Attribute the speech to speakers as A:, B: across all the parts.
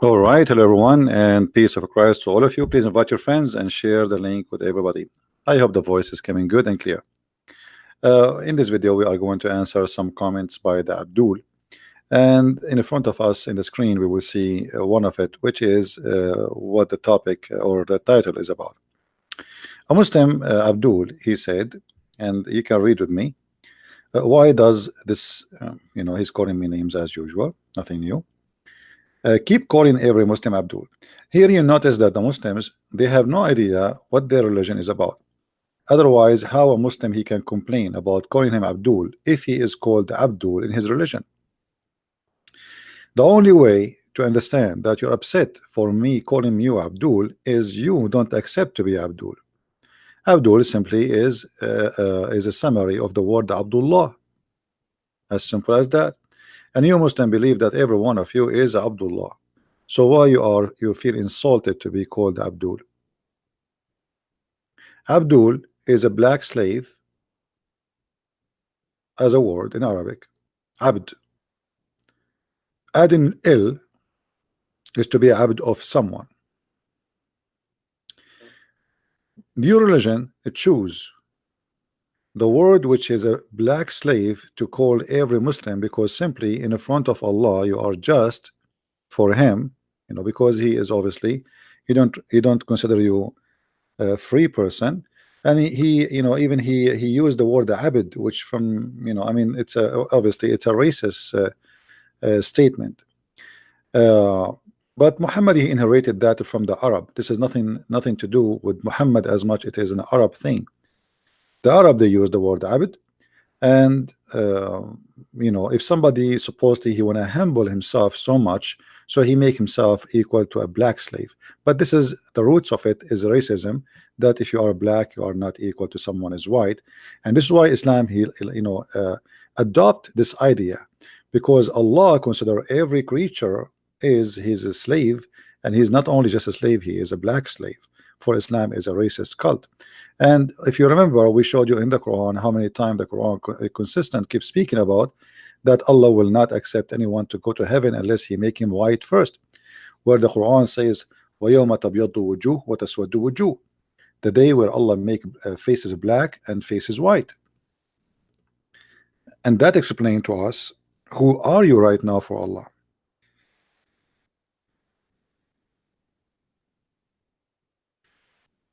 A: All right, hello everyone, and peace of Christ to all of you. Please invite your friends and share the link with everybody. I hope the voice is coming good and clear. In this video, we are going to answer some comments by the Abdul, and in front of us in the screen, we will see one of it, which is what the topic or the title is about. A Muslim, Abdul, he said, and you can read with me. Why does this? He's calling me names as usual, nothing new. Keep calling every Muslim Abdul. Here you notice that the Muslims, they have no idea what their religion is about. Otherwise, how a Muslim he can complain about calling him Abdul if he is called Abdul in his religion? The only way to understand that you're upset for me calling you Abdul is you don't accept to be Abdul. Abdul simply is a summary of the word Abdullah. As simple as that. And you Muslim believe that every one of you is Abdullah. So why you feel insulted to be called Abdul? Abdul is a black slave as a word in Arabic. Abd. Adding il is to be abd of someone. Your religion choose the word which is a black slave to call every Muslim, because simply in front of Allah you are just for him, because he is obviously he don't consider you a free person, and he even he used the word abd, which from I mean it's obviously it's a racist statement. But Muhammad, he inherited that from the Arab. This is nothing to do with Muhammad as much it is an Arab thing. The Arab, they use the word abd, and if somebody supposedly he want to humble himself so much, so he make himself equal to a black slave. But this is the roots of it is racism, that if you are black you are not equal to someone is white. And this is why Islam he adopt this idea, because Allah consider every creature is his slave, and he's not only just a slave, he is a black slave. For Islam is a racist cult. And if you remember, we showed you in the Quran how many times the Quran consistent keeps speaking about that Allah will not accept anyone to go to heaven unless he make him white first, where the Quran says وَيَوْمَ تَبْيَضُّ وُجُوهٌ وَتَسْوَدُّ وُجُوهٌ, the day where Allah make faces black and faces white. And that explained to us, who are you right now for Allah?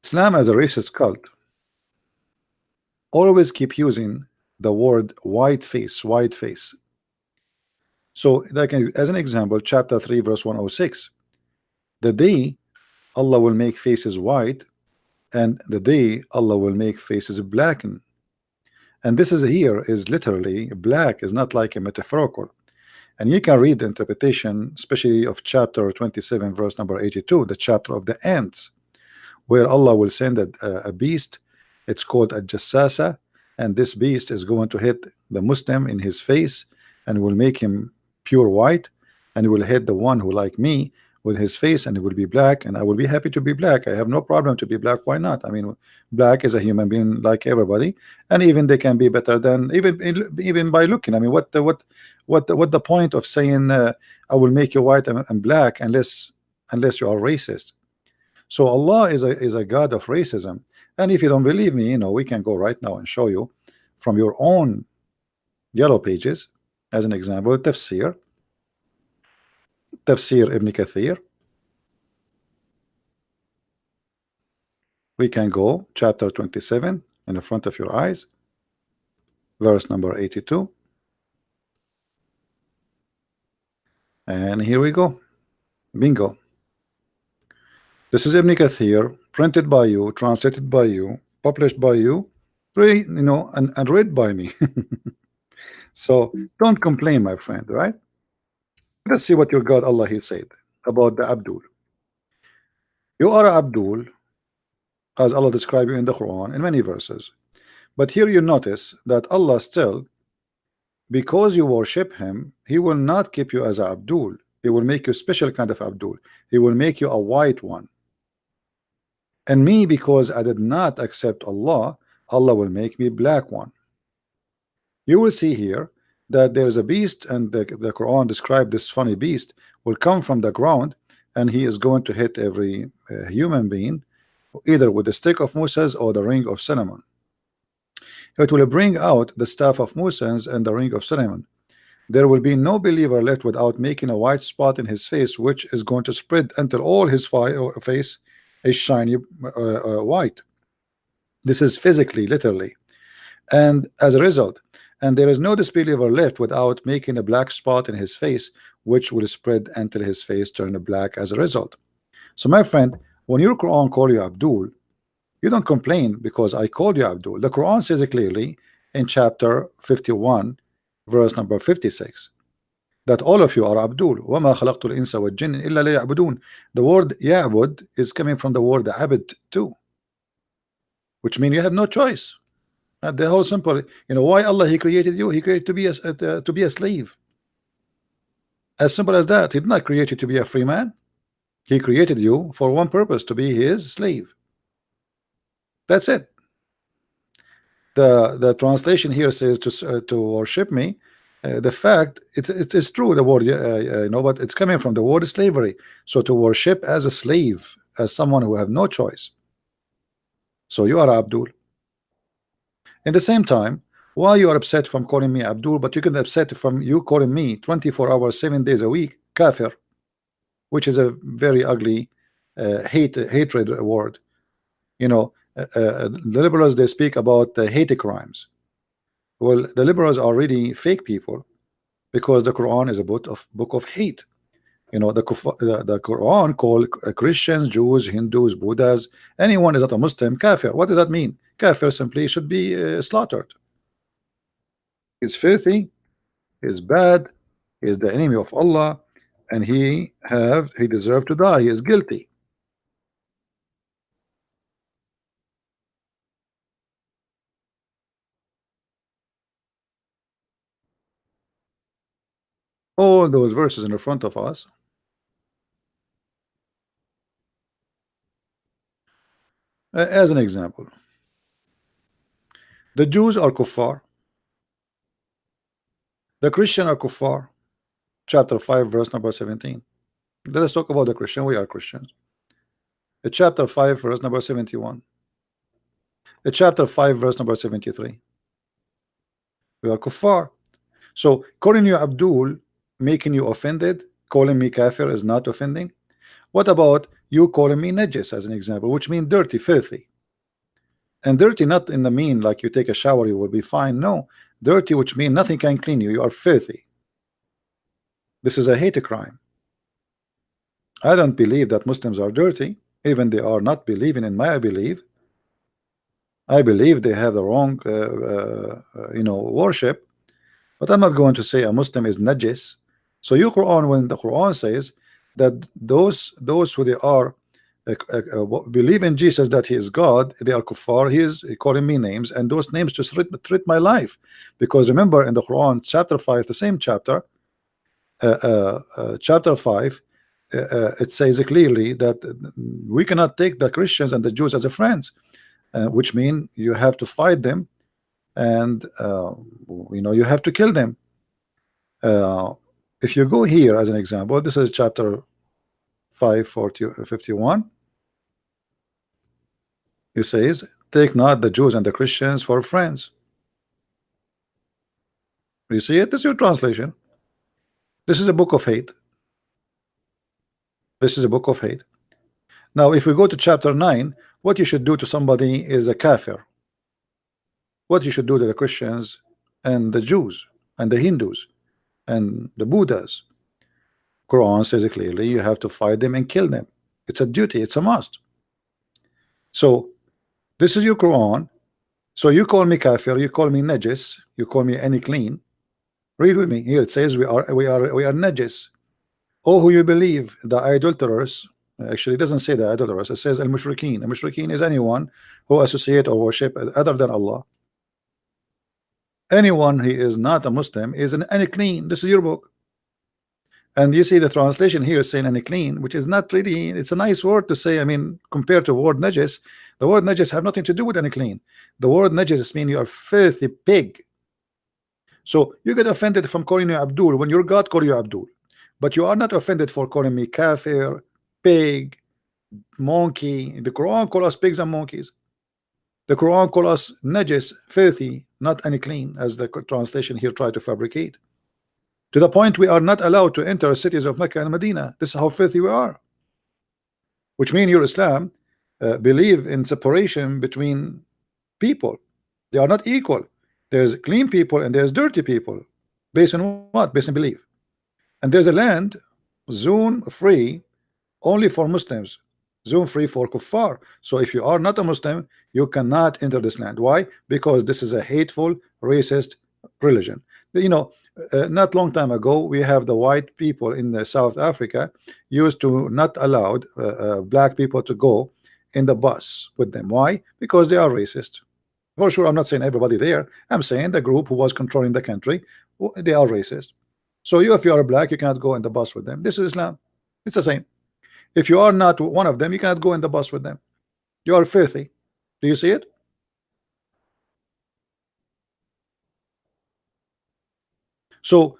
A: Islam as a racist cult always keep using the word white face, white face. So like as an example, chapter 3 verse 106, the day Allah will make faces white, and the day Allah will make faces blacken. And this is here is literally black, is not like a metaphorical. And you can read the interpretation, especially of chapter 27 verse number 82, the chapter of the ants, where Allah will send a beast. It's called a jassasa, and this beast is going to hit the Muslim in his face and will make him pure white, and will hit the one who like me with his face, and it will be black, and I will be happy to be black. I have no problem to be black. Why not? I mean, black is a human being like everybody, and even they can be better than even by looking. I mean, what the point of saying I will make you white and black unless you are racist? So Allah is a God of racism. And if you don't believe me, we can go right now and show you from your own yellow pages. As an example, Tafsir Ibn Kathir. We can go chapter 27 in the front of your eyes, verse number 82. And here we go. Bingo. This is Ibn Kathir, printed by you, translated by you, published by you, and read by me. So don't complain, my friend, right? Let's see what your God Allah he said about the Abdul. You are Abdul, as Allah described you in the Quran in many verses. But here you notice that Allah still, because you worship him, he will not keep you as a Abdul. He will make you a special kind of Abdul. He will make you a white one. And me, because I did not accept Allah, Allah will make me black one. You will see here that there is a beast, and the Quran described this funny beast will come from the ground, and he is going to hit every human being either with the stick of Moses or the ring of cinnamon. It will bring out the staff of Moses and the ring of cinnamon. There will be no believer left without making a white spot in his face, which is going to spread until all his face is shiny white. This is physically, literally. And as a result, and there is no disbeliever left without making a black spot in his face, which will spread until his face turn black as a result. So my friend, when your Quran call you Abdul, you don't complain because I called you Abdul. The Quran says it clearly in chapter 51 verse number 56 that all of you are Abdul. وَمَا خَلَقْتُ الْإِنسَ وَالْجِنَّ إِلَّا لِيَعْبُدُونَ. The word Ya'bud is coming from the word Abd too, which means you have no choice. The whole simple, why Allah He created you? He created to be a slave. As simple as that. He did not create you to be a free man. He created you for one purpose, to be His slave. That's it. The translation here says to worship me. The fact it's true, the word but it's coming from the word slavery. So to worship as a slave, as someone who have no choice. So you are Abdul. In the same time, why you are upset from calling me Abdul, but you can upset from you calling me 24 hours 7 days a week kafir, which is a very ugly hatred word. The liberals, they speak about the hate crimes. Well, the liberals are really fake people, because the Quran is a book of hate. The Quran call Christians, Jews, Hindus, Buddhas, anyone is not a Muslim kafir. What does that mean? Kafir simply should be slaughtered. He's filthy, he's bad, he's the enemy of Allah, and he deserved to die. He is guilty. All those verses in the front of us. As an example, the Jews are kuffar, the Christian are kuffar. Chapter 5 verse number 17. Let us talk about the Christian. We are Christians. Chapter 5 verse number 71. Chapter 5 verse number 73. We are kuffar. So calling you Abdul, making you offended, calling me kafir is not offending. What about you calling me najis as an example, which means dirty, filthy? And dirty not in the mean like you take a shower you will be fine. No, dirty which means nothing can clean you. You are filthy. This is a hate crime. I don't believe that Muslims are dirty, even they are not believing in my belief. I believe they have the wrong worship, but I'm not going to say a Muslim is najis. So your Quran, when the Quran says that those who they are believe in Jesus, that he is God, they are kuffar, he is calling me names, and those names just threat my life. Because remember in the Quran chapter 5, the same chapter, chapter 5, it says clearly that we cannot take the Christians and the Jews as a friends, which mean you have to fight them, and you have to kill them. If you go here as an example, this is chapter 5:51. It says, take not the Jews and the Christians for friends. You see it? This is your translation. This is a book of hate. This is a book of hate. Now if we go to chapter 9, what you should do to somebody is a kafir. What you should do to the Christians and the Jews and the Hindus and the Buddhas, Quran says it clearly, you have to fight them and kill them. It's a duty, it's a must. So this is your Quran. So you call me kafir, you call me najis, you call me any clean. Read with me. Here it says we are najis. Oh, who you believe, the idolaters. Actually it doesn't say the idolaters, it says al-mushrikeen. Al-mushrikeen is anyone who associate or worship other than Allah. Anyone who is not a Muslim is an clean. This is your book. And you see the translation here saying any clean, which is not really, it's a nice word to say. I mean, compared to the word najis, the word najis have nothing to do with any clean. The word najis means you are filthy pig. So you get offended from calling you Abdul when your God call you Abdul, but you are not offended for calling me kafir, pig, monkey. The Quran call us pigs and monkeys. The Quran call us najis, filthy, not unclean, as the translation here try to fabricate. To the point we are not allowed to enter cities of Mecca and Medina. This is how filthy we are. Which means your Islam believe in separation between people. They are not equal. There's clean people and there's dirty people. Based on what? Based on belief. And there's a land zone free only for Muslims, zone free for kuffar. So if you are not a Muslim, you cannot enter this land. Why? Because this is a hateful, racist religion. You know, not long time ago, we have the white people in the South Africa used to not allowed black people to go in the bus with them. Why? Because they are racist. For sure, I'm not saying everybody there. I'm saying the group who was controlling the country, they are racist. So you, if you are black, you cannot go in the bus with them. This is Islam. It's the same. If you are not one of them, you cannot go in the bus with them. You are filthy. Do you see it? So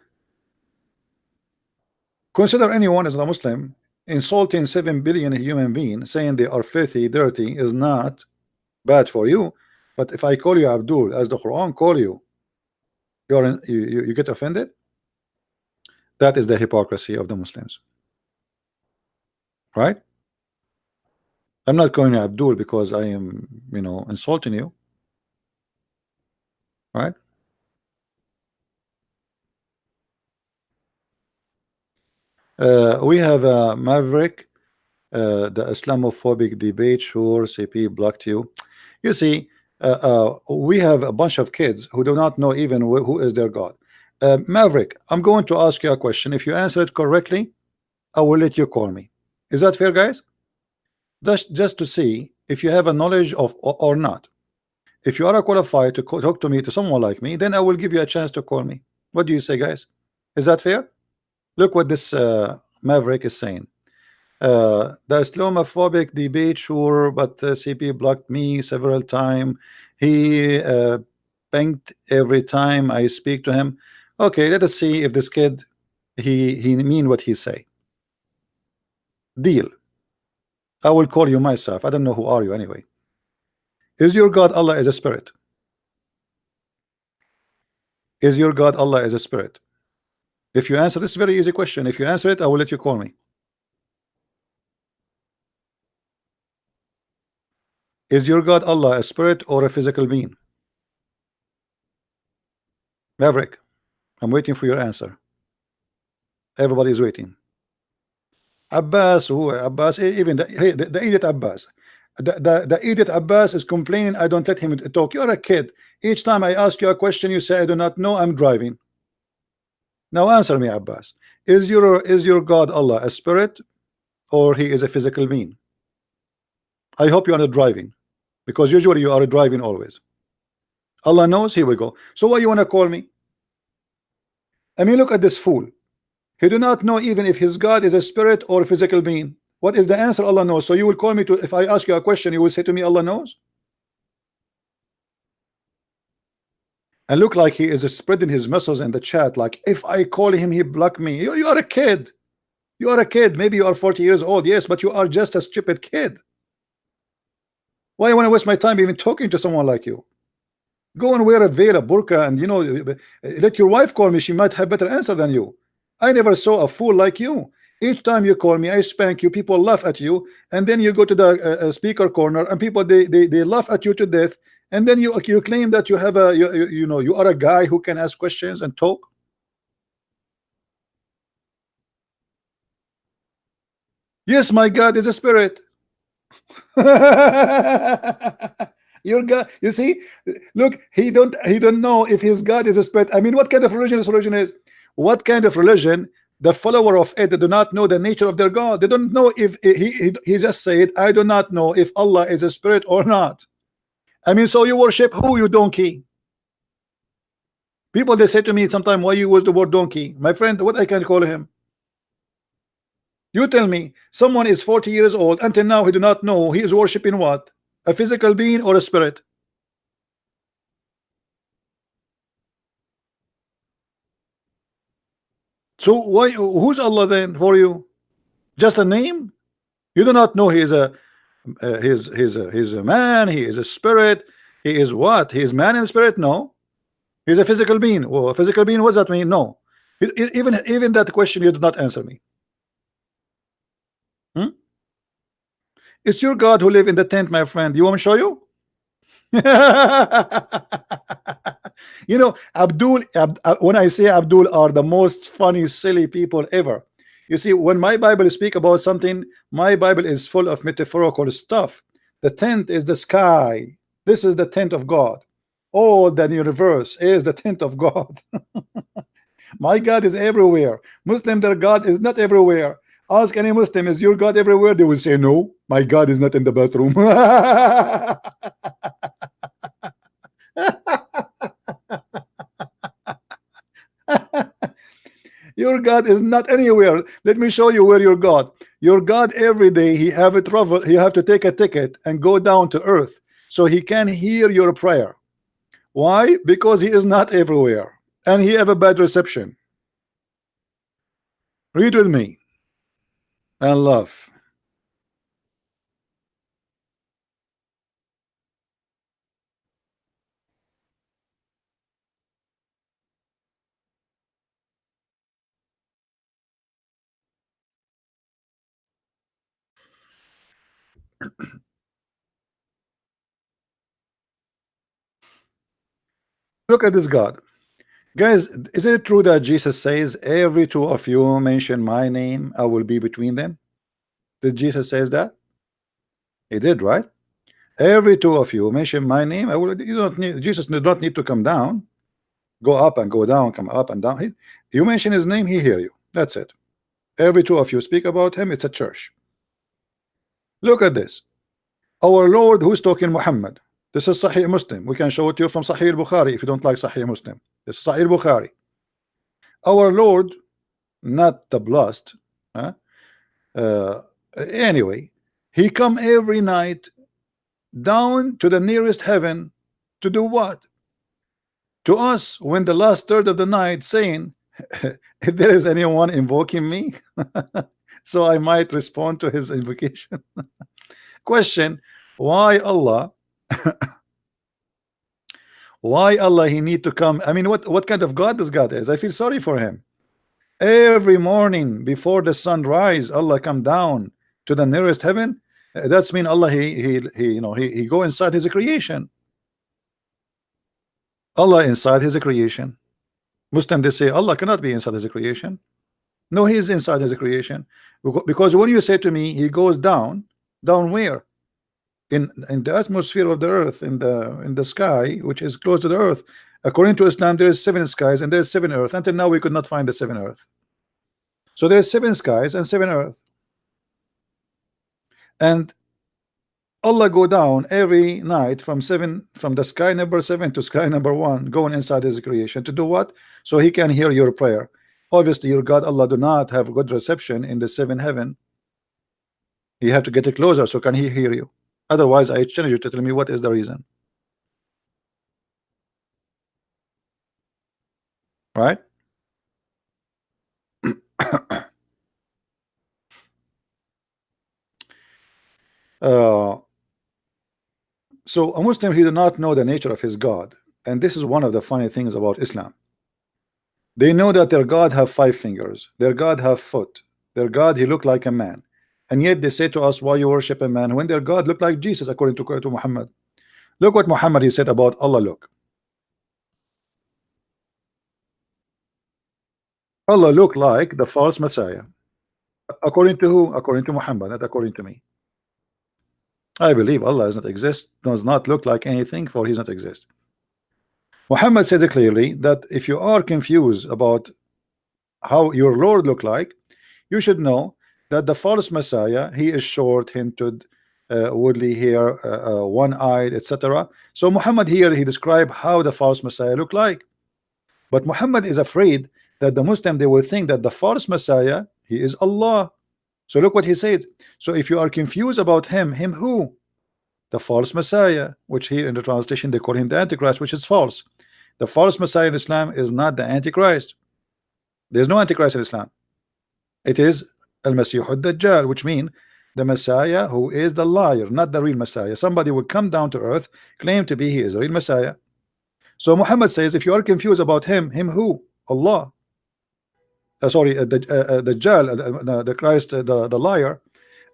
A: consider anyone as a Muslim insulting 7 billion human beings, saying they are filthy, dirty, is not bad for you. But if I call you Abdul, as the Quran call you, you get offended. That is the hypocrisy of the Muslims, right? I'm not calling you Abdul because I am, insulting you, right? We have a Maverick, the Islamophobic debate. Sure, CP blocked you. You see, we have a bunch of kids who do not know even who is their God. Maverick, I'm going to ask you a question. If you answer it correctly, I will let you call me. Is that fair, guys? Just to see if you have a knowledge of or not. If you are qualified to talk to me, to someone like me, then I will give you a chance to call me. What do you say, guys? Is that fair? Look what this Maverick is saying. The Islamophobic debate, sure, but CP blocked me several times. He pinged every time I speak to him. Okay, let us see if this kid he mean what he say. Deal. I will call you myself. I don't know who are you anyway. Is your God Allah is a spirit? Is your God Allah is a spirit? If you answer this very easy question, if you answer it, I will let you call me. Is your God Allah a spirit or a physical being? Maverick, I'm waiting for your answer. Everybody is waiting. Abbas, who Abbas, even the idiot Abbas. The idiot Abbas is complaining I don't let him talk. You're a kid. Each time I ask you a question, you say I do not know, I'm driving. Now answer me, Abbas. Is your God Allah a spirit or he is a physical being? I hope you are not driving, because usually you are driving always. Allah knows. Here we go. So why you want to call me? I mean, look at this fool. He do not know even if his God is a spirit or a physical being. What is the answer? Allah knows. So you will call me to, if I ask you a question, you will say to me Allah knows? And look like he is spreading his muscles in the chat, like if I call him he block me. You are a kid. You are a kid. Maybe you are 40 years old, yes, but you are just a stupid kid. Why I want to waste my time even talking to someone like you? Go and wear a veil, a burqa, and let your wife call me. She might have better answer than you. I never saw a fool like you. Each time you call me, I spank you. People laugh at you, and then you go to the speaker corner, and people they laugh at you to death. And then you claim that you have you are a guy who can ask questions and talk. Yes, my God is a spirit. Your God, you see, look, he don't know if his God is a spirit. I mean, what kind of religion this religion is? What kind of religion? The follower of it, they do not know the nature of their God. They don't know if he just said, I do not know if Allah is a spirit or not. I mean, so you worship who, you donkey? People, they say to me sometimes, why you use the word donkey? My friend, what I can call him? You tell me. Someone is 40 years old, until now he do not know he is worshiping what? A physical being or a spirit? So why, who's Allah then for you? Just a name? You do not know he is a he's a man, he is a spirit, he is what? He is man and spirit? No. He's a physical being. Well, a physical being, what does that mean? No. Even that question you did not answer me. Hmm? It's your God who live in the tent, my friend. You want me to show you? You know, when I say Abdul are the most funny, silly people ever. You see, when my Bible speak about something, my Bible is full of metaphorical stuff. The tent is the sky. This is the tent of God. All the universe is the tent of God. My God is everywhere. Muslim, their God is not everywhere. Ask any Muslim, is your God everywhere? They will say, no, my God is not in the bathroom. Your God is not anywhere. Let me show you where your God. Your God every day he have a travel. He have to take a ticket and go down to earth so he can hear your prayer. Why? Because he is not everywhere and he have a bad reception. Read with me and laugh. Look at this God. Guys, is it true that Jesus says, every two of you mention my name, I will be between them? Did Jesus says that? He did, right? Every two of you mention my name, I will. You don't need, Jesus did not need to come down, go up and go down, come up and down. You mention his name, he hear you. That's it. Every two of you speak about him, it's a church. Look at this. Our Lord, who's talking? Muhammad. This is Sahih Muslim. We can show it to you from Sahih Bukhari if you don't like Sahih Muslim. This is Sahih Bukhari. Our Lord, not the blessed, anyway, he come every night down to the nearest heaven to do what? To us, when the last third of the night, saying, if there is anyone invoking me, so I might respond to his invocation. Question: why Allah? Why Allah he need to come? I mean, what kind of God this God is? I feel sorry for him. Every morning before the sun rise, Allah come down to the nearest heaven. That's mean Allah he go inside his creation. Allah inside his creation. Muslim, they say Allah cannot be inside his creation. No, he is inside his creation. Because when you say to me he goes down where? In the atmosphere of the earth, in the sky, which is close to the earth. According to Islam, there is 7 skies and there's 7 earth. Until now we could not find the 7 earth. So there's 7 skies and 7 earth. And Allah go down every night from the sky number 7 to sky number 1, going inside his creation to do what? So he can hear your prayer. Obviously your God Allah do not have good reception in the 7th heaven. You have to get it closer, so can he hear you? Otherwise I challenge you to tell me what is the reason. Right? So a Muslim, he do not know the nature of his God, and this is one of the funny things about Islam. They know that their God have 5 fingers, their God have foot, their God he look like a man, and yet they say to us, why you worship a man when their God look like Jesus? According to Muhammad, look what Muhammad he said about Allah. Look, Allah look like the false Messiah. According to who? According to Muhammad, not according to me. I believe Allah does not exist, does not look like anything, for he does not exist. Muhammad says it clearly that if you are confused about how your Lord look like, you should know that the false Messiah, he is short, hinted, woolly hair, one-eyed, etc. So Muhammad here, he described how the false Messiah look like. But Muhammad is afraid that the Muslim, they will think that the false Messiah, he is Allah. So look what he said. So if you are confused about him who? The false Messiah, which here in the translation they call him the Antichrist, which is false. The false Messiah in Islam is not the Antichrist. There's no Antichrist in Islam. It is Al-Masih al-Dajjal, which means the Messiah who is the liar, not the real Messiah. Somebody will come down to earth, claim to be he is a real Messiah. So Muhammad says, if you are confused about him who? Allah. Sorry, the Dajjal, the Christ, the liar,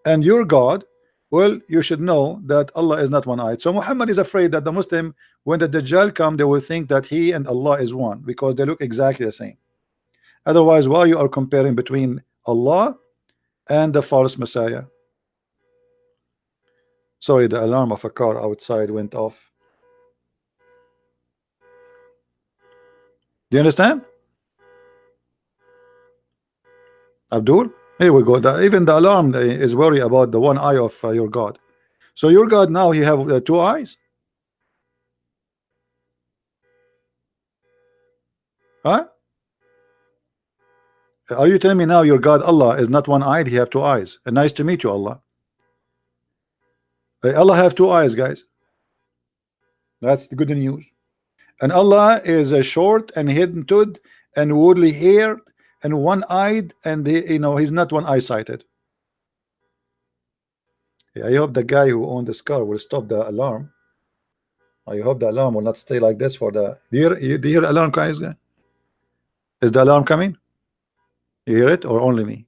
A: and your God. Well, you should know that Allah is not one-eyed. So Muhammad is afraid that the Muslim, when the Dajjal come, they will think that he and Allah is one, because they look exactly the same. Otherwise, why you are comparing between Allah and the false Messiah? Sorry, the alarm of a car outside went off. Do you understand? Abdul? Here we go. Even the alarm is worried about the one eye of your God. So your God now, he have two eyes? Huh? Are you telling me now your God Allah is not one-eyed? He have two eyes. And nice to meet you, Allah. Allah have two eyes, guys. That's the good news. And Allah is a short and hidden-toed and woolly hair and one-eyed, and he's not one-eye sighted. Yeah, I hope the guy who owned this car will stop the alarm. I hope the alarm will not stay like this for the. Do you hear the alarm, guys? Is the alarm coming? You hear it, or only me?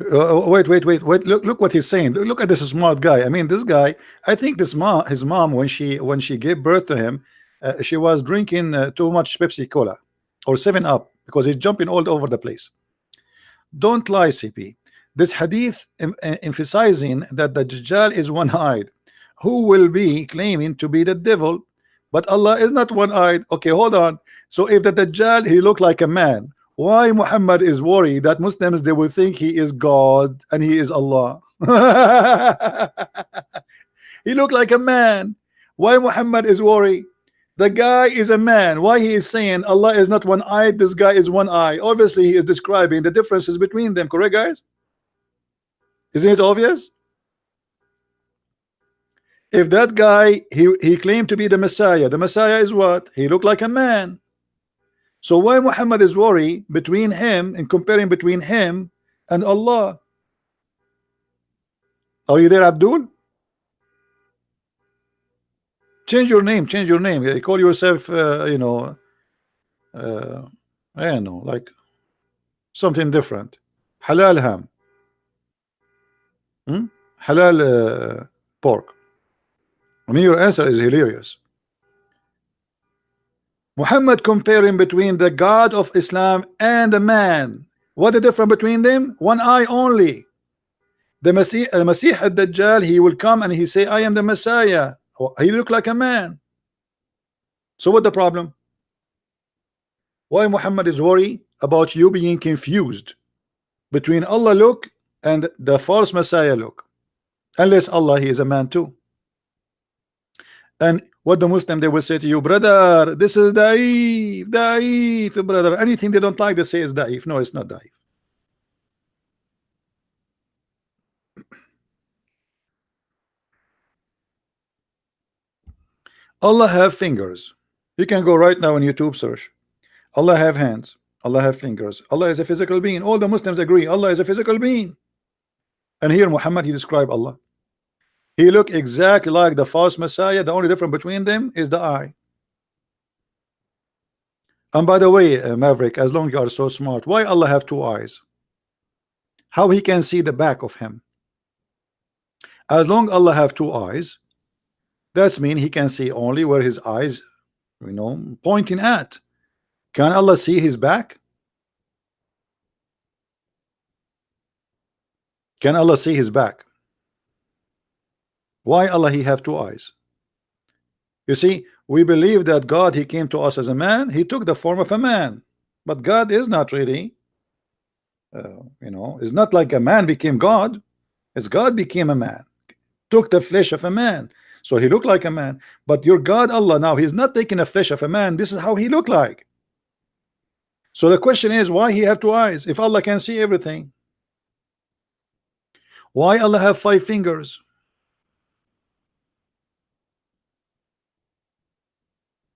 A: Wait. Look what he's saying. Look at this smart guy. I mean, this guy. I think his mom, when she gave birth to him, she was drinking too much Pepsi Cola or 7-Up, because he's jumping all over the place. Don't lie, CP. This hadith emphasizing that the Dajjal is one-eyed, who will be claiming to be the devil, but Allah is not one-eyed. Okay, hold on. So if the Dajjal, he looked like a man, why Muhammad is worried that Muslims, they will think he is God and he is Allah? He looked like a man. Why Muhammad is worried? The guy is a man. Why he is saying Allah is not one-eyed, this guy is one-eye? Obviously he is describing the differences between them. Correct, guys? Isn't it obvious? If that guy, he claimed to be the Messiah is what? He looked like a man. So why Muhammad is worried between him and comparing between him and Allah? Are you there, Abdul? Change your name. You call yourself I don't know, like something different. Halal ham. Halal pork. I mean, your answer is hilarious. Muhammad comparing between the God of Islam and a man. What the difference between them? One eye only. The Masih al-Dajjal, he will come and he say, I am the Messiah. He look like a man. So what the problem? Why Muhammad is worried about you being confused between Allah look and the false Messiah look? Unless Allah, he is a man too. And what the Muslim, they will say to you, brother, this is da'if, brother. Anything they don't like, they say is da'if. No, it's not da'if. Allah have fingers. You can go right now on YouTube search. Allah have hands. Allah have fingers. Allah is a physical being. All the Muslims agree Allah is a physical being. And here Muhammad, he described Allah. He looked exactly like the false Messiah. The only difference between them is the eye. And by the way, Maverick, as long as you are so smart, why Allah have two eyes? How he can see the back of him? As long Allah have two eyes, that's mean he can see only where his eyes, pointing at. Can Allah see his back? Can Allah see his back? Why Allah he have two eyes? You see, we believe that God, he came to us as a man. He took the form of a man, but God is not really it's not like a man became God. It's God became a man, took the flesh of a man, so he looked like a man. But your God Allah now, he's not taking the flesh of a man. This is how he looked like. So the question is, why he have two eyes if Allah can see everything? Why Allah have 5 fingers?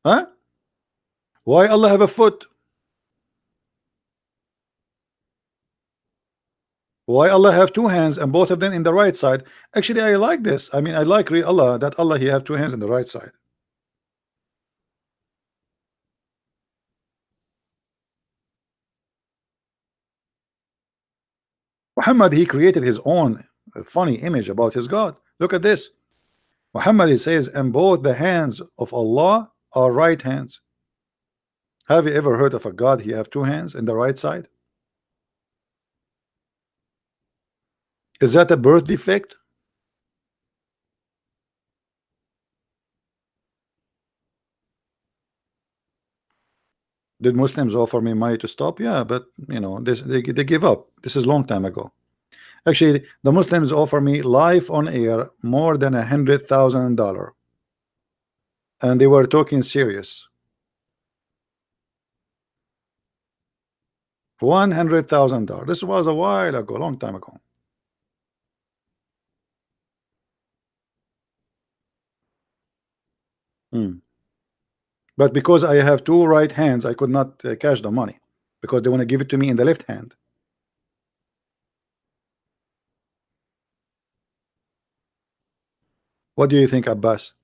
A: Huh? Why Allah have a foot? Why Allah have 2 hands and both of them in the right side? Actually, I like this. I mean, I like Allah, that Allah he have 2 hands in the right side. Muhammad, he created his own funny image about his God. Look at this. Muhammad, he says, and both the hands of Allah are right hands. Have you ever heard of a God he have 2 hands in the right side? Is that a birth defect? Did Muslims offer me money to stop? Yeah, but you know, they give up. This is a long time ago. Actually, the Muslims offer me live on air more than $100,000, and they were talking serious. $100,000. This was a while ago, long time ago. But because I have 2 right hands, I could not cash the money because they want to give it to me in the left hand. What do you think, Abbas?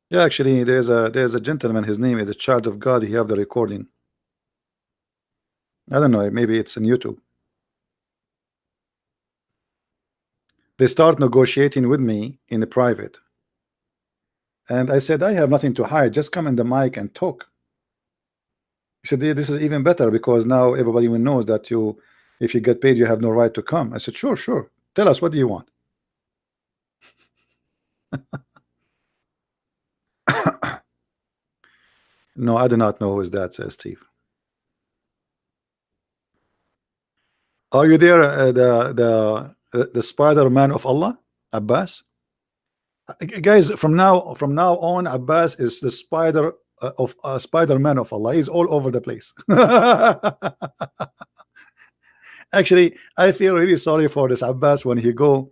A: Yeah, actually, there's a gentleman. His name is a child of God. He have the recording. I don't know. Maybe it's on YouTube. They start negotiating with me in the private, and I said I have nothing to hide. Just come in the mic and talk. He said, this is even better because now everybody knows that you, if you get paid, you have no right to come. I said, sure, sure. Tell us, what do you want? No, I do not know who is that, says Steve. Are you there, the Spider-Man of Allah, Abbas? Guys, from now on, Abbas is the Spider-Man of Allah. He's all over the place. Actually, I feel really sorry for this Abbas when he go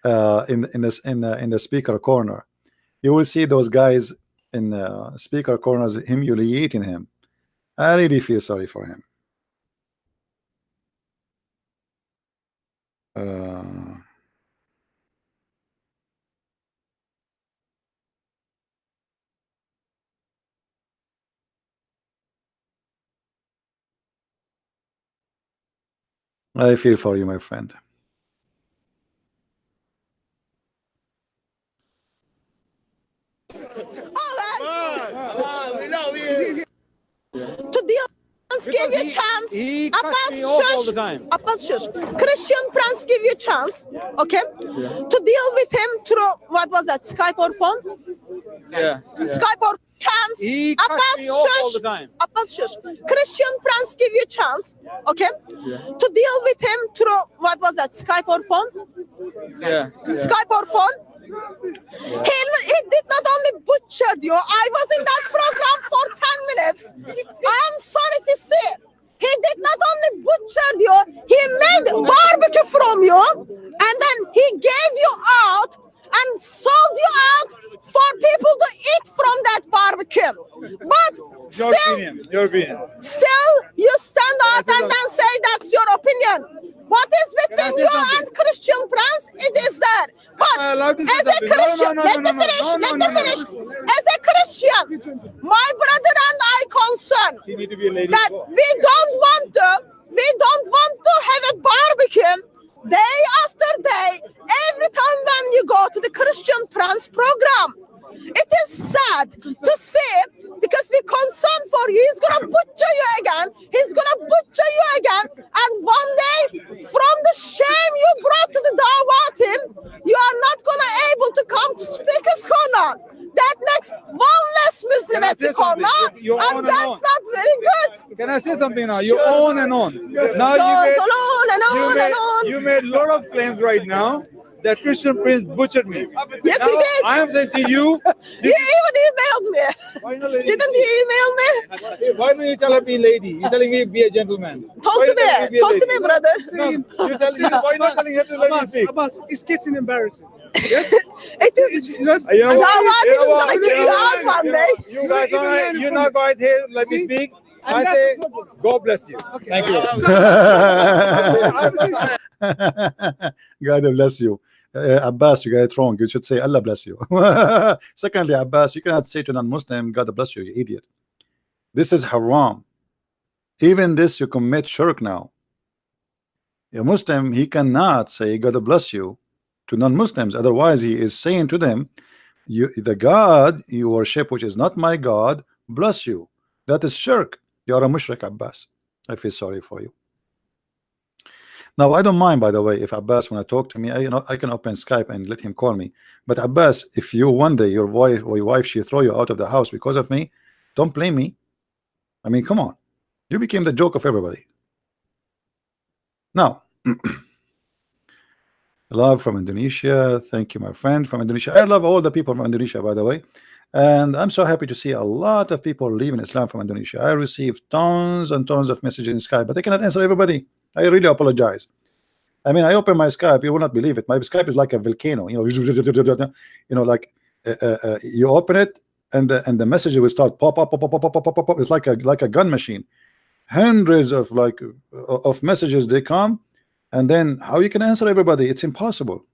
A: in the speaker corner. You will see those guys in speaker corners humiliating him. I really feel sorry for him. I feel for you, my friend.
B: We love you.
C: To deal give you a chance.
B: He cuts me off all the time.
C: Christian Prince give you a chance, okay? To deal with him through what was that, Skype or phone?
B: Yeah.
C: Skype or chance.
B: He cuts me off all the time.
C: Christian Prince give you a chance, okay? To deal with him through what was that, Skype or phone?
B: Yeah.
C: Skype or phone? He did not only butchered you. I was in that program for 10 minutes. I am sorry to say, he did not only butcher you, he made barbecue from you, and then he gave you out and sold you out for people to eat from that barbecue. But
B: Your opinion.
C: still you stand out and then say that's your opinion. What is between you and Christian Prince? It is that. But as a Christian, let me finish. As a Christian, my brother and I concern that we don't want to have a barbecue day after day every time when you go to the Christian Prince program. It is sad to see because we're concerned for you. He's gonna butcher you again. He's gonna butcher you again. And one day, from the shame you brought to the Dawah team, you are not gonna able to come to Speaker's Corner. That makes one less Muslim at the corner, and that's not very good.
B: Can I say something now? You own and on. Now you made a lot of claims right now. that Christian prince butchered me.
C: Yes, he
B: Now,
C: did.
B: I am saying to you,
C: He even emailed me.
B: why not lady?
C: Didn't he email me?
B: Why don't you tell her be lady? You're telling me be a gentleman.
C: Talk
B: Why
C: to
B: you telling
C: me.
B: be a
C: Talk to
B: lady?
C: me, brother.
B: No, you're telling me, why not telling her to let me speak?
D: Abbas, it's getting embarrassing. Yes?
C: It is.
D: Yes?
B: You know
C: And
B: what?
C: how hard
B: You
C: it
B: know
C: is
B: what?
C: gonna
B: You
C: kick
B: know
C: you
B: what?
C: out one
B: You
C: day.
B: know, you guys don't, you not guys here, let me speak. I
D: that's
B: say,
D: the problem.
B: God bless you. Thank you.
A: God bless you. Abbas, you got it wrong. You should say Allah bless you. Secondly, Abbas, you cannot say to non-Muslim, God bless you, you idiot. This is haram. Even this you commit shirk now. A Muslim, he cannot say God bless you to non-Muslims. Otherwise, he is saying to them, the God you worship, which is not my God, bless you. That is shirk. You are a mushrik, Abbas. I feel sorry for you. Now, I don't mind, by the way, if Abbas want to talk to me, I can open Skype and let him call me. But Abbas, if you one day your wife she throw you out of the house because of me, don't blame me. I mean, come on, you became the joke of everybody. Now, love from Indonesia. Thank you, my friend from Indonesia. I love all the people from Indonesia, by the way. And I'm so happy to see a lot of people leaving Islam from Indonesia. I received tons and tons of messages in Skype, but I cannot answer everybody. I really apologize. I mean, I open my Skype, you will not believe it. My Skype is like a volcano, like you open it and the message will start pop up, pop up, pop up, pop up, pop up. It's like a gun machine. Hundreds of of messages they come, and then how you can answer everybody? It's impossible.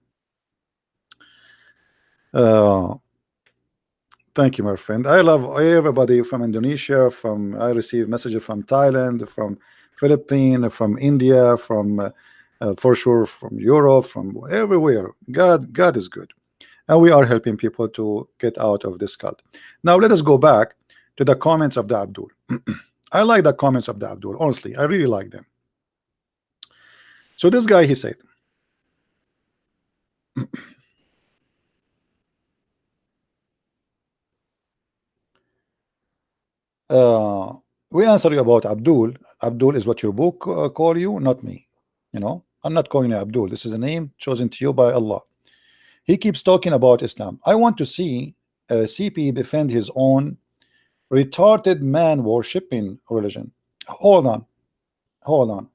A: Thank you, my friend. I love everybody from Indonesia. I receive messages from Thailand, from Philippines, from India, from for sure from Europe, from everywhere. God is good, and we are helping people to get out of this cult. Now let us go back to the comments of the Abdul. I like the comments of the Abdul. Honestly, I really like them. So this guy, he said, we answer you about Abdul. Abdul is what your book call you, not me. I'm not calling you Abdul. This is a name chosen to you by Allah. He keeps talking about Islam. I want to see CP defend his own retarded man worshipping religion. Hold on.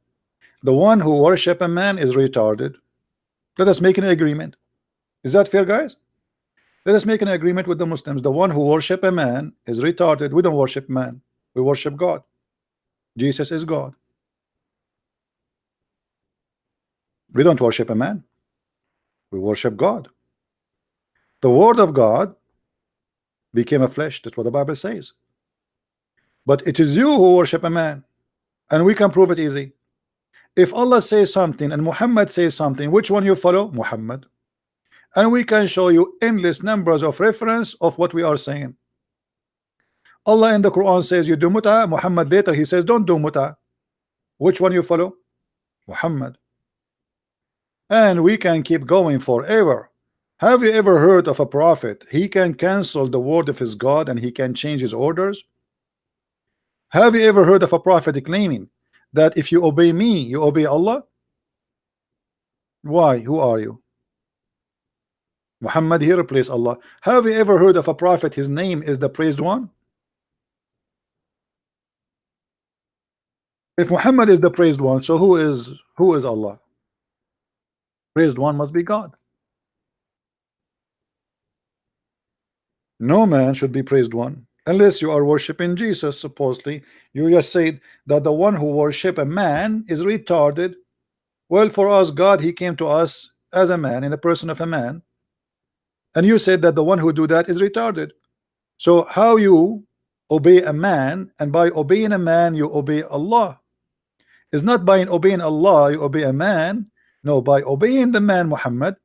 A: The one who worship a man is retarded. Let us make an agreement. Is that fair, guys? Let us make an agreement with the Muslims. The one who worship a man is retarded. We don't worship man. We worship God. Jesus is God. We don't worship a man. We worship God. The word of God became a flesh. That's what the Bible says. But it is you who worship a man, and we can prove it easy. If Allah says something and Muhammad says something, which one you follow? Muhammad. And we can show you endless numbers of reference of what we are saying. Allah in the Quran says you do muta. Muhammad later he says don't do muta. Which one you follow? Muhammad. And we can keep going forever. Have you ever heard of a prophet? He can cancel the word of his God and he can change his orders. Have you ever heard of a prophet claiming that if you obey me, you obey Allah? Why? Who are you? Muhammad here replace Allah. Have you ever heard of a prophet? His name is the praised one. If Muhammad is the praised one, so who is Allah? Praised one must be God. No man should be praised one unless you are worshiping Jesus. Supposedly you just said that the one who worship a man is retarded. Well, for us, God, he came to us as a man in the person of a man, and you said that the one who do that is retarded. So how you obey a man, and by obeying a man you obey Allah? It's not by obeying Allah you obey a man. No, by obeying the man Muhammad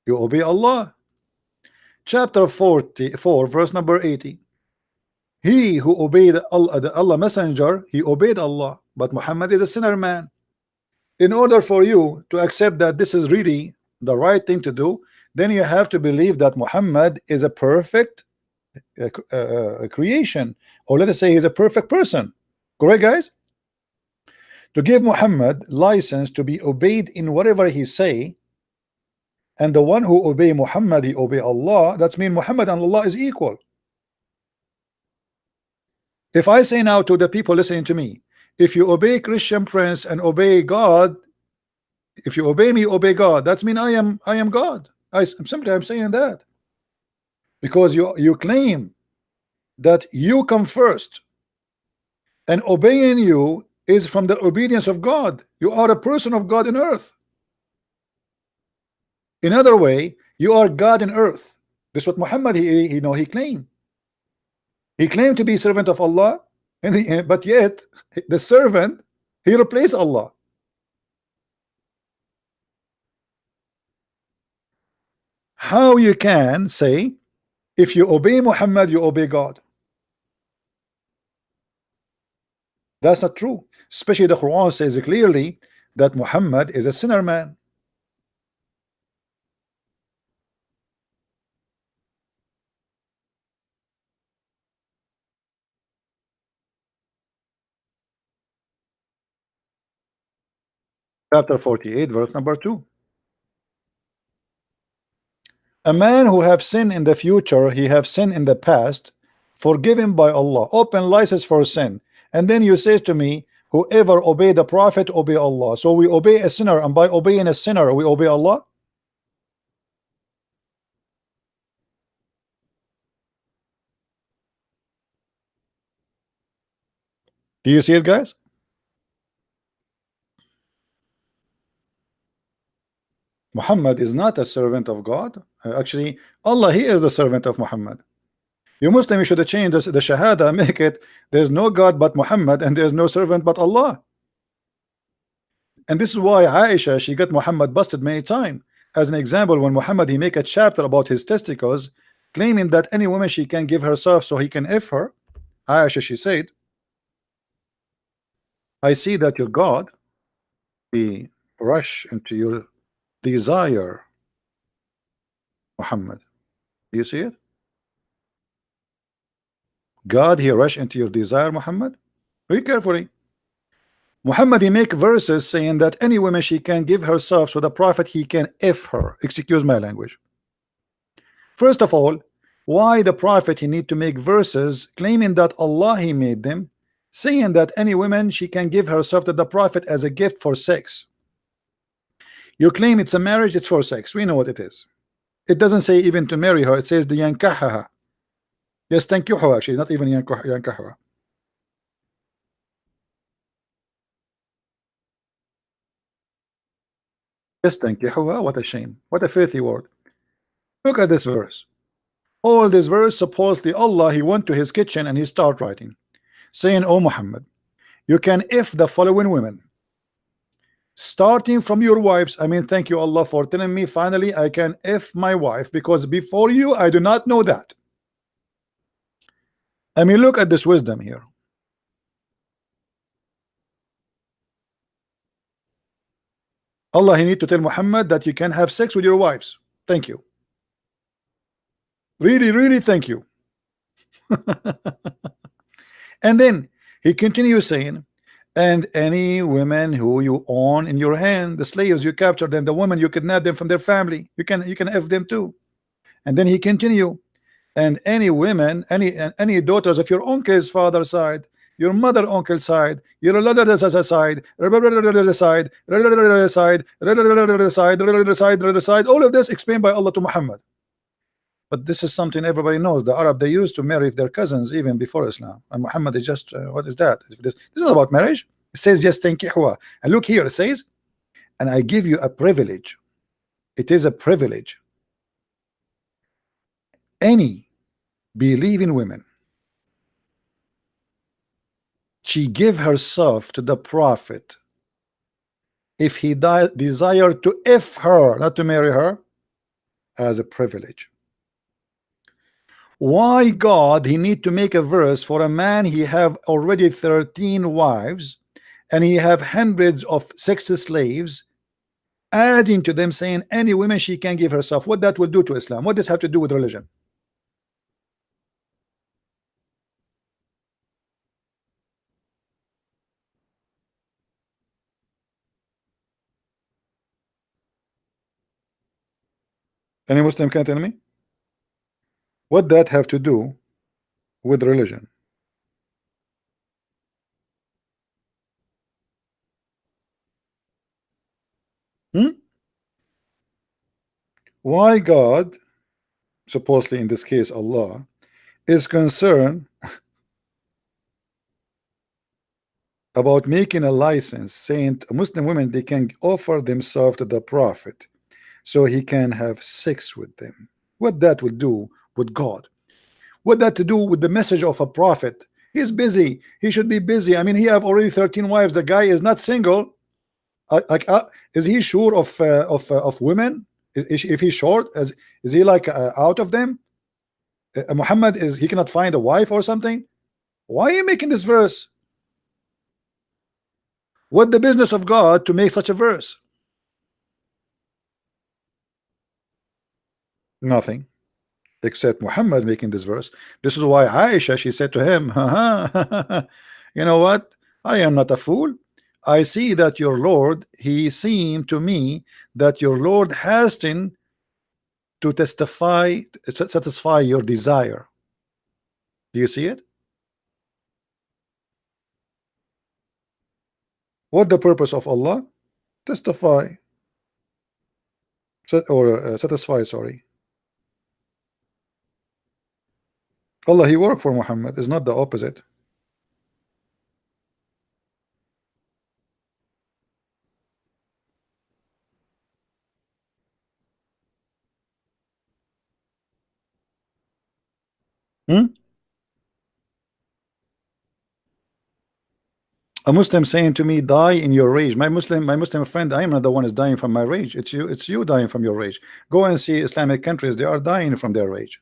A: you obey Allah. Chapter 44 verse number 80. He who obeyed Allah, the Allah messenger, he obeyed Allah, but Muhammad is a sinner man. In order for you to accept that this is really the right thing to do, then you have to believe that Muhammad is a perfect creation, or let us say he's a perfect person. Correct, guys? To give Muhammad license to be obeyed in whatever he say, and the one who obey Muhammad, he obey Allah. That's mean Muhammad and Allah is equal. If I say now to the people listening to me, if you obey Christian Prince and obey God, if you obey me, obey God, that's mean I am God. I'm saying that because you claim that you come first, and obeying you is from the obedience of God. You are a person of God in earth. In other way, you are God in earth. This is what Muhammad he claimed. He claimed to be servant of Allah, and but yet the servant, he replaced Allah. How you can say if you obey Muhammad you obey God? That's not true. Especially the Quran says clearly that Muhammad is a sinner man. Chapter 48 verse number 2. A man who have sinned in the future, he have sinned in the past, forgiven by Allah, open license for sin. And then you say to me, whoever obey the Prophet obey Allah. So we obey a sinner, and by obeying a sinner we obey Allah. Do you see it, guys? Muhammad is not a servant of God. Actually, Allah, he is the servant of Muhammad. You Muslim, you should change the Shahada, make it there's no God but Muhammad, and there's no servant but Allah. And this is why Aisha, she got Muhammad busted many times. As an example, when Muhammad he make a chapter about his testicles, claiming that any woman she can give herself so he can F her, Aisha, she said, I see that your God, he rush into your desire, Muhammad. Do you see it? God, he rush into your desire, Muhammad. Read carefully. Muhammad he make verses saying that any woman she can give herself so the Prophet he can F her. Excuse my language. First of all, why the Prophet he need to make verses claiming that Allah he made them, saying that any woman she can give herself to the Prophet as a gift for sex? You claim it's a marriage, it's for sex. We know what it is. It doesn't say even to marry her, it says the yankahaha. Yes, thank you, actually, not even yankahaha. Yes, thank you. What a shame. What a filthy word. Look at this verse. All this verse, supposedly Allah, he went to his kitchen and he start writing, saying, oh Muhammad, you can if the following women, starting from your wives. I mean, thank you Allah for telling me finally I can if my wife, because before you I do not know that. I mean, look at this wisdom here. Allah, he need to tell Muhammad that you can have sex with your wives. Thank you. Really thank you. And then he continues saying, and any women who you own in your hand, the slaves you capture them, the women you kidnap them from their family, you can F them too. And then he continue, and any women, any daughters of your uncle's father's side, your mother uncle's side, your other side, all of this explained by Allah to Muhammad. But this is something everybody knows. The Arab, they used to marry their cousins even before Islam, and Muhammad is just what is that? This is not about marriage. It says just tankihwa. And look here, it says, and I give you a privilege. It is a privilege. Any believing women, she give herself to the Prophet if he desire to F her, not to marry her, as a privilege. Why God he need to make a verse for a man he have already 13 wives and he have hundreds of sex slaves, adding to them saying any woman she can give herself? What that will do to Islam? What does have to do with religion? Any Muslim can tell me what that have to do with religion? Hmm? Why God, supposedly in this case Allah, is concerned about making a license saying Muslim women they can offer themselves to the Prophet so he can have sex with them? What that will do with God? What that to do with the message of a prophet? He's busy. He should be busy. I mean, he have already 13 wives. The guy is not single. Like, is he sure of women? If he's short, is he like out of them? Muhammad is he cannot find a wife or something? Why are you making this verse? What the business of God to make such a verse? Nothing except Muhammad making this verse. This is why Aisha she said to him, you know what? I am not a fool. I see that your Lord, he seemed to me that your Lord hastened to testify, satisfy your desire. Do you see it? What the purpose of Allah? Testify, or satisfy, sorry. Allah, he worked for Muhammad, is not the opposite. Hmm? A Muslim saying to me, die in your rage. My Muslim friend, I am not the one is dying from my rage. It's you dying from your rage. Go and see Islamic countries, they are dying from their rage.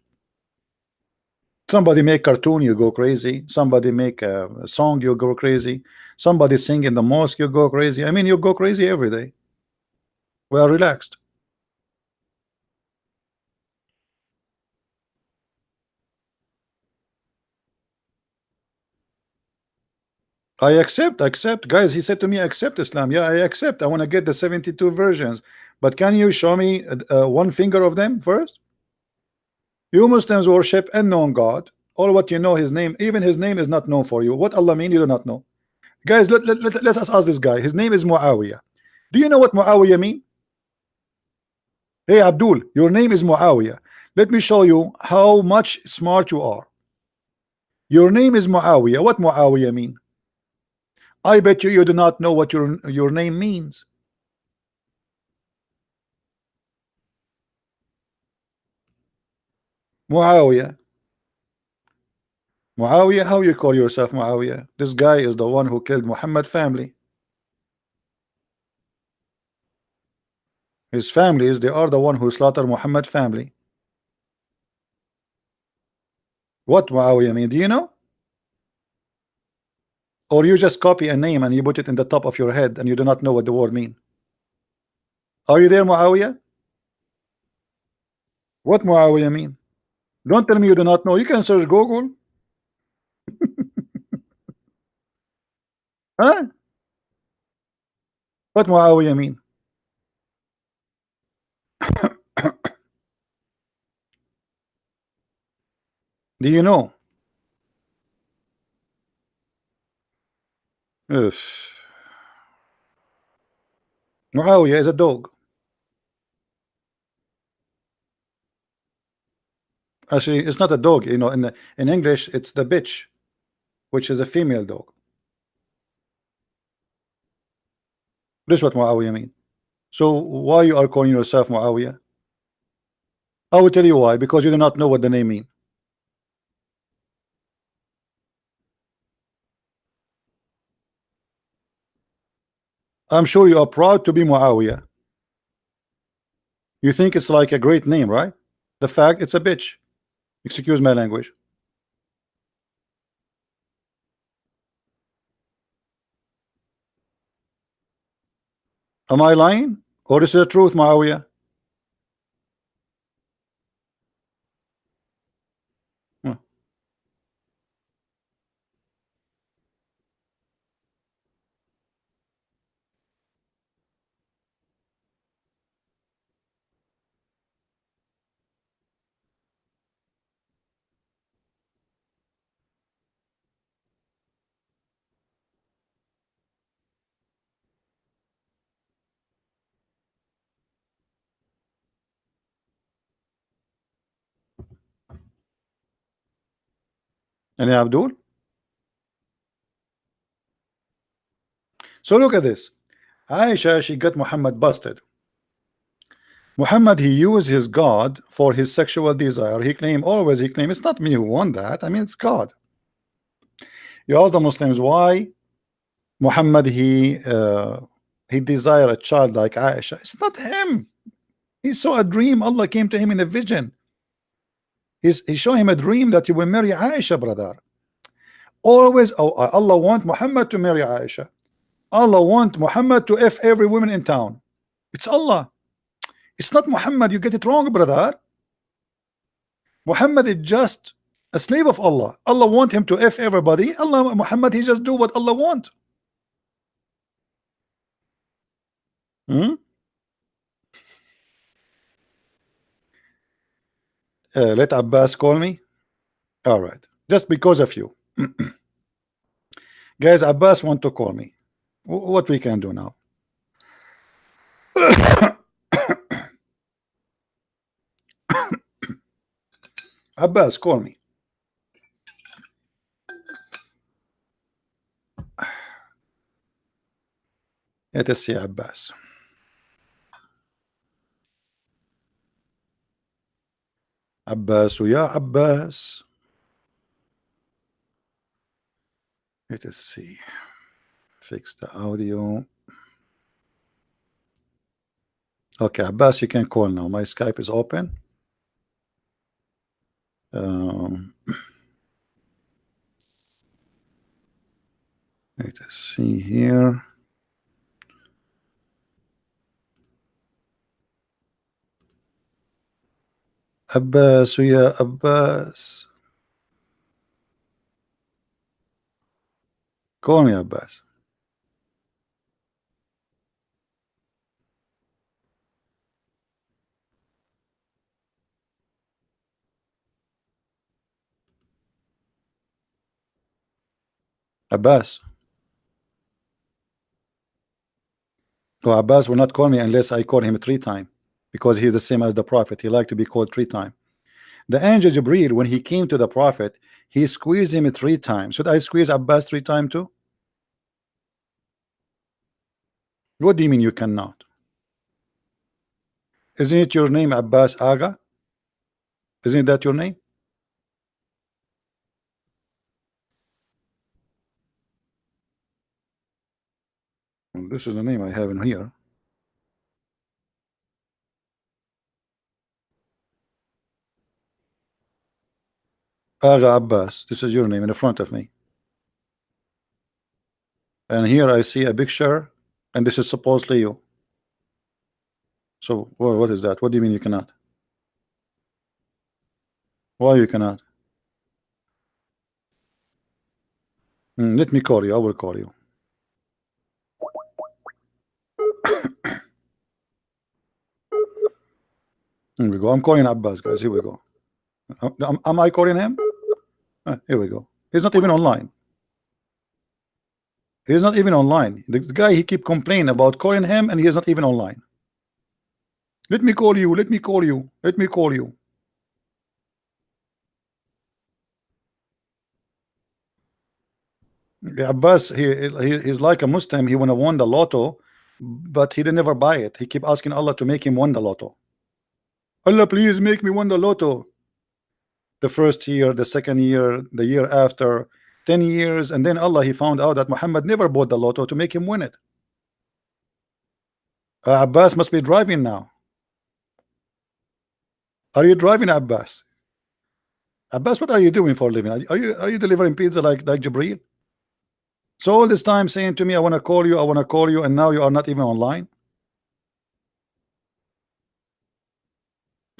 A: Somebody make cartoon, you go crazy. Somebody make a song, you go crazy. Somebody sing in the mosque, you go crazy. I mean, you go crazy every day. We are relaxed. I accept, guys. He said to me, accept Islam. Yeah, I accept. I want to get the 72 versions, but can you show me one finger of them first? You Muslims worship unknown God. All what you know, his name, even his name is not known for you. What Allah mean, you do not know. Guys, let's ask this guy. His name is Muawiyah. Do you know what Muawiyah mean? Hey Abdul, your name is Muawiyah. Let me show you how much smart you are. Your name is Muawiyah. What Muawiyah mean? I bet you do not know what your name means. Muawiyah. Muawiyah, how you call yourself Muawiyah? This guy is the one who killed Muhammad family. His families, they are the one who slaughtered Muhammad family. What Muawiyah mean? Do you know? Or you just copy a name and you put it in the top of your head and you do not know what the word mean? Are you there, Muawiyah? What Muawiyah mean? Don't tell me you do not know. You can search Google. Huh? What Muawiyah mean? Do you know? Ugh. Muawiyah is a dog. Actually, it's not a dog. You know, in English, it's the bitch, which is a female dog. This is what Muawiyah mean. So why you are calling yourself Muawiyah? I will tell you why. Because you do not know what the name mean. I'm sure you are proud to be Muawiyah. You think it's like a great name, right? The fact it's a bitch. Excuse my language. Am I lying? Or is it the truth, Muawiyah? Hmm. Any Abdul? So look at this. Aisha, she got Muhammad busted. Muhammad, he used his God for his sexual desire. He claimed, always he claimed, it's not me who won that. I mean, it's God. You ask the Muslims why Muhammad he desired a child like Aisha. It's not him. He saw a dream. Allah came to him in a vision. He showed him a dream that he will marry Aisha, brother. Always, oh, Allah want Muhammad to marry Aisha. Allah want Muhammad to F every woman in town. It's Allah. It's not Muhammad. You get it wrong, brother. Muhammad is just a slave of Allah. Allah want him to F everybody. Allah, Muhammad, he just do what Allah want. Let Abbas call me. All right, just because of you. Guys, Abbas want to call me. What we can do now? Abbas, call me. Let us see Abbas. Abbas, ya Abbas. Let us see. Fix the audio. Okay, Abbas, you can call now. My Skype is open. Let us see here. Abbas, ya Abbas. Call me, Abbas. Abbas. Oh, Abbas will not call me unless I call him 3 times, because he's the same as the Prophet. He like to be called 3 times. The angel Jibril, when he came to the Prophet, he squeezed him 3 times. Should I squeeze Abbas 3 times too? What do you mean you cannot? Isn't it your name, Abbas Aga? Isn't that your name? Well, this is the name I have in here. Aga Abbas. This is your name in the front of me. And here I see a picture, and this is supposedly you. So what is that? What do you mean you cannot? Why you cannot? Let me call you. I will call you. Here we go. I'm calling Abbas, guys. Here we go. Am I calling him? Here we go. He's not even online. He's not even online. The guy, he keep complaining about calling him, and he is not even online. Let me call you. Let me call you. Let me call you. Abbas, he's like a Muslim. He wanna won the lotto, but he didn't never buy it. He keep asking Allah to make him win the lotto. Allah, please make me win the lotto. The first year, the second year, the year after, 10 years, and then Allah, he found out that Muhammad never bought the lotto to make him win it. Abbas must be driving now. Are you driving, Abbas? Abbas, what are you doing for a living? Are you delivering pizza like Jibreel? So all this time saying to me, I want to call you, I want to call you, and now you are not even online.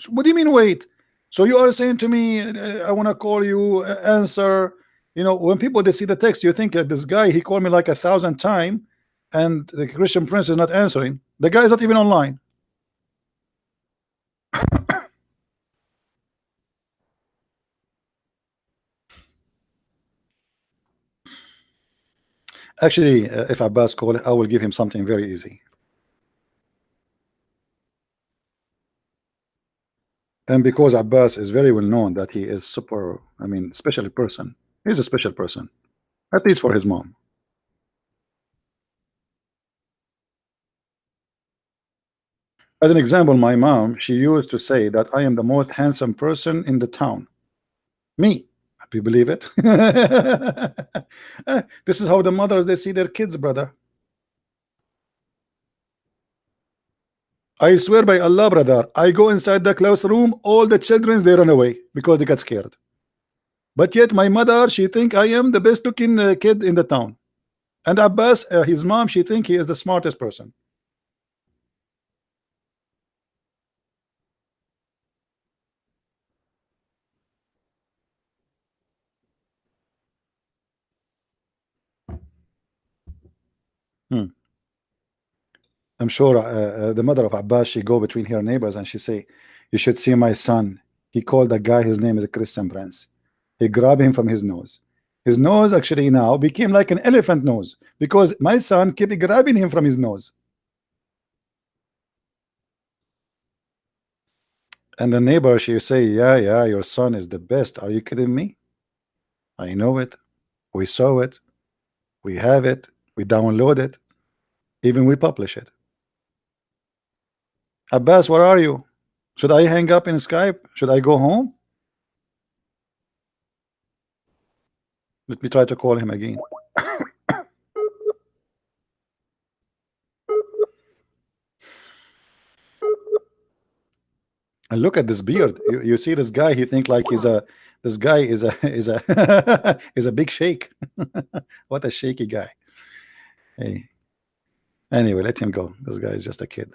A: So what do you mean wait? So you are saying to me, I want to call you, answer. You know, when people they see the text, you think that this guy, he called me like 1,000 times, and the Christian Prince is not answering. The guy is not even online. Actually, if Abbas call it, I will give him something very easy. And because Abbas is very well known that he is super, I mean, special person, He's a special person, at least for his mom. As an example, my mom, she used to say that I am the most handsome person in the town. Me. Do you believe it? This is how the mothers they see their kids, brother. I swear by Allah, brother, I go inside the classroom, all the children they run away because they got scared. But yet my mother, she think I am the best looking kid in the town. And Abbas, his mom, she think he is the smartest person. I'm sure the mother of Abbas, she go between her neighbors and she say, you should see my son. He called the guy, his name is a Christian Prince. He grabbed him from his nose. His nose actually now became like an elephant nose because my son kept grabbing him from his nose. And the neighbor, she say, yeah, your son is the best. Are you kidding me? I know it. We saw it. We have it. We download it. Even we publish it. Abbas, where are you? Should I hang up in Skype? Should I go home? Let me try to call him again. And look at this beard. You see this guy, he think like this guy is a is a big shake. What a shaky guy. Hey. Anyway, let him go. This guy is just a kid.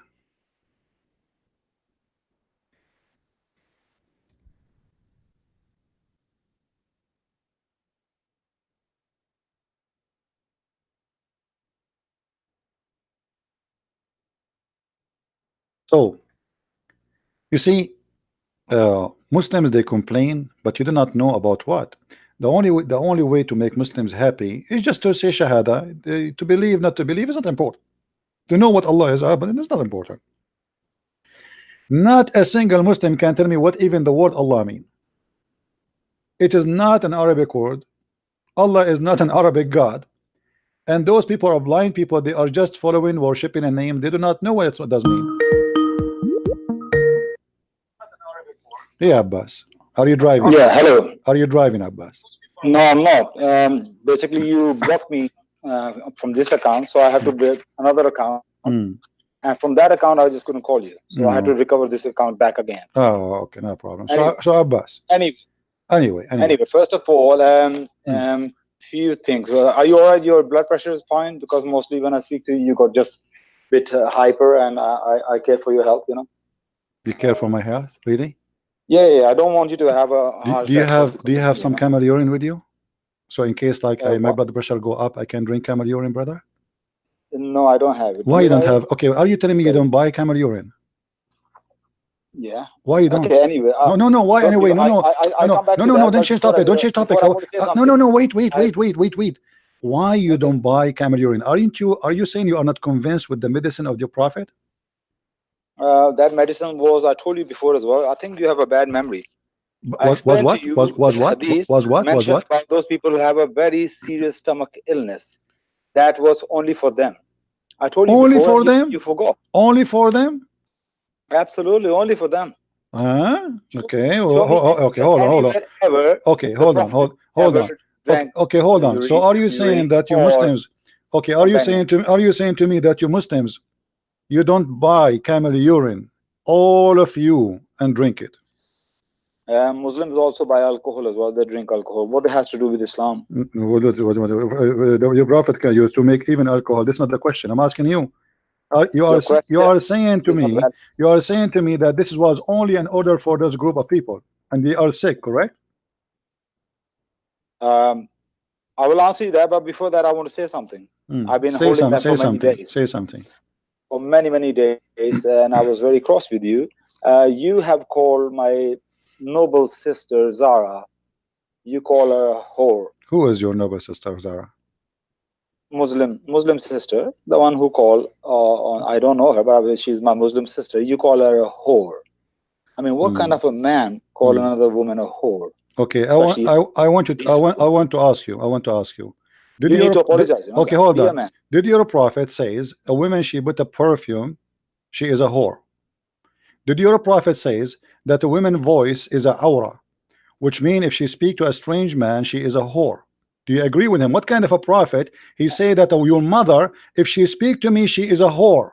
A: So you see, Muslims they complain, but you do not know about what. The only way to make Muslims happy is just to say Shahada. To believe, not to believe is not important. To know what Allah is, but it is not important. Not a single Muslim can tell me what even the word Allah mean. It is not an Arabic word. Allah is not an Arabic God. And those people are blind people. They are just following, worshiping a name. They do not know what it does mean. Yeah, Abbas. Are you driving?
E: Yeah, hello.
A: Are you driving, Abbas?
E: No, I'm not. Basically, you blocked me from this account, so I have to break another account. And from that account, I just couldn't call you. So I had to recover this account back again.
A: Oh, okay, no problem.
E: Anyway.
A: So Abbas. Anyway.
E: First of all, few things. Are you alright? Your blood pressure is fine? Because mostly when I speak to you, you got just a bit hyper, and I care for your health, you know.
A: You care for my health, really?
E: Yeah. I don't want you to have a heart
A: attack. Do you have some camel urine with you? So in case like my blood pressure go up, I can drink camel urine, brother?
E: No, I don't have it.
A: Why you don't have? Okay, are you telling me you don't buy camel urine?
E: Yeah.
A: Why you don't?
E: Okay, anyway.
A: No. Why anyway? No. Don't change topic. Don't change topic. No. Wait. Why you don't buy camel urine? Are you saying you are not convinced with the medicine of your prophet?
E: That medicine was, I told you before as well. I think you have a bad memory.
A: Was what?
E: Those people who have a very serious stomach illness. That was only for them. I told you
A: only
E: before,
A: for them.
E: You forgot.
A: Only for them.
E: Absolutely, only for them.
A: Okay. Okay. Hold on. Okay. Hold on. Okay. Hold on. So are you saying that you Muslims? Okay. Are you saying to me that you Muslims, you don't buy camel urine, all of you, and drink it?
E: Muslims also buy alcohol as well. They drink alcohol. What it has to do with Islam?
A: Your prophet used to make even alcohol. That's not the question. I'm asking you. You are saying to me that this was only an order for this group of people, and they are sick, correct?
E: I will answer you that, but before that, I want to say something. I've been holding that for many days.
A: Say something.
E: For many days, and I was very cross with you. You have called my noble sister Zara. You call her a whore.
A: Who is your noble sister Zara?
E: Muslim sister, the one who called I don't know her, but she's my Muslim sister. You call her a whore. I mean, what kind of a man call another woman a whore.
A: Okay,
E: Especially
A: I want to ask you. Did
E: you need to apologize. You know
A: okay,
E: that.
A: hold
E: Be a
A: on.
E: man.
A: Did your prophet says a woman she put a perfume, she is a whore? Did your prophet says that a woman voice is a aura, which means if she speak to a strange man, she is a whore? Do you agree with him? What kind of a prophet? He say that your mother, if she speak to me, she is a whore.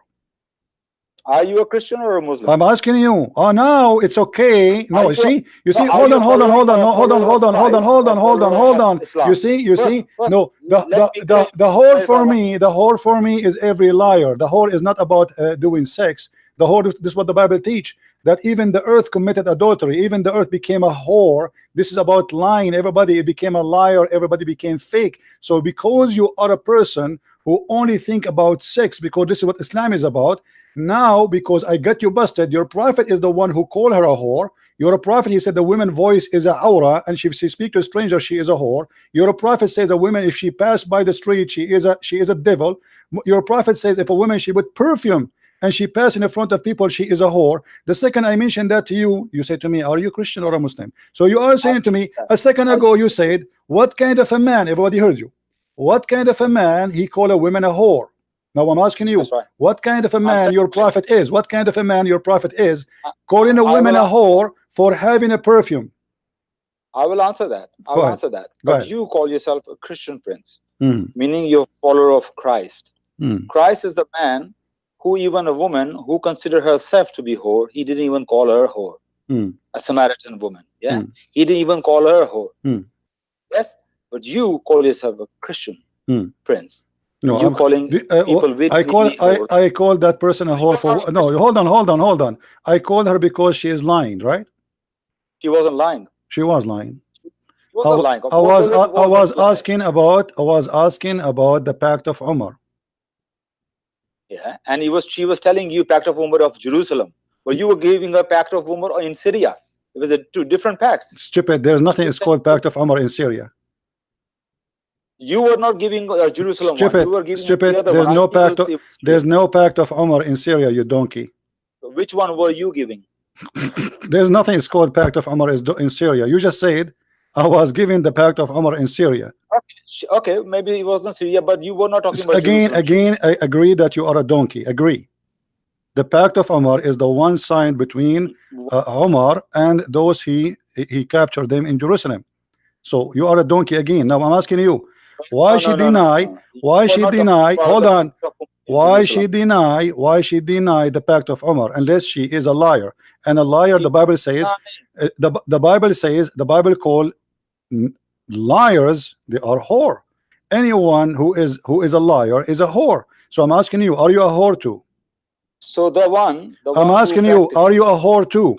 E: Are you a Christian or a Muslim?
A: I'm asking you. Oh, now it's okay. No, you see,
E: no,
A: hold on,
E: are you
A: hold on, no, hold on,
E: following
A: hold on, hold on, hold on, hold on.
E: Islam?
A: You see,
E: First,
A: no,
E: let's be clear.
A: the whore for me, the whore for me is every liar. The whore is not about doing sex. The whore, this is what the Bible teach, that even the earth committed adultery, even the earth became a whore. This is about lying. Everybody became a liar, everybody became fake. So because you are a person who only think about sex, because this is what Islam is about, now because I got you busted, your prophet is the one who called her a whore. You're a prophet, he said the woman voice is a aura, and if she speak to a stranger, she is a whore. Your prophet says a woman, if she pass by the street, she is a devil. Your prophet says if a woman she put perfume and she pass in the front of people, she is a whore. The second I mentioned that to you, you say to me, are you Christian or a Muslim? So you are saying to me a second ago, you said, what kind of a man? Everybody heard you. What kind of a man he called a woman a whore? Now I'm asking you,
E: right.
A: what kind of a man your prophet is? What kind of a man your prophet is calling a woman a whore for having a perfume?
E: I will answer that. I will answer that. But you call yourself a Christian prince, meaning you're a follower of Christ. Christ is the man who, even a woman who considered herself to be whore, he didn't even call her a whore. A Samaritan woman. Yeah. He didn't even call her a whore. Yes. But you call yourself a Christian prince.
A: No,
E: you calling people
A: I call that person a whore for no. Hold on. I called her because she is lying, right?
E: She wasn't lying.
A: She was lying.
E: She wasn't lying.
A: I was asking about the Pact of Umar.
E: Yeah, and she was telling you Pact of Umar of Jerusalem, but you were giving a Pact of Umar in Syria. It was two different pacts.
A: Stupid. There's nothing is called Pact of Umar in Syria.
E: You were not giving Jerusalem
A: stupid,
E: one. You were giving
A: stupid.
E: The other
A: there's
E: one.
A: no pact. There's no Pact of Umar in Syria. You donkey.
E: So which one were you giving?
A: There's nothing is called Pact of Umar in Syria. You just said I was giving the Pact of Umar in Syria.
E: Okay, maybe it wasn't Syria, but you were not talking about
A: again. I agree that you are a donkey. Agree. The Pact of Umar is the one signed between Umar and those he captured them in Jerusalem. So you are a donkey again. Now I'm asking you, why she deny? Why she deny? Hold on. Why she deny? Why she deny the Pact of Umar unless she is a liar? And a liar, the Bible says, the Bible call liars, they are whore. Anyone who is a liar is a whore. So I'm asking you, are you a whore too?
E: So
A: I'm asking you, are you a whore too?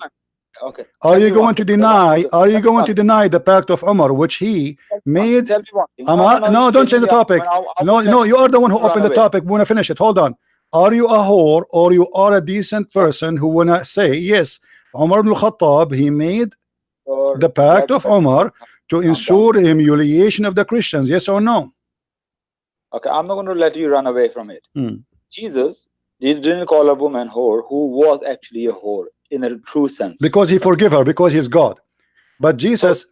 E: Okay.
A: Are you going to deny? Are you going to deny the Pact of Umar, which he made? No, don't change the topic. No, you are the one who opened the topic. We want to finish it. Hold on. Are you a whore or you are a decent person who wanna say yes? Umar ibn Khattab, he made the Pact of Umar to ensure the humiliation of the Christians. Yes or no?
E: Okay, I'm not going to let you run away from it. Jesus, he didn't call a woman whore who was actually a whore in a true sense.
A: Because he forgive her, because he's God. But Jesus,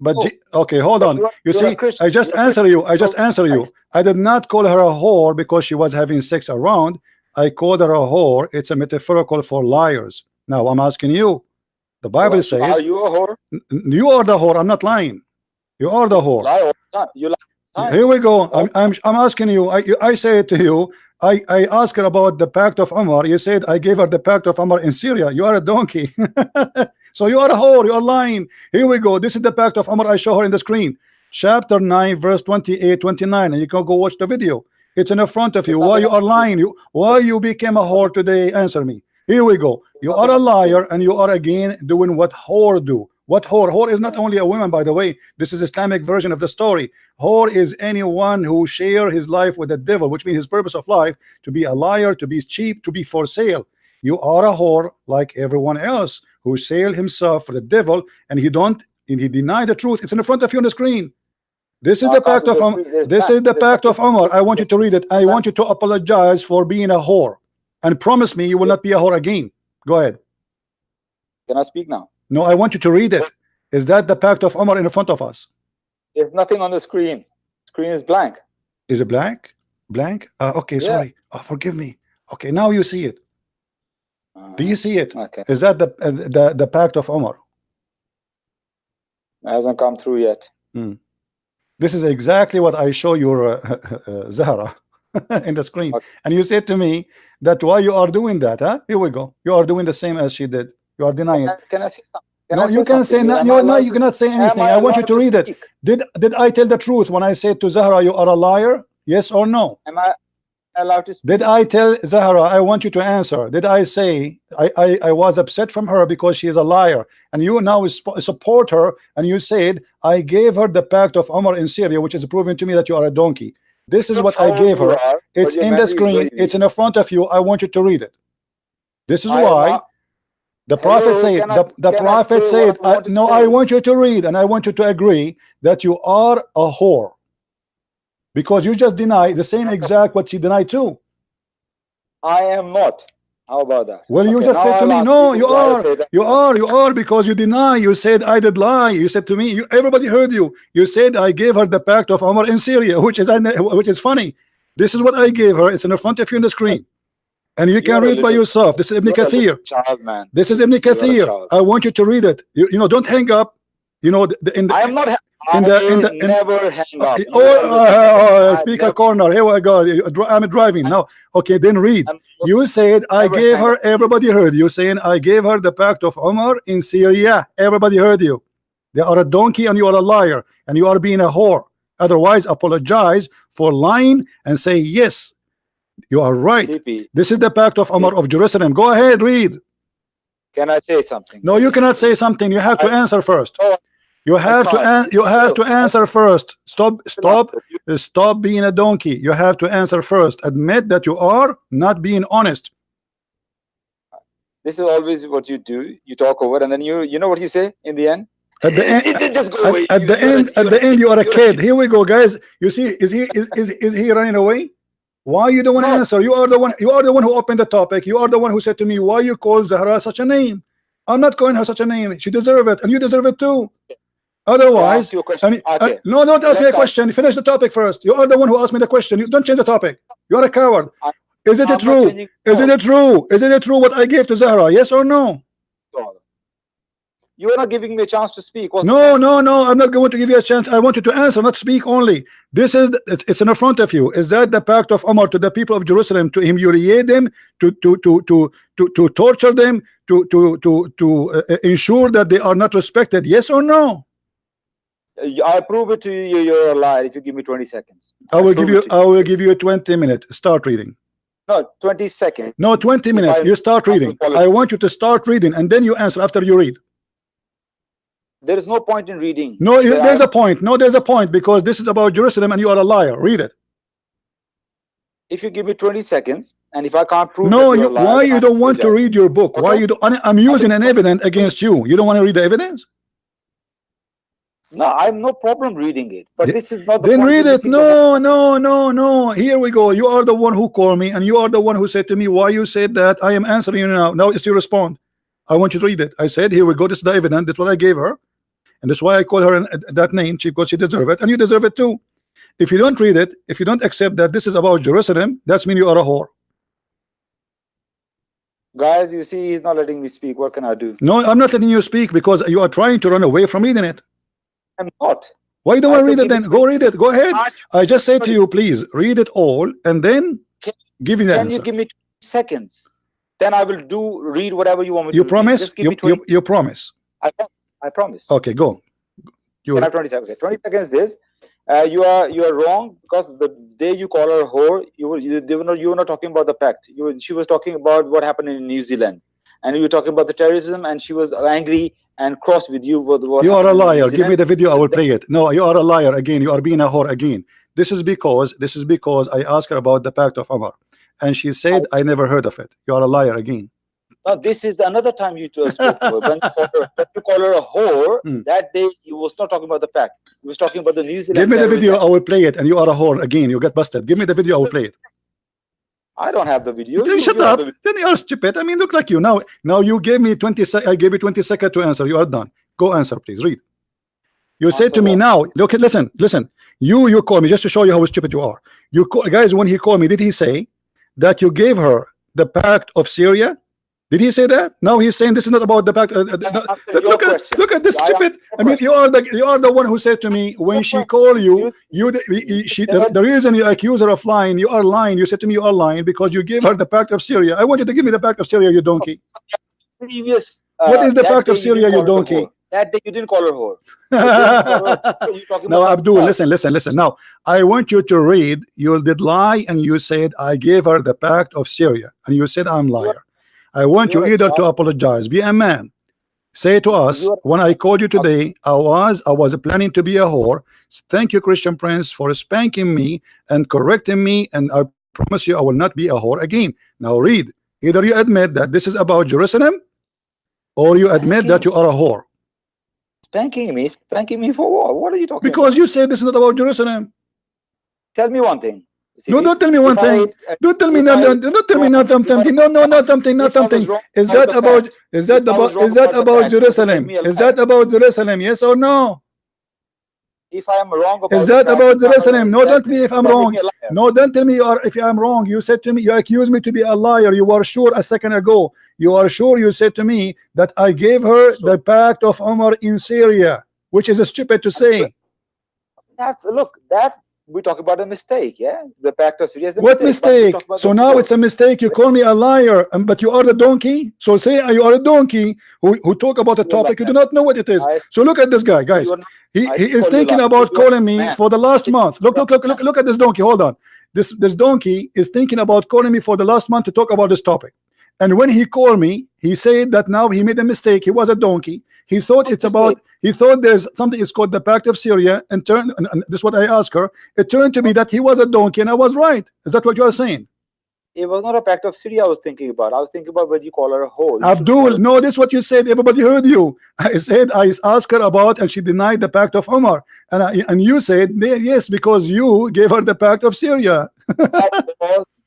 A: okay, hold on. You see, I just answer you. I did not call her a whore because she was having sex around. I called her a whore. It's a metaphorical for liars. Now I'm asking you. The Bible says,
E: are you a whore?
A: You are the whore. I'm not lying. You are the whore.
E: You lie.
A: Here we go. I'm asking you. I say it to you. I asked her about the Pact of Umar. You said I gave her the Pact of Umar in Syria. You are a donkey. So you are a whore. You are lying. Here we go. This is the Pact of Umar. I show her in the screen. Chapter 9, verse 28, 29. And you can go watch the video. It's in the front of you. Why you are lying? Why you became a whore today? Answer me. Here we go. You are a liar and you are again doing what whore do. What whore? Whore is not only a woman, by the way. This is Islamic version of the story. Whore is anyone who share his life with the devil, which means his purpose of life to be a liar, to be cheap, to be for sale. You are a whore like everyone else who sell himself for the devil, and he deny the truth. It's in the front of you on the screen. This is the Pact of Umar. This is the Pact of Umar. I want you to read it. I want you to apologize for being a whore and promise me you will not be a whore again. Go ahead.
E: Can I speak now?
A: No, I want you to read it. Is that the pact of Umar in front of us?
E: There's nothing on the screen. Screen is blank.
A: Is it blank? Blank? Okay,
E: Yeah.
A: sorry. Oh, forgive me. Okay, now you see it. Do you see it?
E: Okay.
A: Is that the pact of Umar?
E: It hasn't come through yet.
A: This is exactly what I show your Zahra in the screen.
E: Okay.
A: And you said to me that why you are doing that, huh? Here we go. You are doing the same as she did. You are denying it.
E: Can I say something?
A: No, you can say no. No, you cannot say anything. I want you to read it. Did I tell the truth when I said to Zahra, you are a liar? Yes or no?
E: Am I allowed to speak?
A: Did I tell Zahra, I want you to answer? Did I say I was upset from her because she is a liar, and you now support her, and you said I gave her the pact of Umar in Syria, which is proving to me that you are a donkey. This is what I gave her. It's in the screen. It's in front of you. I want you to read it. This is why the Prophet said, the Prophet said, no, I want you to read, and I want you to agree that you are a whore. Because you just deny the same exact what she denied too.
E: I am not. How about that?
A: Well, you
E: Okay,
A: just said to me, no, you
E: are.
A: are, because you deny. You said I did lie. You said to me, everybody heard you. You said I gave her the pact of Umar in Syria, which is funny. This is what I gave her. It's in front of you on the screen, and you can read by yourself. This is Ibn Kathir.
E: Child, man.
A: This is Ibn Kathir. I want you to read it. You know, don't hang up. You know,
E: I am not. Never hang up.
A: Speaker corner. Here we go. I'm driving now. Okay, then read. You said I gave her. Everybody heard you saying I gave her the pact of Umar in Syria. Everybody heard you. They are a donkey and you are a liar and you are being a whore. Otherwise, apologize for lying and say yes, you are right.
E: CP.
A: This is the pact of Umar of Jerusalem. Go ahead, read.
E: Can I say something?
A: No, you cannot say something. You have to answer first. You have to answer first. Stop being a donkey. You have to answer first. Admit that you are not being honest.
E: This is always what you do. You talk over, and then you know what you say in the end.
A: At the end,
E: just go away.
A: At the end, you are a kid. Here we go, guys. You see, is he running away? Why you don't want to answer? You are the one. You are the one who opened the topic. You are the one who said to me, "Why you call Zahra such a name?" I'm not calling her such a name. She deserves it, and you deserve it too. Otherwise, no, don't ask me a question. Finish the topic first. You are the one who asked me the question. You don't change the topic. You are a coward. Is it true? Is it true? Is it true what I gave to Zahra? Yes or no?
E: You are not giving me a chance to speak.
A: No. I'm not going to give you a chance. I want you to answer, not speak only. This is it's in front of you. Is that the pact of Umar to the people of Jerusalem, to humiliate them, to torture them, to ensure that they are not respected? Yes or no?
E: I prove it to you. You're a liar if you give me 20 seconds.
A: I will give you a 20 minutes. Start reading.
E: No, 20 seconds.
A: No, 20 minutes. You start reading. I want you to start reading, and then you answer after you read.
E: There is no point in reading.
A: No, there's a point. No, there's a point, because this is about Jerusalem, and you are a liar. Read it.
E: If you give me 20 seconds, and if I can't prove,
A: why you don't want to read your book? Okay. Why you don't? I'm using an evidence against you. You don't want to read the evidence?
E: No, I have no problem reading it, but this is not the
A: then
E: point.
A: Read it. No. Here we go. You are the one who called me, and you are the one who said to me, why you said that? I am answering you now. Now it's your respond. I want you to read it. I said, here we go. This is the evidence. That's what I gave her, and that's why I called her that name, because she deserves it, and you deserve it too. If you don't read it, if you don't accept that this is about Jerusalem, that's mean you are a whore.
E: Guys, you see, he's not letting me speak. What can I do?
A: No, I'm not letting you speak because you are trying to run away from reading it.
E: I'm not.
A: Why don't I read it then? Go read it. Go ahead. I just say to you, please read it all and then give me the answer.
E: Can you give me 20 seconds? Then I will read whatever you want me to.
A: You promise? You promise?
E: I promise.
A: Okay, go.
E: You have 20 seconds. Okay, 20 seconds. This you are wrong, because the day you call her a whore, you were not talking about the pact. She was talking about what happened in New Zealand, and you were talking about the terrorism, and she was angry and cross with you. You
A: are a liar. Give me the video. I will play it. No, you are a liar again. You are being a whore again. This is because I asked her about the pact of Umar, and she said I never heard of it. You are a liar again.
E: No, this is another time you spoke to her. When you call her a whore, that day you was not talking about the pact. You was talking about the New Zealand.
A: Give me the video. I will play it. And you are a whore again. You get busted. Give me the video. I will play it.
E: I don't have the video.
A: Then shut up. Then you are stupid. I mean, look like you now. You gave me 20 seconds. I gave you 20 seconds to answer. You are done. Go answer, please. Read. You said to me now. Look, listen. You call me just to show you how stupid you are. You call, guys, when he called me, did he say that you gave her the pact of Syria? Did he say that? No, he's saying this is not about the pact. Look at this stupid. I mean, you are the one who said to me when she called you, the reason you accuse her of lying, you are lying. You said to me you are lying because you gave her the pact of Syria. I want you to give me the pact of Syria, you donkey.
E: Previous.
A: What is the pact of Syria, you donkey?
E: That day you didn't call her whore.
A: Now, Abdul, listen. Now, I want you to read. You did lie, and you said I gave her the pact of Syria, and you said I'm liar. I want you either to apologize, be a man, say to us, when I called you today, I was planning to be a whore. Thank you, Christian Prince, for spanking me and correcting me, and I promise you I will not be a whore again. Now read. Either you admit that this is about Jerusalem, or you admit that you are a whore.
E: Spanking me for what? What are you talking about?
A: Because you said this is not about Jerusalem.
E: Tell me one thing.
A: No, don't tell me one thing. Don't tell me nothing. Don't tell me not something. No, not something. Is that about Jerusalem? Is that about Jerusalem? Yes or no?
E: If I am wrong about
A: is that about Jerusalem? No, don't tell me if I'm wrong. No, don't tell me if I'm wrong. You said to me, you accused me to be a liar. You were sure a second ago. You are sure you said to me that I gave her the pact of Umar in Syria, which is stupid to say.
E: That we talk about a mistake, yeah? The pact of Syria is a
A: what mistake? So now it's a mistake. You call me a liar, but you are the donkey. So say you are a donkey who talk about a topic you do not know what it is. So look at this guy, guys. He is thinking about calling me for the last month. Look at this donkey. Hold on. This donkey is thinking about calling me for the last month to talk about this topic. And when he called me, he said that now he made a mistake. He was a donkey. He thought he thought there's something is called the pact of Syria, and this is what I asked her. It turned to be that he was a donkey, and I was right. Is that what you are saying?
E: It was not a pact of Syria I was thinking about. I was thinking about when you call her a whore.
A: Abdul, no, this is what you said. Everybody heard you. I said I asked her about, and she denied the pact of Umar. And you said yes, because you gave her the pact of Syria.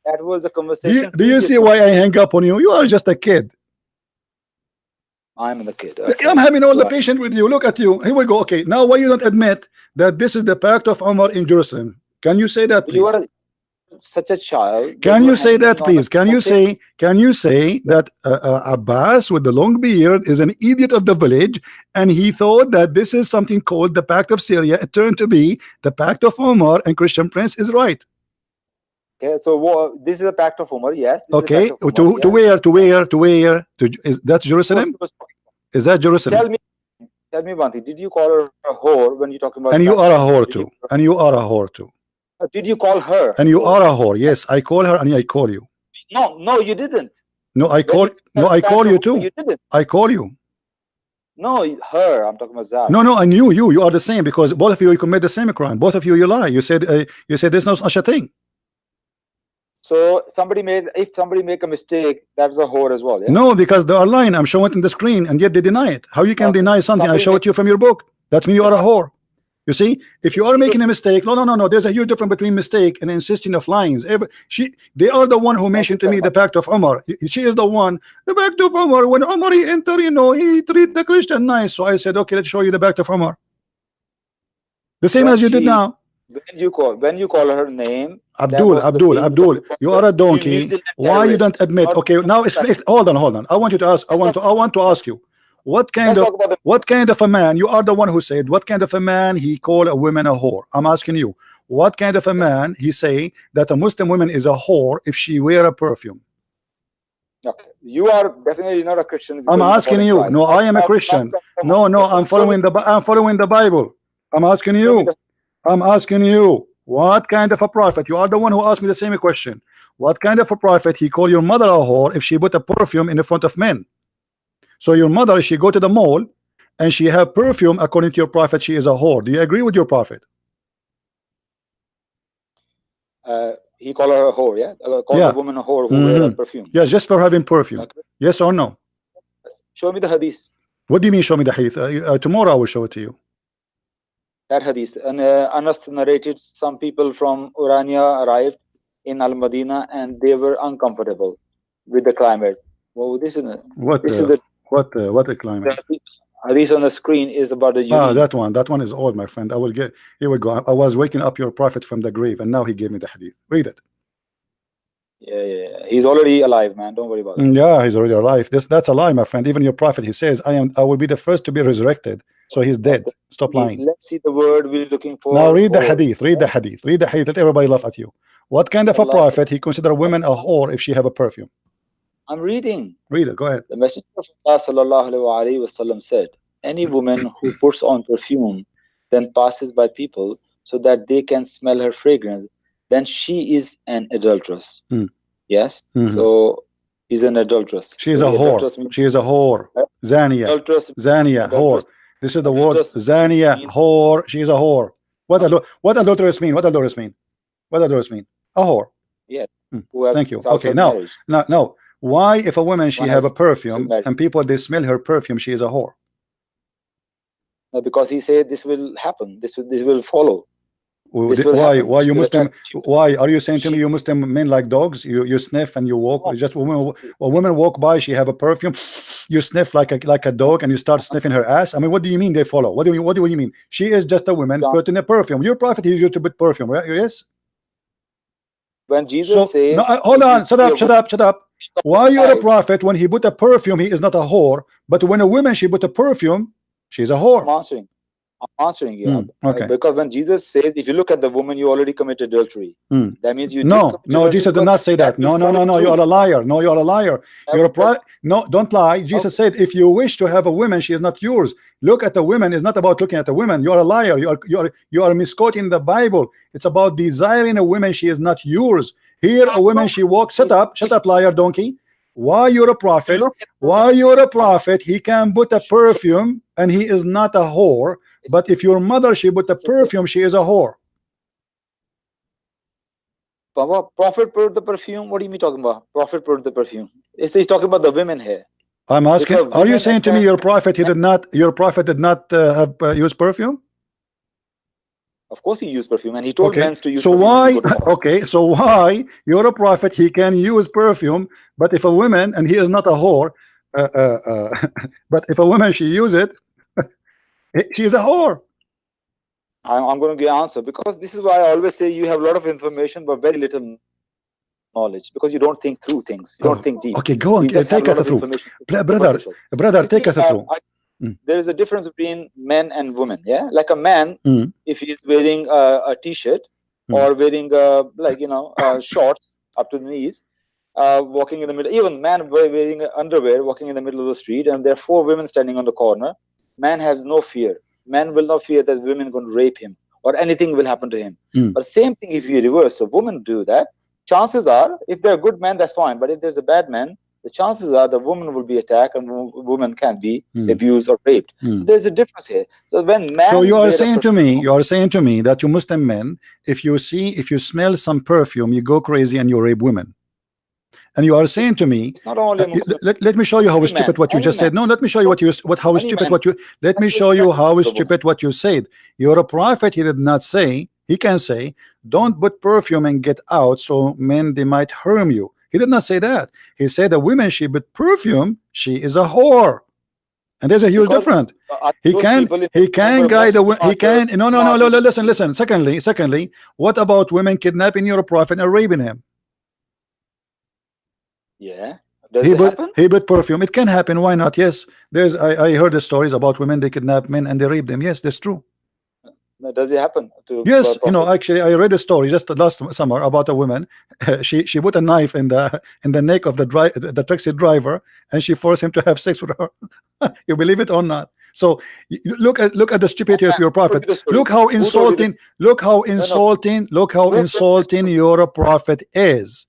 E: That was a conversation.
A: Do you see why I hang up on you? You are just a kid.
E: I'm the kid. Okay.
A: I'm having all the patience with you. Look at you. Here we go. Okay, now why you don't admit that this is the pact of Umar in Jerusalem? Can you say that, please?
E: You are such a child.
A: Can you say that, please? Can you say that Abbas with the long beard is an idiot of the village, and he thought that this is something called the pact of Syria? It turned to be the pact of Umar, and Christian Prince is right.
E: Okay, so this is a pact of Umar, yes.
A: Okay, to where? Is that Jerusalem? Is that Jerusalem?
E: Tell me one thing. Did you call her a whore when you're talking about?
A: And you are a whore too. And you are a whore too.
E: Did you call her?
A: And you are a whore. Yes, I call her and I call you.
E: No, you didn't.
A: No, I call you too.
E: You didn't.
A: I call you.
E: No, her. I'm talking about Zach.
A: No, and you are the same, because both of you commit the same crime. Both of you lie. You said there's no such a thing.
E: So if somebody make a mistake, that's a whore as well. Yeah?
A: No, because they are lying. I'm showing it on the screen, and yet they deny it. How you can deny something I show it you from your book? That's mean you are a whore. You see, if you are making a mistake, no. There's a huge difference between mistake and insisting of lying. They are the one who mentioned to me the pact of Umar. She is the one. The pact of Umar. When Umar he entered, he treat the Christian nice. So I said, okay, let's show you the pact of Umar. The same as you did now.
E: When you call her name,
A: Abdul, you are a donkey. Why you don't admit? Okay, now hold on. I want to ask you, what kind of a man? You are the one who said what kind of a man he called a woman a whore. I'm asking you, what kind of a man he say that a Muslim woman is a whore if she wear a perfume?
E: Okay, you are definitely not a Christian.
A: I'm asking you. No, I am a Christian. No, I'm following the Bible. I'm asking you, what kind of a prophet? You are the one who asked me the same question. What kind of a prophet he called your mother a whore if she put a perfume in the front of men? So your mother, if she go to the mall and she have perfume, according to your prophet, she is a whore. Do you agree with your prophet?
E: He called her a whore, yeah? Called a woman a whore who wear perfume.
A: Yes, just for having perfume. Okay. Yes or no?
E: Show me the hadith.
A: What do you mean show me the hadith? Tomorrow I will show it to you.
E: That hadith. And Anas narrated some people from Urania arrived in Al-Madinah and they were uncomfortable with the climate. Well, this is a climate? hadith on the screen is about the urine.
A: That one is old, my friend. I will get, here we go. I was waking up your prophet from the grave, and now he gave me the hadith. Read it.
E: Yeah. He's already alive, man. Don't worry about it.
A: Yeah, he's already alive. That's a lie, my friend. Even your prophet, he says, I will be the first to be resurrected. So he's dead. Stop lying.
E: Let's see the word we're looking for.
A: Now read the hadith. Read the hadith. Read the hadith. Let everybody laugh at you. What kind of a prophet he consider women a whore if she have a perfume?
E: I'm reading.
A: Read it. Go ahead.
E: The Messenger of Allah sallallahu alaihi wasallam said, any woman who puts on perfume then passes by people so that they can smell her fragrance, then she is an adulteress. Yes. So she's an adulteress.
A: She is a whore. She is a whore. Zania. Zania. Whore. This is the word. Zania. Whore. She is a whore. What adulteress mean? What adulteress mean? What adulteress mean? A whore.
E: Yeah.
A: Thank you. Okay. Now, why if a woman she have a perfume and people they smell her perfume, she is a whore?
E: No, because he said this will happen. This will follow.
A: Why you Muslim? Why are you saying to me you Muslim men like dogs? You sniff and you walk. Just a woman walk by, she have a perfume, you sniff like a dog and you start sniffing her ass. I mean, what do you mean they follow? What do you mean? She is just a woman putting a perfume. Your prophet he used to put perfume, right? Yes.
E: When Jesus says,
A: no, hold on, shut up. Why you're a prophet when he put a perfume he is not a whore, but when a woman she put a perfume she's a whore?
E: I'm answering you.
A: Okay.
E: Because when Jesus says, if you look at the woman, you already committed adultery. That means you.
A: No, Jesus did not say that. No. You are a liar. No, you are a liar. No, don't lie. Jesus said, if you wish to have a woman, she is not yours. Look at the women. It's not about looking at the women. You are a liar. You are misquoting the Bible. It's about desiring a woman. She is not yours. Here, a woman she walks. Shut up, liar, donkey. Why you're a prophet? Why you're a prophet? He can put a perfume and he is not a whore. But if your mother she put a perfume, she is a whore.
E: Baba, prophet put the perfume. What are you talking about? Prophet put the perfume. He's talking about the women here.
A: I'm asking. Are you saying to me your prophet he did not? Your prophet did not have used perfume?
E: Of course he used perfume, and he told men to use.
A: So why? Okay, so why you're a prophet? He can use perfume, but if a woman and he is not a whore, but if a woman she use it, she is a whore.
E: I'm going to give an answer because this is why I always say you have a lot of information but very little knowledge because you don't think through things. You don't think deep.
A: Okay, go on. Take us through, brother. Take us through.
E: There is a difference between men and women. Yeah, like a man, if he's wearing a t-shirt or wearing shorts up to the knees, walking in the middle. Even man wearing underwear, walking in the middle of the street, and there are 4 women standing on the corner. Man has no fear. Man will not fear that women are going to rape him or anything will happen to him. But same thing if you reverse. So women do that. Chances are, if they're a good man, that's fine. But if there's a bad man, the chances are the woman will be attacked and woman can be abused or raped. So there's a difference here. So when man,
A: so you are saying to me that you Muslim men, if you smell some perfume, you go crazy and you rape women. And you are saying to me,
E: it's not only
A: let me show you how stupid what you just said. No, let me show you how stupid what you. Let me show you how stupid what you said. You're a prophet. He did not say. He can say, don't put perfume and get out, so men they might harm you. He did not say that. He said the women she put perfume, she is a whore. And there's a huge difference. He can guide the he can no listen. Secondly, what about women kidnapping your prophet and raping him?
E: Yeah.
A: He put perfume. It can happen. Why not? Yes. I heard the stories about women they kidnap men and they rape them. Yes, that's true.
E: Does it happen?
A: Yes, actually, I read a story just last summer about a woman. She put a knife in the neck of the taxi driver, and she forced him to have sex with her. You believe it or not? So look at the stupidity of your prophet. Look how insulting. Look how insulting your prophet is.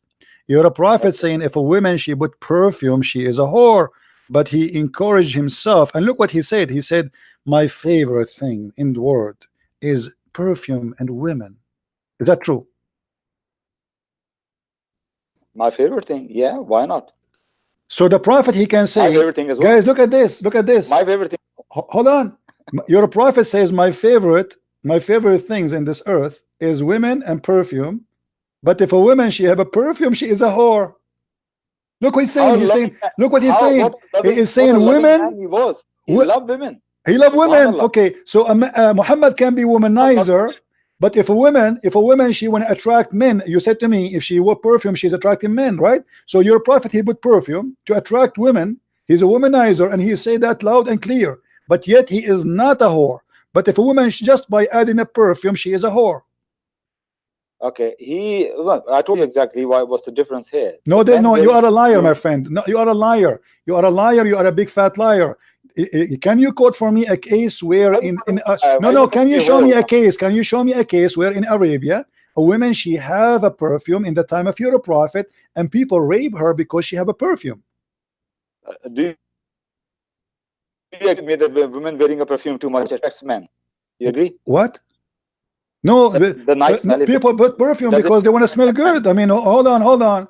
A: You're a prophet saying if a woman she put perfume, she is a whore. But he encouraged himself, and look what he said. He said, "My favorite thing in the world is perfume and women." Is that true?
E: My favorite thing, yeah. Why not?
A: So the prophet he can say,
E: my favorite thing as well.
A: Guys, look at this. Look at this.
E: My favorite thing.
A: Hold on. Your prophet says my favorite things in this earth is women and perfume. But if a woman she have a perfume, she is a whore. Look what he's saying. Look what he's saying. He is saying women.
E: He loved women.
A: He loved women. Okay, so Muhammad can be womanizer, but if a woman, she want to attract men. You said to me, if she wore perfume, she's attracting men, right? So your prophet, he put perfume to attract women. He's a womanizer, and he say that loud and clear. But yet he is not a whore. But if a woman, just by adding a perfume, she is a whore.
E: Okay, I told you exactly what's the difference here.
A: No, there's no. You are a liar, my friend. No, you are a liar. You are a liar. You are a big fat liar. Can you quote for me a case where can you show me a case? Can you show me a case where in Arabia a woman, she have a perfume in the time of your prophet and people rape her because she have a perfume?
E: Do you agree that women wearing a perfume too much attracts men? You agree?
A: What? No,
E: the nice
A: people put perfume because they want to smell good. I mean, hold on.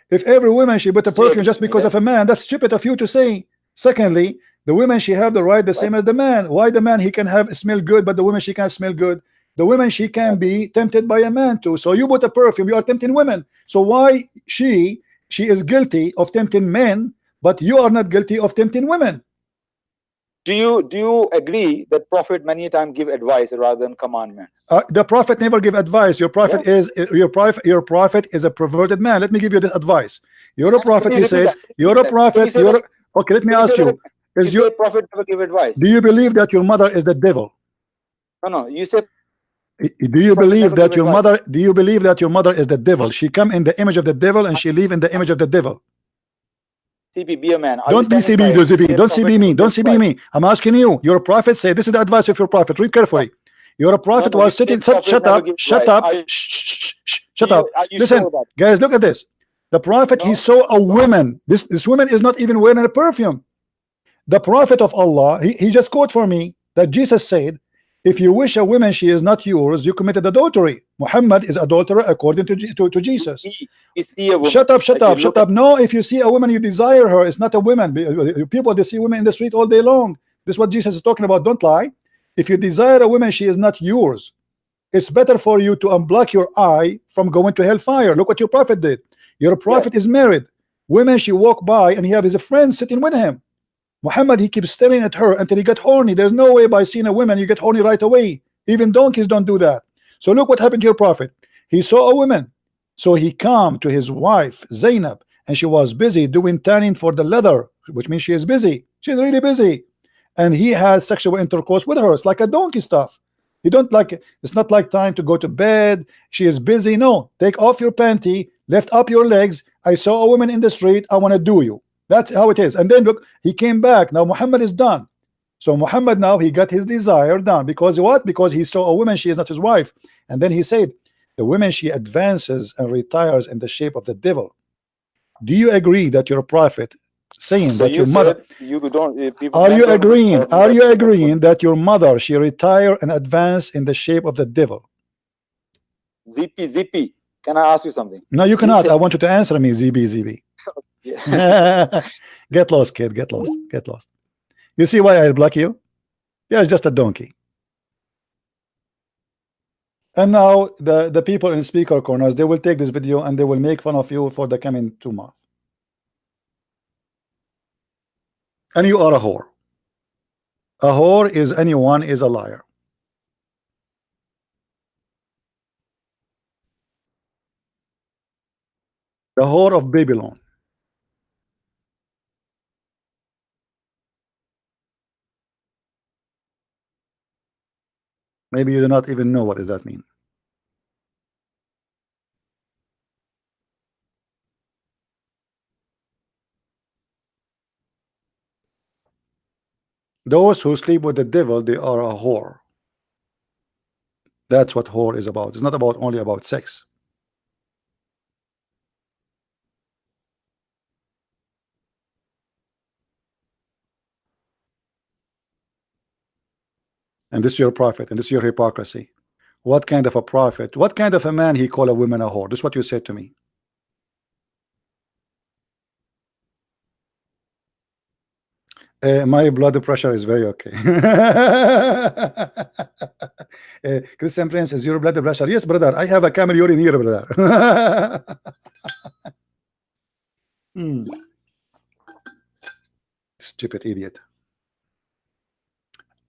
A: If every woman she put a perfume just because of a man, that's stupid of you to say. Secondly, the women, she have the right the same as the man. Why the man, he can have smell good, but the woman, she can't smell good? The woman, she can be tempted by a man too. So you put a perfume, you are tempting women. So why she is guilty of tempting men, but you are not guilty of tempting women?
E: Do you agree that prophet many times give advice rather than commandments?
A: The prophet never give advice. Your prophet is your prophet is a perverted man. Let me give you the advice. You're a prophet. He said you're a prophet. Okay, let me ask you. Is your
E: prophet never give advice?
A: Do you believe that your mother is the devil?
E: No. You said.
A: Do you believe that your mother? Do you believe that your mother is the devil? She come in the image of the devil and she live in the image of the devil.
E: CB, be a man.
A: Don't be CB. Don't CB me. Don't CB me. I'm asking you. Your prophet say this is the advice of your prophet. Read carefully. Your prophet was sitting. Shut up. Shut up. Shut up. Listen, guys. Look at this. The prophet, he saw a woman. This woman is not even wearing a perfume. The prophet of Allah, he just quote for me that Jesus said, if you wish a woman she is not yours, you committed adultery. Muhammad is adulterer according to Jesus.
E: You see a woman,
A: shut up. No, if you see a woman, you desire her. It's not a woman. People, they see women in the street all day long. This is what Jesus is talking about. Don't lie. If you desire a woman, she is not yours. It's better for you to unblock your eye from going to hellfire. Look what your prophet did. Your prophet is married. Women, she walk by and he have his friends sitting with him. Muhammad, he keeps staring at her until he got horny. There's no way by seeing a woman you get horny right away. Even donkeys don't do that. So look what happened to your prophet. He saw a woman, so he came to his wife Zainab, and she was busy doing tanning for the leather, which means she is busy. She's really busy, and he had sexual intercourse with her. It's like a donkey stuff. You don't like. It's not like time to go to bed. She is busy. No, take off your panty, lift up your legs. I saw a woman in the street. I want to do you. That's how it is. And then look, he came back. Now Muhammad is done. So Muhammad, now he got his desire done. Because what? Because he saw a woman, she is not his wife. And then he said, the woman, she advances and retires in the shape of the devil. Do you agree that you're a prophet saying that your mother, are you agreeing that your mother, she retire and advance in the shape of the devil?
E: ZP, can I ask you something?
A: No, you cannot. I want you to answer me, ZB. Get lost, kid. Get lost. You see why I block you? Yeah, it's just a donkey. And now the people in speaker corners, they will take this video and they will make fun of you for the coming 2 months. And you are a whore. A whore is anyone is a liar. The whore of Babylon. Maybe you do not even know what does that mean. Those who sleep with the devil, they are a whore. That's what whore is about. It's not about only about sex. And this is your prophet, and this is your hypocrisy. What kind of a prophet? What kind of a man he call a woman a whore? This is what you said to me. My blood pressure is very okay. Christian Prince, is your blood pressure? Yes, brother. I have a camel urine here, brother. Stupid idiot.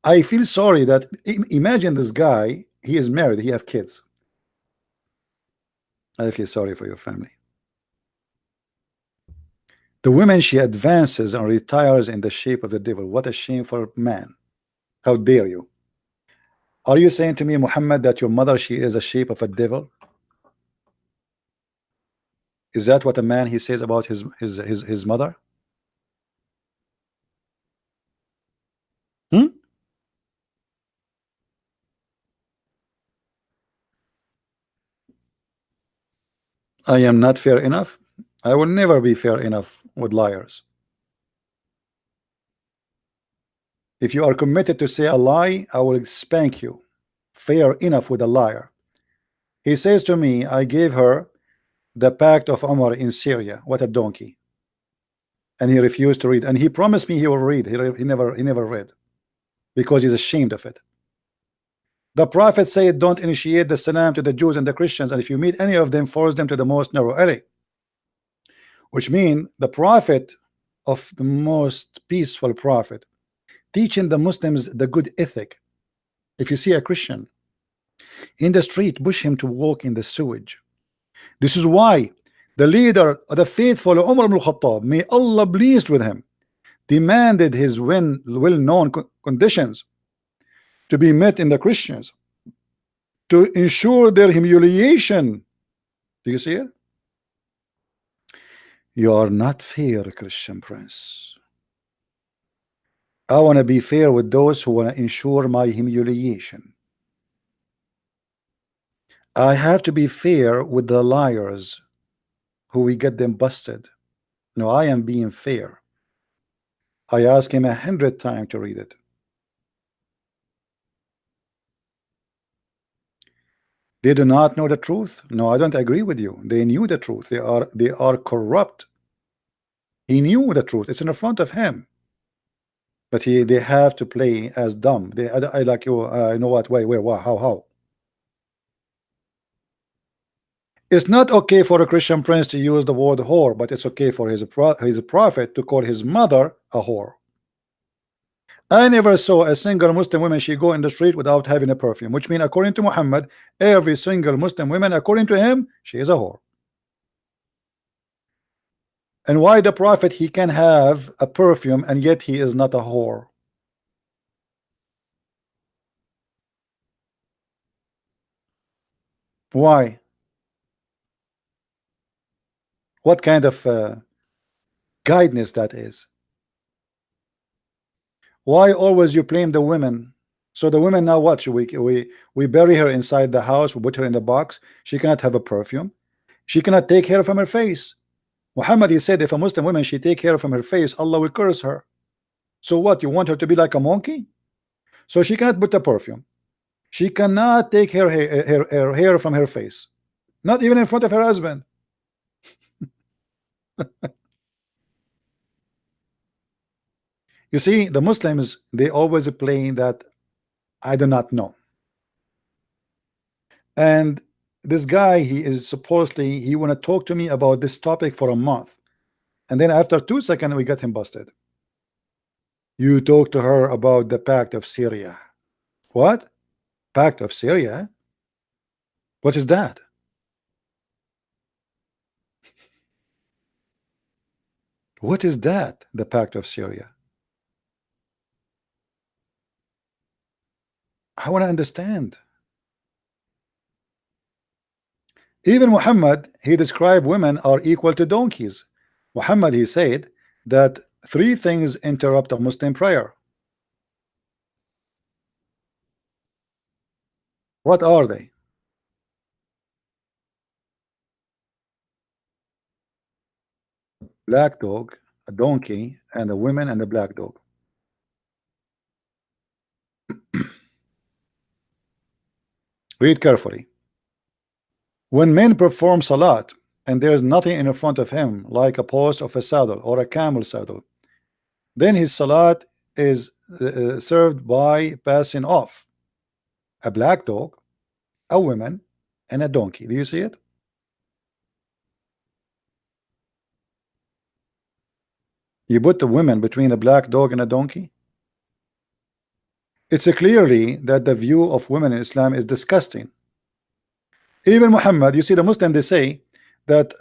A: I feel sorry that imagine this guy, he is married, he have kids. I feel sorry for your family. The woman, she advances and retires in the shape of the devil. What a shame for man. How dare you? Are you saying to me, Muhammad, that your mother, she is a shape of a devil? Is that what a man he says about his mother? Hmm? I am not fair enough. I will never be fair enough with liars. If you are committed to say a lie, I will spank you. Fair enough with a liar. He says to me, I gave her the pact of Umar in Syria. What a donkey. And he refused to read. And he promised me he will read. He never read because he's ashamed of it. The Prophet said, don't initiate the salam to the Jews and the Christians, and if you meet any of them, force them to the most narrow alley. Which means the Prophet of the most peaceful Prophet teaching the Muslims the good ethic. If you see a Christian in the street, push him to walk in the sewage. This is why the leader of the faithful, Umar ibn Khattab, may Allah pleased with him, demanded his well-known conditions to be met in the Christians to ensure their humiliation. Do you see it? You are not fair, Christian Prince. I want to be fair with those who want to ensure my humiliation. I have to be fair with the liars who we get them busted. No, I am being fair. I asked him 100 times to read it. They do not know the truth. No, I don't agree with you. They knew the truth. They are corrupt. He knew the truth. It's in front of him. But they have to play as dumb. I like you. You know what? Wait, where? How? It's not okay for a Christian prince to use the word whore, but it's okay for his prophet to call his mother a whore. I never saw a single Muslim woman she go in the street without having a perfume, which means according to Muhammad, every single Muslim woman, according to him, she is a whore. And why the prophet, he can have a perfume and yet he is not a whore? Why? What kind of guidance that is? Why always you blame the women? So the women now what? We bury her inside the house, we put her in the box. She cannot have a perfume. She cannot take hair from her face. Muhammad, he said, if a Muslim woman she take hair from her face, Allah will curse her. So what? You want her to be like a monkey? So she cannot put a perfume. She cannot take her hair from her face, not even in front of her husband. You see, the Muslims, they always play that I do not know. And this guy, he is supposedly, he want to talk to me about this topic for a month, and then after 2 seconds we got him busted. You talk to her about the pact of Syria. What? Pact of Syria? What is that? What is that? The pact of Syria? I want to understand. Even Muhammad, he described women are equal to donkeys. Muhammad, he said that 3 things interrupt a Muslim prayer. What are they? Black dog, a donkey, and a woman and a black dog. Read carefully. When men perform salat and there is nothing in front of him like a post of a saddle or a camel saddle, then his salat is served by passing off a black dog, a woman, and a donkey. Do you see it? You put the women between a black dog and a donkey. It's clearly that the view of women in Islam is disgusting. Even Muhammad, you see, the Muslim, they say that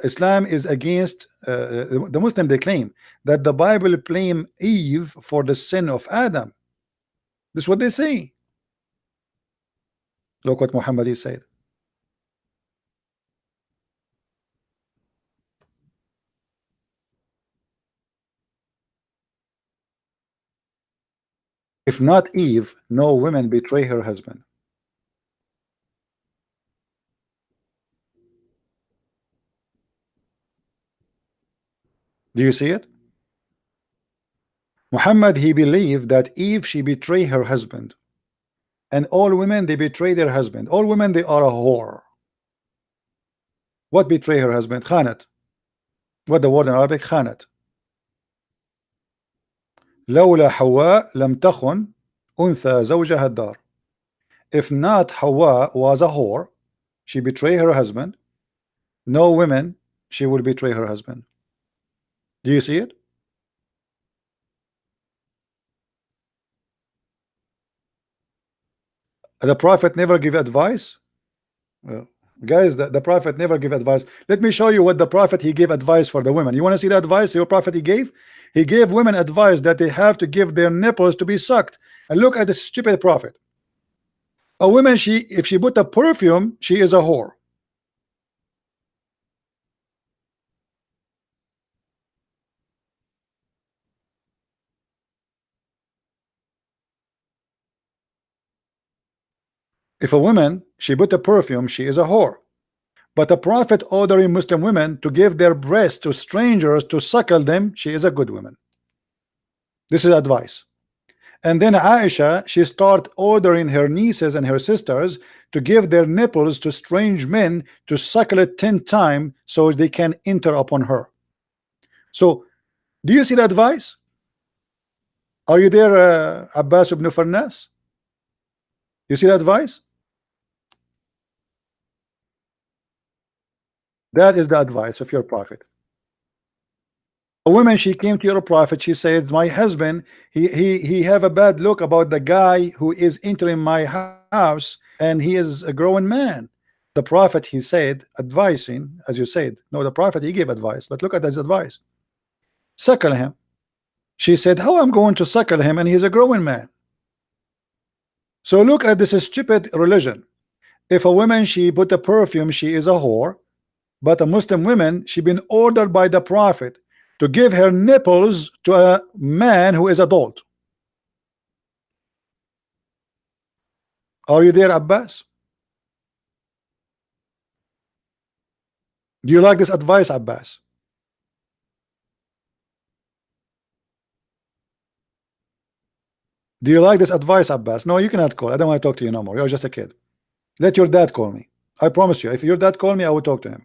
A: Islam is against the Muslim. They claim that the Bible blame Eve for the sin of Adam. This is what they say. Look what Muhammad is said. If not Eve, no woman betray her husband. Do you see it? Muhammad, he believed that Eve, she betrayed her husband, and all women, they betray their husband. All women, they are a whore. What betray her husband? Khanat. What the word in Arabic? Khanat. لولا حواء لم تخن أنثى زوجها الدار. If not Hawa was a whore, she betrayed her husband, no women, she will betray her husband. Do you see it? The Prophet never give advice. Guys, the Prophet never give advice. Let me show you what the Prophet, he gave advice for the women. You want to see the advice your Prophet he gave? He gave women advice that they have to give their nipples to be sucked. And look at this stupid Prophet. A woman, if she put a perfume, she is a whore. If a woman, she put a perfume, she is a whore. But a prophet ordering Muslim women to give their breasts to strangers to suckle them, she is a good woman. This is advice. And then Aisha, she start ordering her nieces and her sisters to give their nipples to strange men to suckle it 10 times so they can enter upon her. So, do you see the advice? Are you there, Abbas ibn Farnas? You see the advice? That is the advice of your prophet. A woman, she came to your prophet, she said, my husband, he have a bad look about the guy who is entering my house, and he is a growing man. The prophet, he said, advising, as you said, no, the prophet, he gave advice, but look at his advice. Suckle him. She said, how I'm going to suckle him, and he's a growing man. So look at this stupid religion. If a woman, she put a perfume, she is a whore. But a Muslim woman, she been ordered by the prophet to give her nipples to a man who is adult. Are you there, Abbas? Do you like this advice, Abbas? Do you like this advice, Abbas? No, you cannot call. I don't want to talk to you no more. You're just a kid. Let your dad call me. I promise you, if your dad call me, I will talk to him.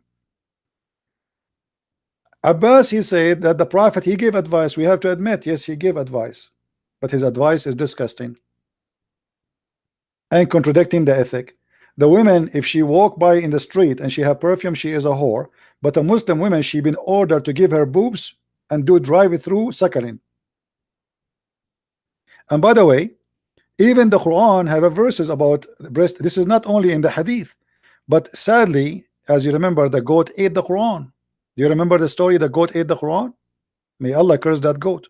A: Abbas, he said that the prophet, he gave advice. We have to admit, yes, he gave advice, but his advice is disgusting and contradicting the ethic. The woman, if she walk by in the street and she have perfume, she is a whore. But a Muslim woman, she been ordered to give her boobs and do drive-through suckling. And by the way, even the Quran have a verses about breast. This is not only in the hadith, but sadly, as you remember, the goat ate the Quran. Do you remember the story? The goat ate the Quran. May Allah curse that goat.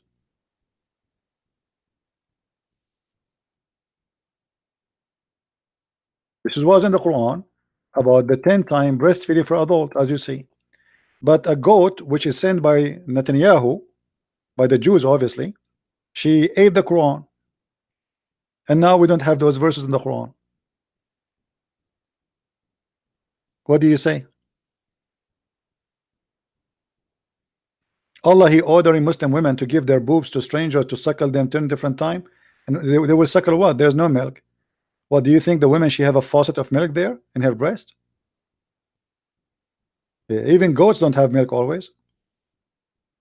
A: This was in the Quran about the 10-time breastfeeding for adult, as you see. But a goat, which is sent by Netanyahu, by the Jews, obviously, she ate the Quran. And now we don't have those verses in the Quran. What do you say? Allah, he ordering Muslim women to give their boobs to strangers to suckle them 10 different times, and they will suckle what? There's no milk. What do you think the women, she have a faucet of milk there in her breast? Even goats don't have milk always.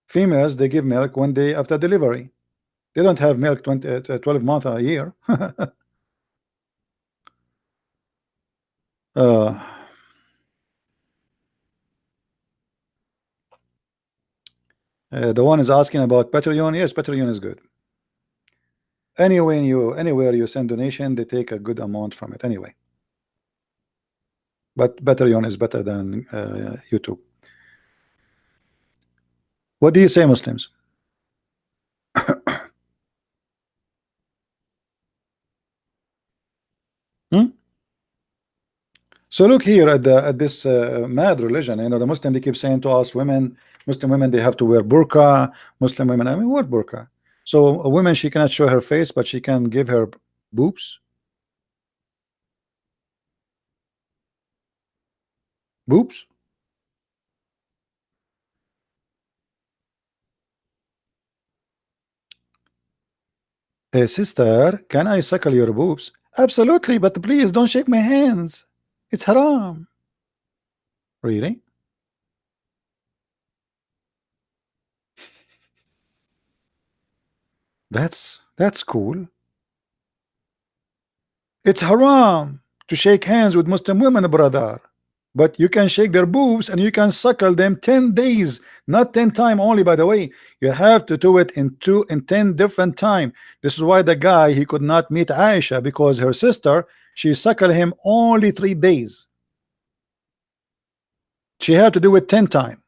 A: Females, they give milk when they after delivery. They don't have milk 12 months a year. The one is asking about Patreon. Yes, Patreon is good. anywhere you send donation, they take a good amount from it anyway. But Patreon is better than YouTube. What do you say, Muslims? So look here at this mad religion. You know, the Muslim, they keep saying to us, Muslim women, they have to wear burqa. Muslim women, I mean, what burqa? So a woman, she cannot show her face, but she can give her boobs. Boobs. Hey, sister, can I suckle your boobs? Absolutely, but please don't shake my hands. It's haram. Really? That's cool. It's haram to shake hands with Muslim women, brother. But you can shake their boobs and you can suckle them 10 days, not 10 times only, by the way. You have to do it in 10 different times. This is why the guy, he could not meet Aisha, because her sister, she suckled him only 3 days. She had to do it 10 times.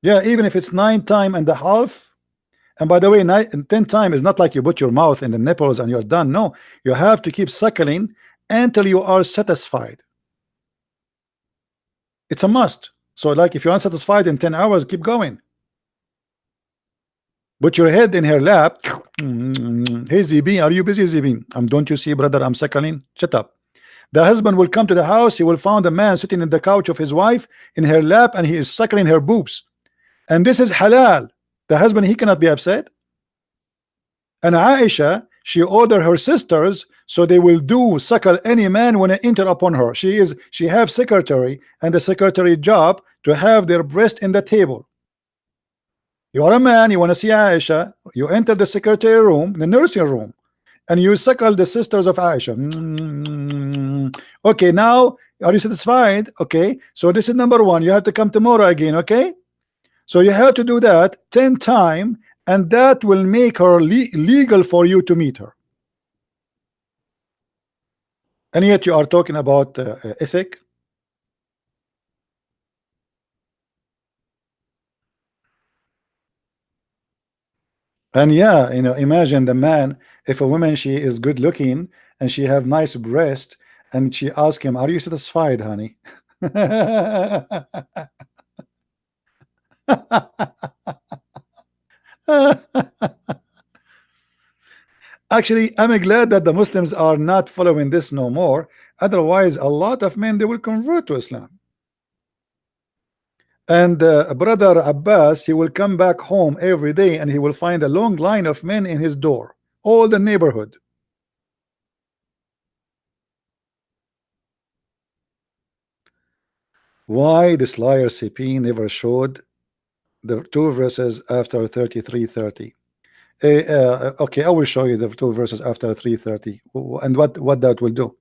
A: Yeah, even if it's 9.5 times. And by the way, 10 times is not like you put your mouth in the nipples and you're done. No, you have to keep suckling until you are satisfied. It's a must. So like if you're unsatisfied in 10 hours, keep going. Put your head in her lap. Hey ZB, are you busy, ZB? Don't you see, brother, I'm suckling? Shut up. The husband will come to the house. He will find a man sitting in the couch of his wife in her lap, and he is suckling her boobs. And this is halal. The husband, he cannot be upset. And Aisha, she ordered her sisters so they will suckle any man when they enter upon her. She have secretary, and the secretary job to have their breast in the table. You are a man, you want to see Aisha, you enter the secretary room, the nursing room, and you suckle the sisters of Aisha. Okay, now are you satisfied? Okay, so this is number 1. You have to come tomorrow again. Okay, so you have to do that 10 times, and that will make her legal for you to meet her. And yet you are talking about ethic. And yeah, you know, imagine the man, if a woman, she is good looking and she have nice breast, and she ask him, are you satisfied, honey? Actually, I'm glad that the Muslims are not following this no more. Otherwise, a lot of men, they will convert to Islam. And brother Abbas, he will come back home every day and he will find a long line of men in his door, all the neighborhood. Why this liar CP never showed the 2 verses after 33:30? Okay, I will show you the 2 verses after 3:30 and what that will do.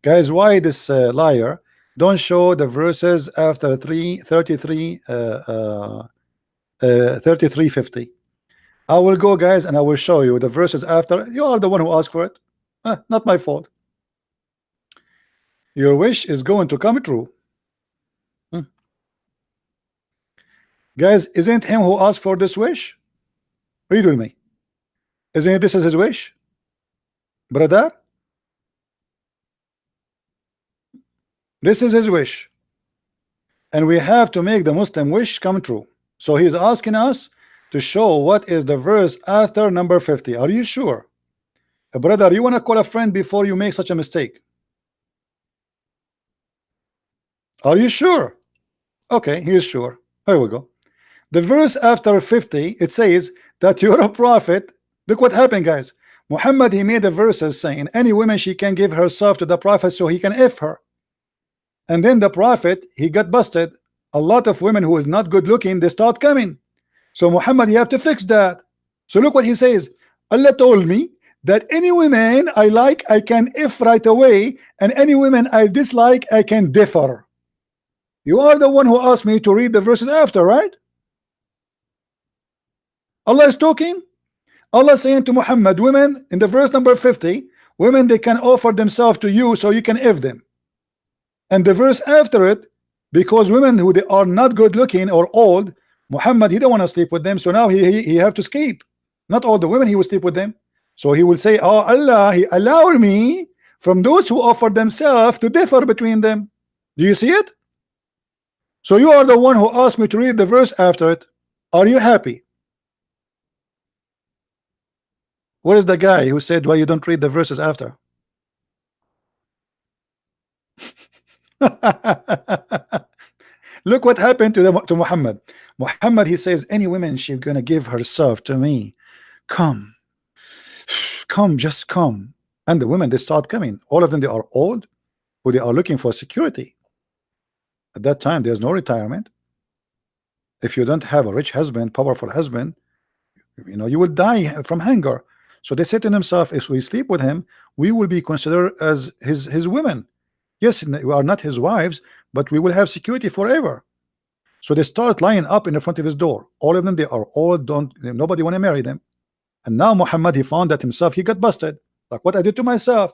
A: Guys, why this liar don't show the verses after 33:50? I will go, guys, and I will show you the verses after. You are the one who asked for it. Not my fault. Your wish is going to come true. Guys, isn't him who asked for this wish? Read with me. Isn't this is his wish, brother? This is his wish, and we have to make the Muslim wish come true. So he's asking us to show what is the verse after number 50. Are you sure, brother? You want to call a friend before you make such a mistake? Are you sure? Okay, he is sure. Here we go. The verse after 50, it says that you're a prophet. Look what happened, guys. Muhammad, he made the verses saying any woman, she can give herself to the prophet so he can F her. And then the prophet, he got busted. A lot of women who is not good looking, they start coming. So Muhammad, you have to fix that. So look what he says. Allah told me that any women I like, I can F right away, and any women I dislike, I can differ. You are the one who asked me to read the verses after, right? Allah is talking. Allah saying to Muhammad, women, in the verse number 50, women, they can offer themselves to you so you can if them. And the verse after it, because women who they are not good looking or old, Muhammad, he don't want to sleep with them, so now he have to escape. Not all the women he will sleep with them. So he will say, oh Allah, he allowed me from those who offer themselves to differ between them. Do you see it? So you are the one who asked me to read the verse after it. Are you happy? Where is the guy who said why you don't read the verses after? Look what happened to Muhammad. Muhammad, he says, any woman, she's gonna give herself to me. Come, just come. And the women, they start coming. All of them, they are old, who they are looking for security. At that time, there's no retirement. If you don't have a rich husband, powerful husband, you know, you will die from hunger. So they said to themselves, if we sleep with him, we will be considered as his women. Yes, we are not his wives, but we will have security forever. So they start lining up in the front of his door. All of them, they are all nobody want to marry them. And now Muhammad, he found that himself, he got busted. Like what I did to myself.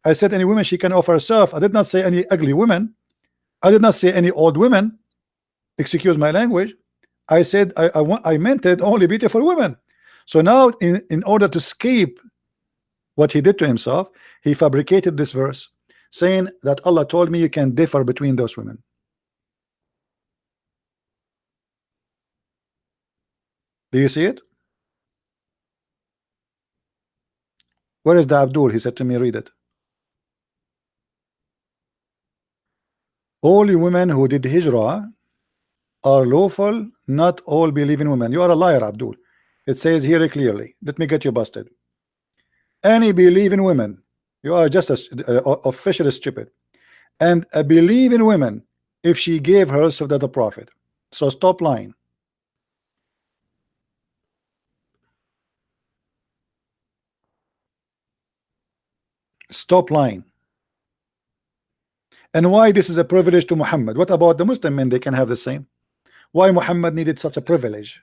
A: I said any woman she can offer herself. I did not say any ugly women. I did not say any old women. Excuse my language. I said I meant it only beautiful women. So now in order to escape what he did to himself, he fabricated this verse saying that Allah told me you can differ between those women. Do you see it? Where is the Abdul? He said to me, read it. All women who did hijrah are lawful, not all believing women. You are a liar, Abdul. It says here clearly. Let me get you busted. Any believing women, you are just officially stupid. And a believing woman, if she gave herself to the Prophet. So stop lying. Stop lying. And why this is a privilege to Muhammad? What about the Muslim men? They can have the same. Why Muhammad needed such a privilege?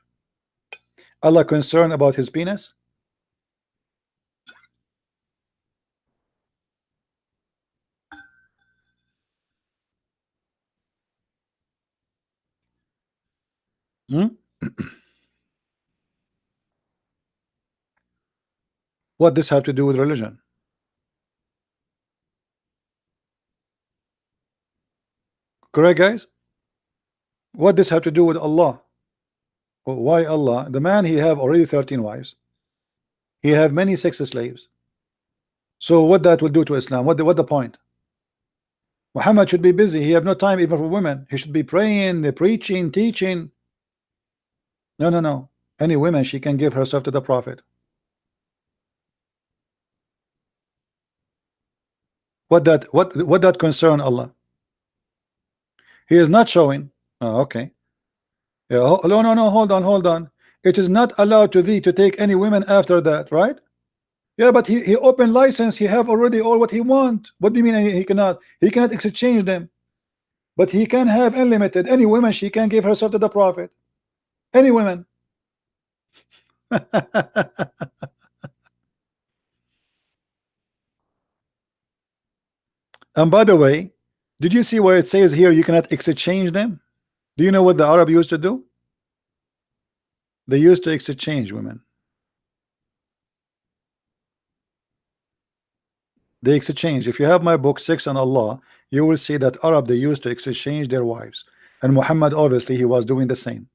A: Allah concerned about his penis? What this have to do with religion? Correct, guys? What this have to do with Allah? Why Allah? The man, he have already 13 wives. He have many sex slaves. So what that will do to Islam? What the point? Muhammad should be busy. He have no time even for women. He should be praying, preaching, teaching. No. Any woman, she can give herself to the Prophet. What that concern Allah? He is not showing. Oh, okay. Yeah, no, hold on. It is not allowed to thee to take any women after that, right? Yeah, but he open license. He have already all what he want. What do you mean he cannot? He cannot exchange them. But he can have unlimited. Any woman, she can give herself to the Prophet. Any women. And by the way, did you see where it says here you cannot exchange them? Do you know what the Arab used to do? They used to exchange women. They exchange. If you have my book 6 on Allah, you will see that Arab, they used to exchange their wives. And Muhammad, obviously, he was doing the same.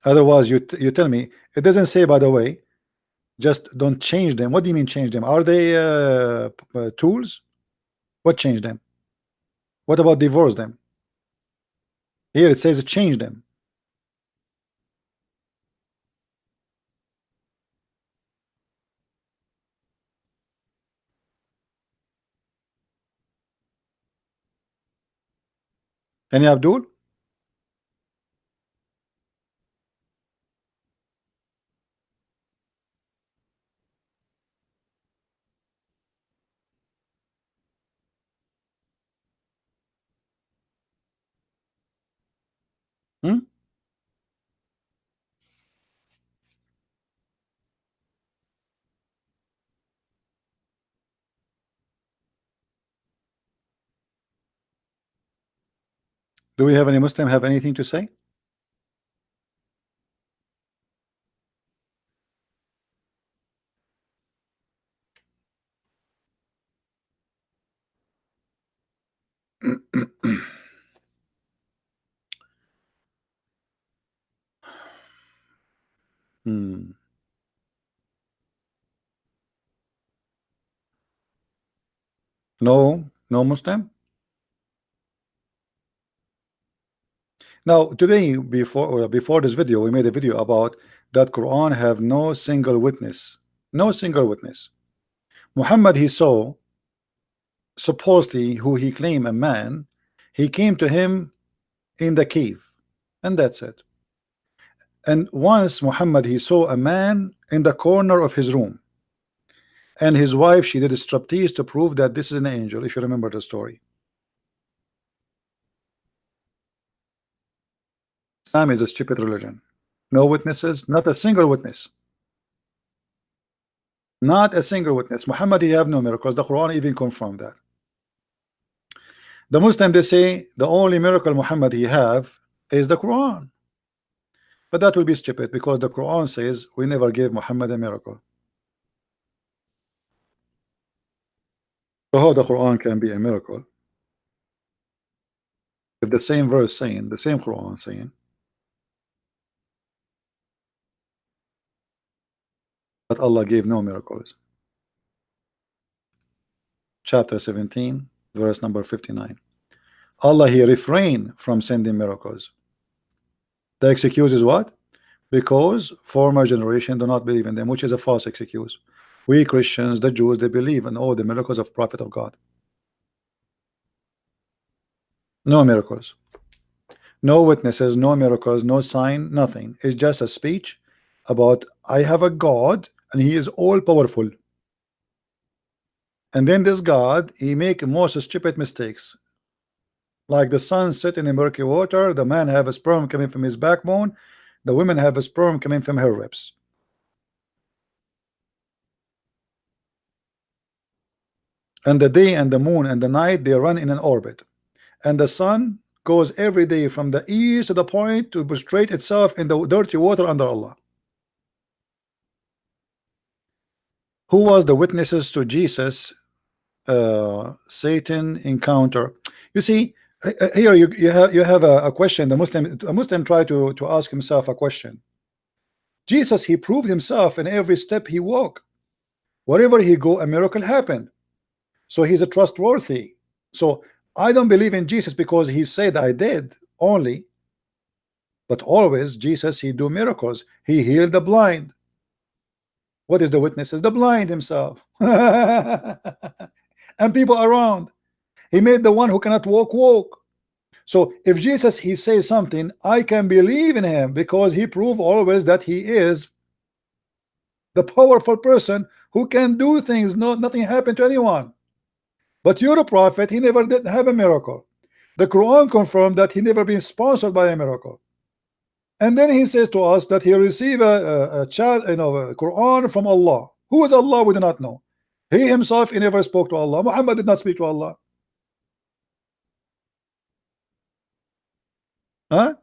A: Otherwise, you tell me, it doesn't say, by the way, just don't change them. What do you mean change them? Are they tools? What change them? What about divorce them? Here it says change them. Any Abdul? Do we have any Muslim have anything to say? Hmm. No, no Muslim. Now today, before this video, we made a video about that Quran have no single witness. No single witness. Muhammad, he saw, supposedly, who he claimed a man, he came to him in the cave, and that's it. And once Muhammad, he saw a man in the corner of his room, and his wife, she did a striptease to prove that this is an angel, if you remember the story. Islam is a stupid religion. No witnesses, not a single witness. Not a single witness. Muhammad, he have no miracles. The Quran even confirmed that. The Muslim, they say the only miracle Muhammad he have is the Quran. But that will be stupid, because the Quran says we never gave Muhammad a miracle. So how the Quran can be a miracle if the same verse saying, the same Quran saying that Allah gave no miracles? Chapter 17, verse number 59. Allah, he refrained from sending miracles. The excuse is what? Because former generation do not believe in them, which is a false excuse. We Christians, the Jews, they believe in all the miracles of Prophet of God. No miracles, no witnesses, no miracles, no sign, nothing. It's just a speech about I have a God and he is all powerful. And then this God, he make most stupid mistakes. Like the sun set in the murky water, the man have a sperm coming from his backbone, the women have a sperm coming from her ribs. And the day and the moon and the night, they run in an orbit. And the sun goes every day from the east to the point to prostrate itself in the dirty water under Allah. Who was the witnesses to Jesus Satan encounter? You see, here you have a question. A Muslim tried to ask himself a question. Jesus, he proved himself in every step he walked. Wherever he go, a miracle happened. So he's a trustworthy. So I don't believe in Jesus because he said I did only, but always Jesus, he do miracles. He healed the blind. What is the witnesses? The blind himself. And people around. He made the one who cannot walk. So if Jesus, he says something, I can believe in him because he proved always that he is the powerful person who can do things. Nothing happened to anyone. But your prophet, he never did have a miracle. The Quran confirmed that he never been sponsored by a miracle. And then he says to us that he received a Quran from Allah. Who is Allah? We do not know. He himself, he never spoke to Allah. Muhammad did not speak to Allah. Huh?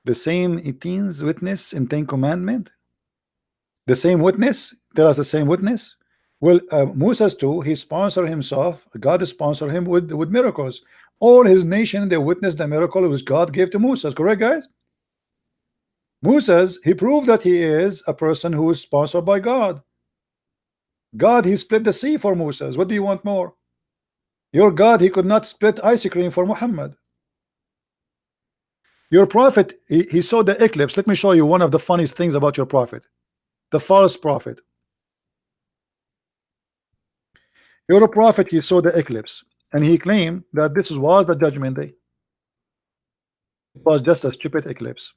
A: The same 18 witness in 10 commandment? The same witness? Tell us the same witness? Well, Moses too, he sponsored himself. God sponsored him with miracles. All his nation, they witnessed the miracle which God gave to Moses. Correct, guys? Moses, he proved that he is a person who is sponsored by God. God, he split the sea for Moses. What do you want more? Your God, he could not split ice cream for Muhammad. Your prophet, he saw the eclipse. Let me show you one of the funniest things about your prophet. The false prophet. Your prophet, he saw the eclipse, and he claimed that this was the judgment day. It was just a stupid eclipse.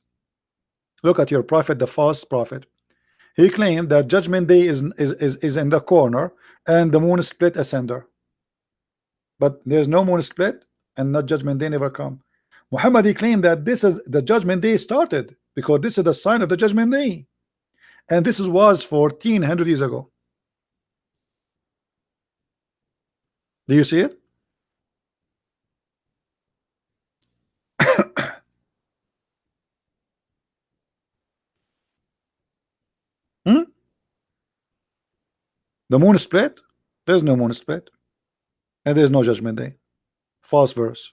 A: Look at your prophet, the false prophet. He claimed that judgment day is in the corner, and the moon split asunder. But there's no moon split, and not judgment day never come. Muhammad, he claimed that this is the judgment day started because this is the sign of the judgment day, and this was 1400 years ago. Do you see it? Hmm? The moon split? There's no moon split. And there's no judgment day. False verse.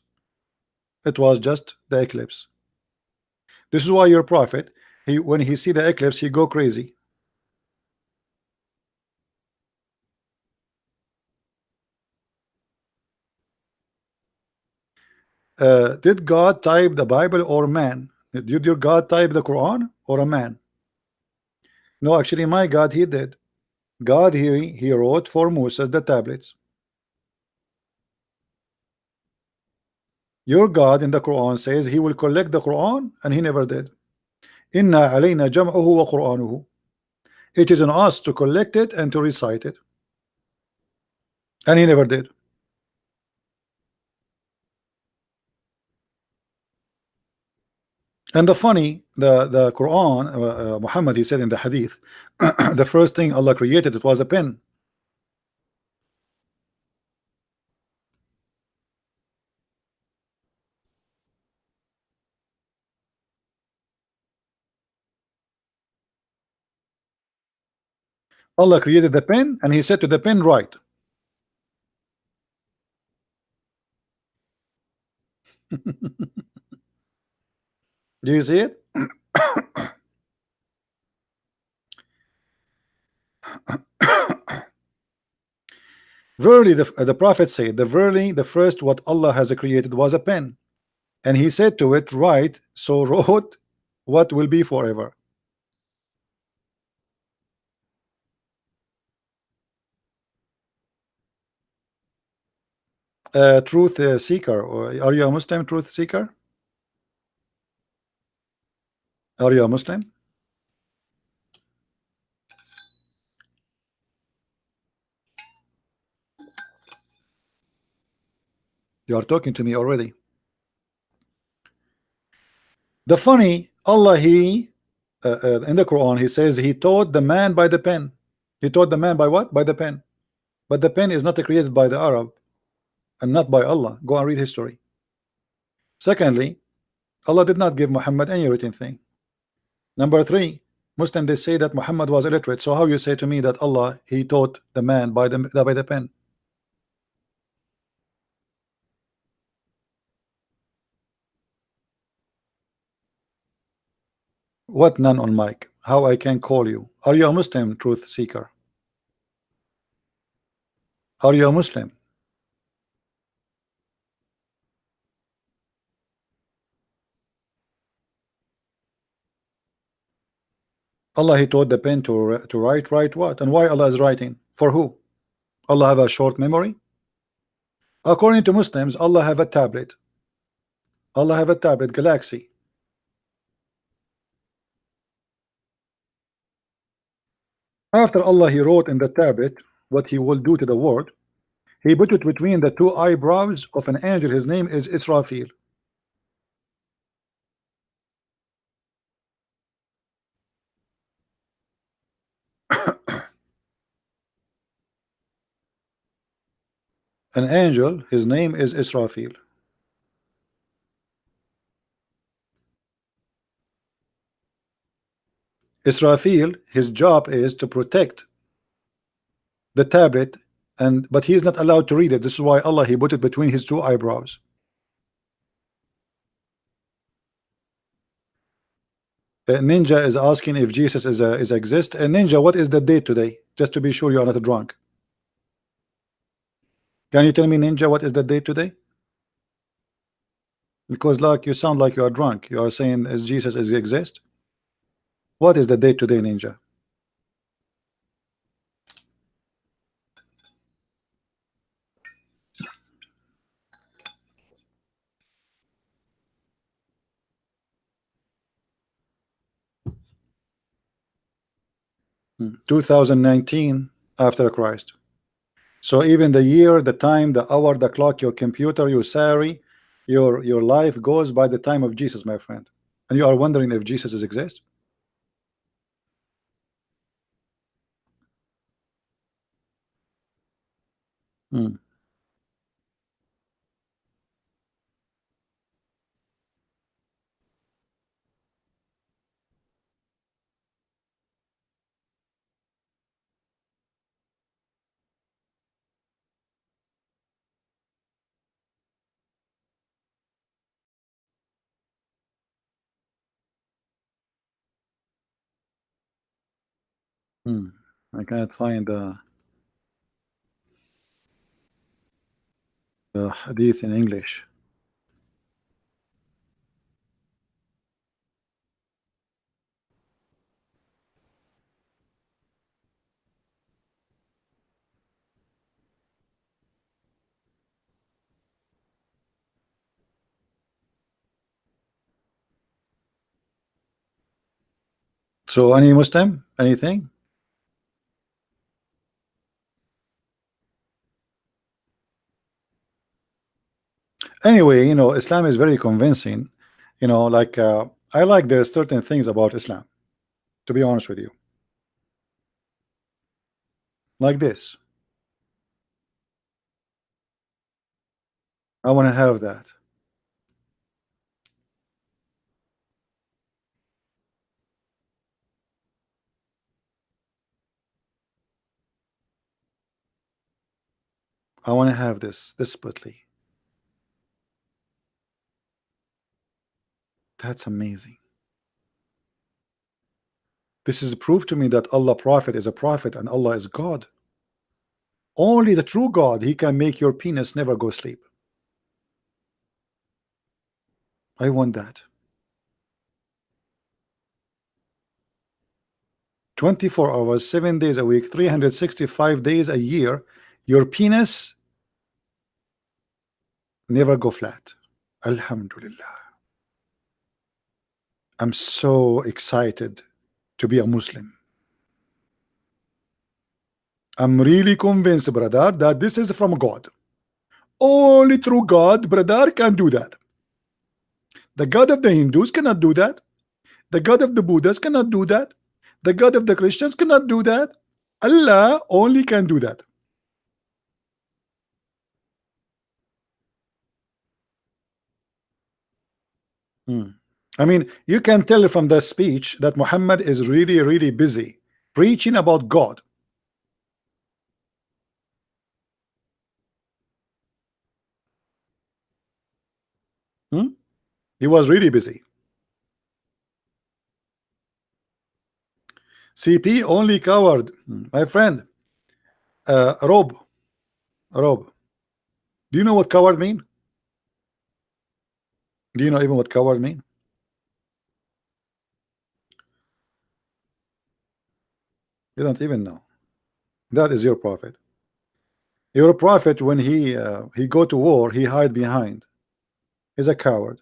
A: It was just the eclipse. This is why your prophet, when he see the eclipse, he go crazy. Did God type the Bible or man? Did your God type the Quran or a man? No, actually, my God, he did. God, he wrote for Moses the tablets. Your God in the Quran says he will collect the Quran, and he never did. Inna alayna jam'uhu wa Qur'anuhu. It is on us to collect it and to recite it, and he never did. And the funny, the Quran, Muhammad, he said in the Hadith, the first thing Allah created, it was a pen. Allah created the pen, and he said to the pen, write. Do you see it? Verily, the Prophet said, verily, the first what Allah has created was a pen, and he said to it, write. So wrote what will be forever. Truth seeker, are you a Muslim? Truth seeker, are you a Muslim? You are talking to me already. The funny, Allah, he in the Quran, he says he taught the man by the pen. He taught the man by what? By the pen. But the pen is not created by the Arab and not by Allah. Go and read history. Secondly, Allah did not give Muhammad any written thing. Number three, Muslim, they say that Muhammad was illiterate. So how you say to me that Allah, he taught the man by the pen? What none on mic? How I can call you? Are you a Muslim, truth seeker? Are you a Muslim? Allah, he taught the pen to write what? And why Allah is writing? For who? Allah have a short memory? According to Muslims, Allah have a tablet. Allah have a tablet, Galaxy. After Allah, he wrote in the tablet what he will do to the world. He put it between the two eyebrows of an angel. His name is Israfil. An angel, his name is Israfil. Israfil, his job is to protect the tablet, but he is not allowed to read it. This is why Allah, he put it between his two eyebrows. Ninja is asking if Jesus is exist. Ninja, what is the date today? Just to be sure you are not drunk. Can you tell me, Ninja, what is the date today? Because like you sound like you are drunk. You are saying is Jesus is exist. What is the date today, Ninja? Hmm. 2019 after Christ. So even the year, the time, the hour, the clock, your computer, your salary, your life goes by the time of Jesus, my friend. And you are wondering if Jesus is exist? Hmm. I cannot find the hadith in English. So any Muslim, anything? Anyway, you know, Islam is very convincing. You know, like I like there's certain things about Islam, to be honest with you. Like this. I want to have that. I want to have this desperately. That's amazing. This is proof to me that Allah Prophet is a prophet and Allah is God. Only the true God, he can make your penis never go sleep. I want that. 24 hours, 7 days a week, 365 days a year, your penis never go flat. Alhamdulillah. I'm so excited to be a Muslim. I'm really convinced, brother, that this is from God. Only true God, brother, can do that. The God of the Hindus cannot do that. The God of the Buddhists cannot do that. The God of the Christians cannot do that. Allah only can do that. I mean, you can tell from the speech that Muhammad is really, really busy preaching about God. He was really busy. CP only coward. My friend, Rob, do you know what coward mean? Do you know even what coward mean? You don't even know. That is your prophet. Your prophet, when he go to war, he hide behind. He's a coward.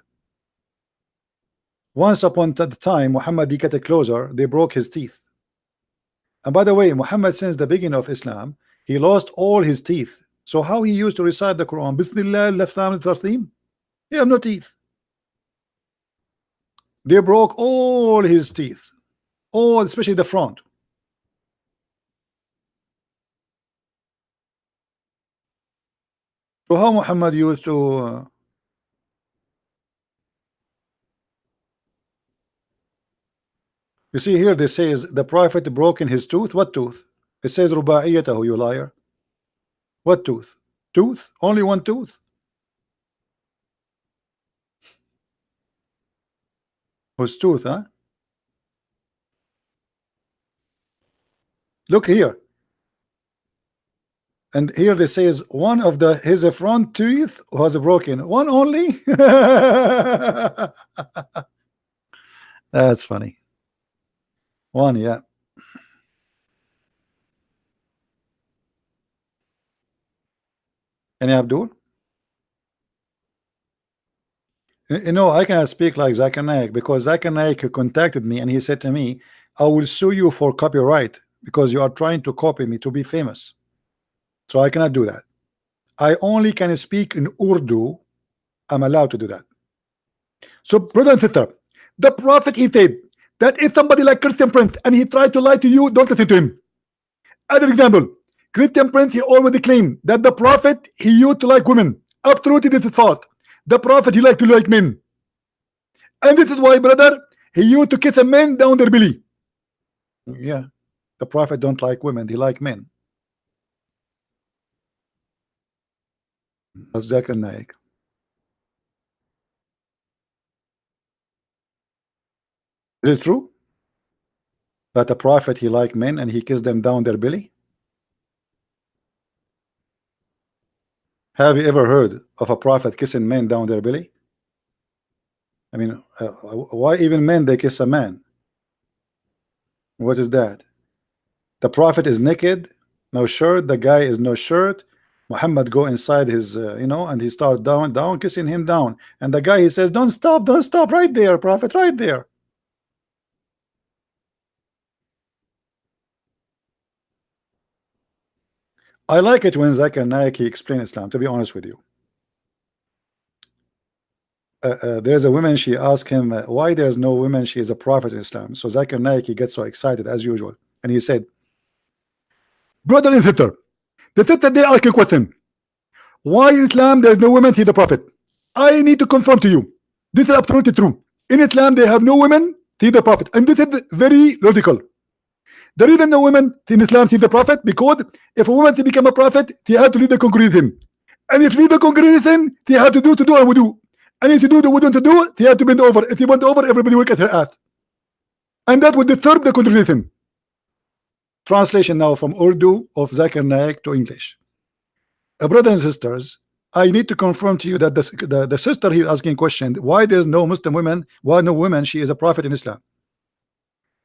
A: Once upon a time, Muhammad, he got closer, they broke his teeth. And by the way, Muhammad, since the beginning of Islam, he lost all his teeth. So how he used to recite the Quran? Bismillah, left arm, Tarthim. He have no teeth. They broke all his teeth, all, especially the front. So how Muhammad used to you see here, they says the prophet broken his tooth. What tooth? It says ruba'iyatahu, you liar. What tooth? Tooth? Only one tooth? Whose tooth, huh? Look here. And here they says one of his front teeth was broken. One only? That's funny. One, yeah. Any Abdul? You know, I cannot speak like Zakir Naik because Zakir Naik contacted me and he said to me, I will sue you for copyright because you are trying to copy me to be famous. So I cannot do that. I only can speak in Urdu. I'm allowed to do that. So, brother and sister, the prophet, he said that if somebody like Christian Prince and he tried to lie to you, don't listen to him. Other example, Christian Prince, he already claimed that the prophet, he used to like women. Absolutely, this is false. The prophet, he liked to like men. And this is why, brother, he used to kiss a man down their belly. Yeah, the prophet don't like women, he like men. That's Zakir Naik. Is it true? that a prophet he liked men and he kissed them down their belly? Have you ever heard of a prophet kissing men down their belly? I mean, why even men they kiss a man? What is that? The prophet is naked, no shirt. The guy is no shirt. Muhammad go inside his, and he start down, kissing him down. And the guy he says, don't stop, right there, prophet, right there. I like it when Zakir Naik explain Islam, to be honest with you. There's a woman, she asked him why there's no women, she is a prophet in Islam. So Zakir Naik, he gets so excited as usual, and he said, brother and sister, the sister they ask a question, why in Islam there's no women to the prophet? I need to confirm to you, this is absolutely true. In Islam they have no women to the prophet, and this is very logical. The reason no women in Islam see the prophet, because if a woman to become a prophet, they have to lead the congregation, and if lead the congregation, they have to do and wudu. And if you do the wouldn't to do, they have to bend over. If you bend over, everybody will get her ass. And that would disturb the conversation. Translation now from Urdu of Zakir Naik to English. Brothers and sisters, I need to confirm to you that the sister here asking question, why there's no Muslim women, why no women, she is a prophet in Islam.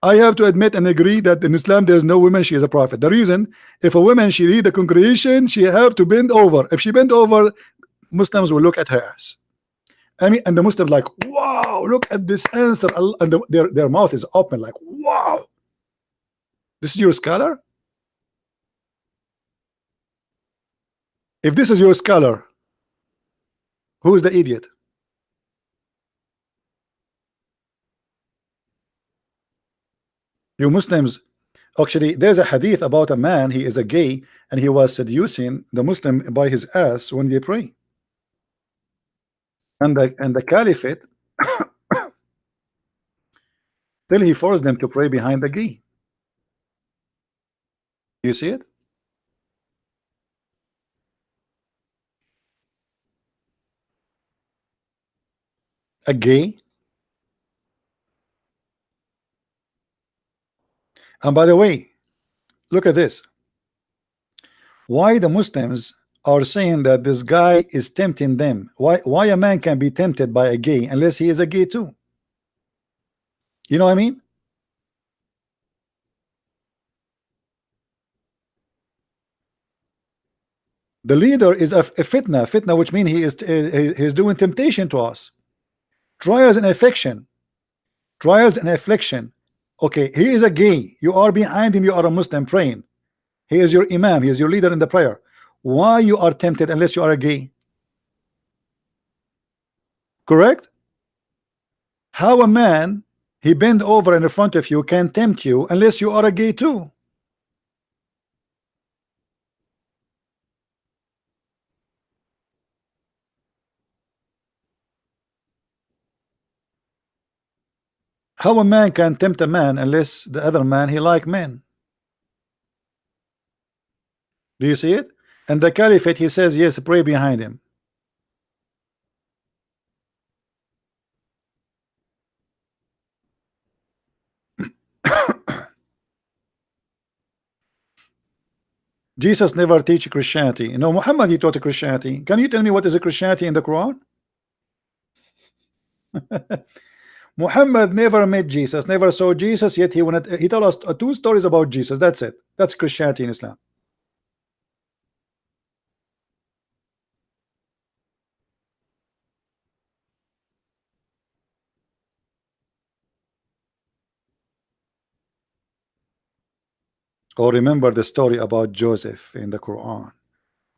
A: I have to admit and agree that in Islam there's no woman, she is a prophet. The reason, if a woman, she lead the congregation, she have to bend over. If she bend over, Muslims will look at her ass. I mean, and the Muslims like, wow, look at this answer, and their mouth is open like, wow, this is your scholar? If this is your scholar, who is the idiot? You Muslims, actually, there's a hadith about a man, he is a gay, and he was seducing the Muslim by his ass when they pray. And the caliphate till he forced them to pray behind the gay. You see it? A gay. And by the way, look at this. Why the Muslims are saying that this guy is tempting them? Why a man can be tempted by a gay unless he is a gay too? You know what I mean? The leader is a fitna, which means he is doing temptation to us. Trials and affliction. Okay, he is a gay. You are behind him. You are a Muslim praying. He is your imam. He is your leader in the prayer. Why you are tempted unless you are a gay? Correct? How a man he bend over in front of you can tempt you unless you are a gay too? How a man can tempt a man unless the other man he like men? Do you see it? And the caliphate, he says yes, pray behind him. Jesus never teach Christianity. No, Muhammad he taught Christianity. Can you tell me what is a Christianity in the Quran? Muhammad never met Jesus, never saw Jesus, yet he told us two stories about Jesus. That's it. That's Christianity in Islam. Or remember the story about Joseph in the Quran,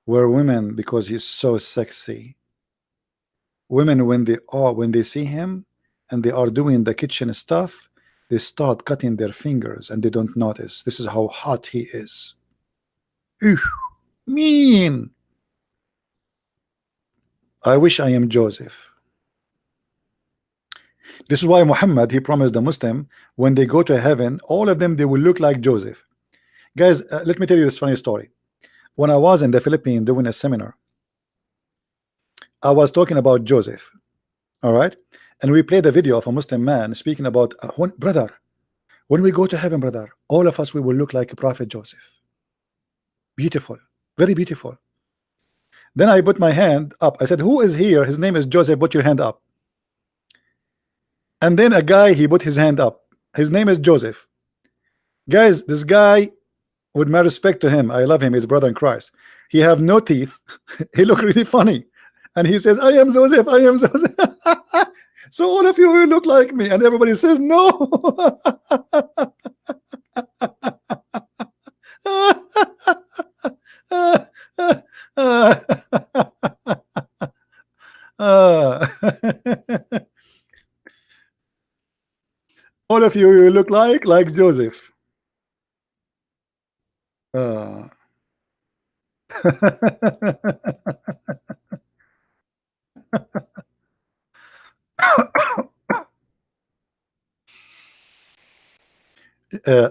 A: where women, because he's so sexy, women when they see him and they are doing the kitchen stuff, they start cutting their fingers and they don't notice. This is how hot he is. Ew, mean. I wish I am Joseph. This is why Muhammad he promised the Muslim when they go to heaven, all of them they will look like Joseph. Guys, let me tell you this funny story. When I was in the Philippines doing a seminar, I was talking about Joseph. All right, and we played a video of a Muslim man speaking about brother, When we go to heaven, brother, all of us, we will look like Prophet Joseph. Beautiful, very beautiful. Then I put my hand up. I said, who is here? His name is Joseph. Put your hand up. And then a guy, he put his hand up. His name is Joseph. Guys, this guy, with my respect to him, I love him, he's a brother in Christ. He have no teeth. He look really funny. And he says, I am Joseph, I am Joseph. So all of you will look like me. And everybody says, no. All of you will look like Joseph.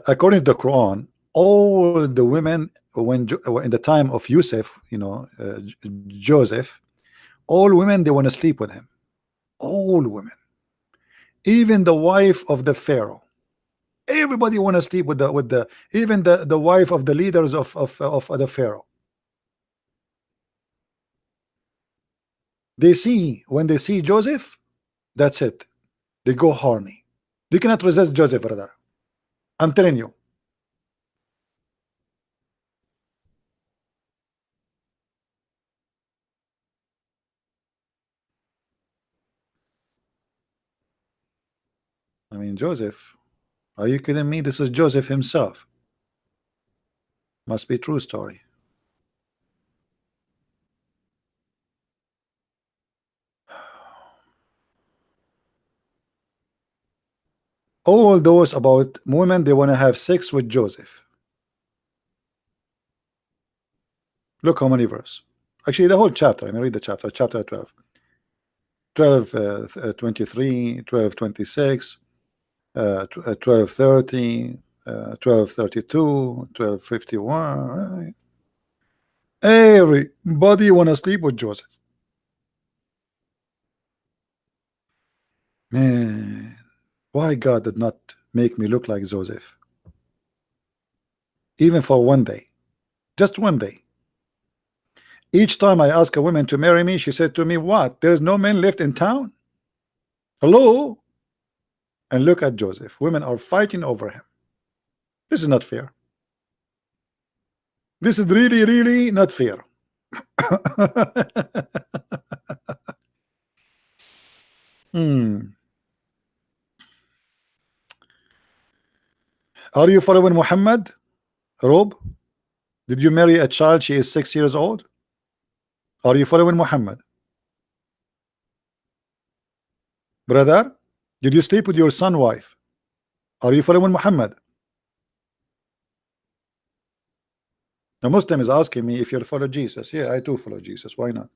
A: According to the Quran, all the women, when in the time of Yusuf, you know, Joseph, all women, they want to sleep with him. All women, even the wife of the Pharaoh, everybody want to sleep with the even the wife of the leaders of the Pharaoh. They see, when they see Joseph, that's it, they go horny. You cannot resist Joseph, brother. I'm telling you. I mean, Joseph, are you kidding me? This is Joseph himself. Must be true story. All those about women, they want to have sex with Joseph. Look how many verses. Actually, the whole chapter. Let me read the chapter. Chapter 12. 12:23, 12:26, 12:30, 12:32, 12:51. Everybody want to sleep with Joseph. Man, why God did not make me look like Joseph? Even for one day. Just one day. Each time I ask a woman to marry me, she said to me, what? There's no men left in town? Hello? And look at Joseph. Women are fighting over him. This is not fair. This is really, really not fair. Are you following Muhammad? Rob? Did you marry a child? She is 6 years old. Are you following Muhammad? Brother, did you sleep with your son's wife? Are you following Muhammad? The Muslim is asking me if you follow Jesus. Yeah, I do follow Jesus. Why not?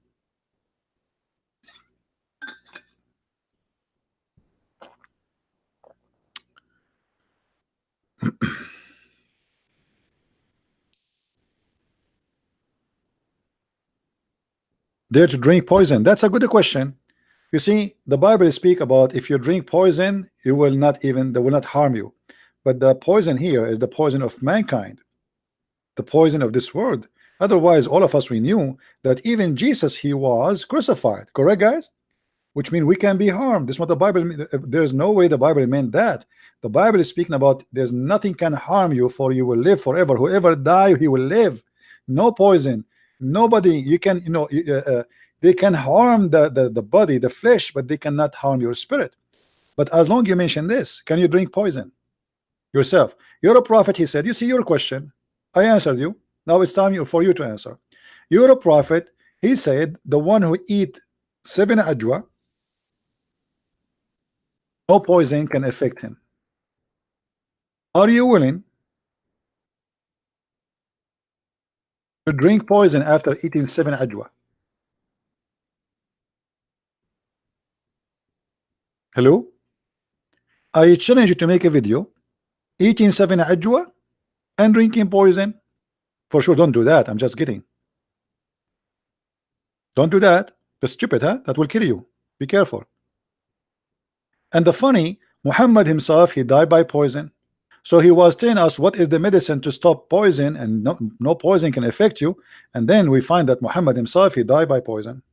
A: Dare to drink poison? That's a good question. You see, the Bible speak about if you drink poison, you will not even, they will not harm you. But the poison here is the poison of mankind, the poison of this world. Otherwise, all of us, we knew that even Jesus, he was crucified. Correct, guys? Which means we can be harmed. This is what the Bible means. There's no way the Bible meant that. The Bible is speaking about there's nothing can harm you, for you will live forever. Whoever die, he will live. No poison. Nobody, you can, you know, they can harm the body, the flesh, but they cannot harm your spirit. But as long as you mention this, can you drink poison yourself? You're a prophet, he said. You see your question, I answered you. Now it's time for you to answer. You're a prophet, he said, the one who eat 7 ajwa, no poison can affect him. Are you willing to drink poison after eating 7 ajwa? Hello? I challenge you to make a video eating 7 ajwa and drinking poison. For sure, don't do that. I'm just kidding. Don't do that. That's stupid, huh? That will kill you. Be careful. And the funny, Muhammad himself, he died by poison. So he was telling us what is the medicine to stop poison, and no poison can affect you. And then we find that Muhammad himself, he died by poison.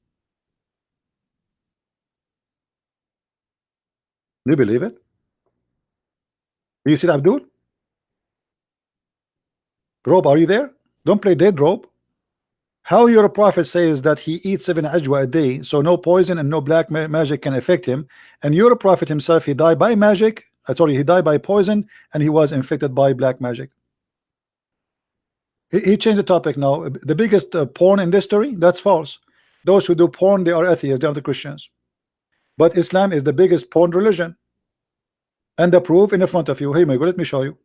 A: Do you believe it? Do you see it, Abdul? Rob, are you there? Don't play dead, Rob. How your prophet says that he eats 7 ajwa a day, so no poison and no black magic can affect him, and your prophet himself, he died by magic. Sorry, he died by poison, and he was infected by black magic. He changed the topic now. The biggest porn in history, that's false. Those who do porn, they are atheists, they are the Christians. But Islam is the biggest porn religion. And the proof in the front of you. Hey, my God, let me show you.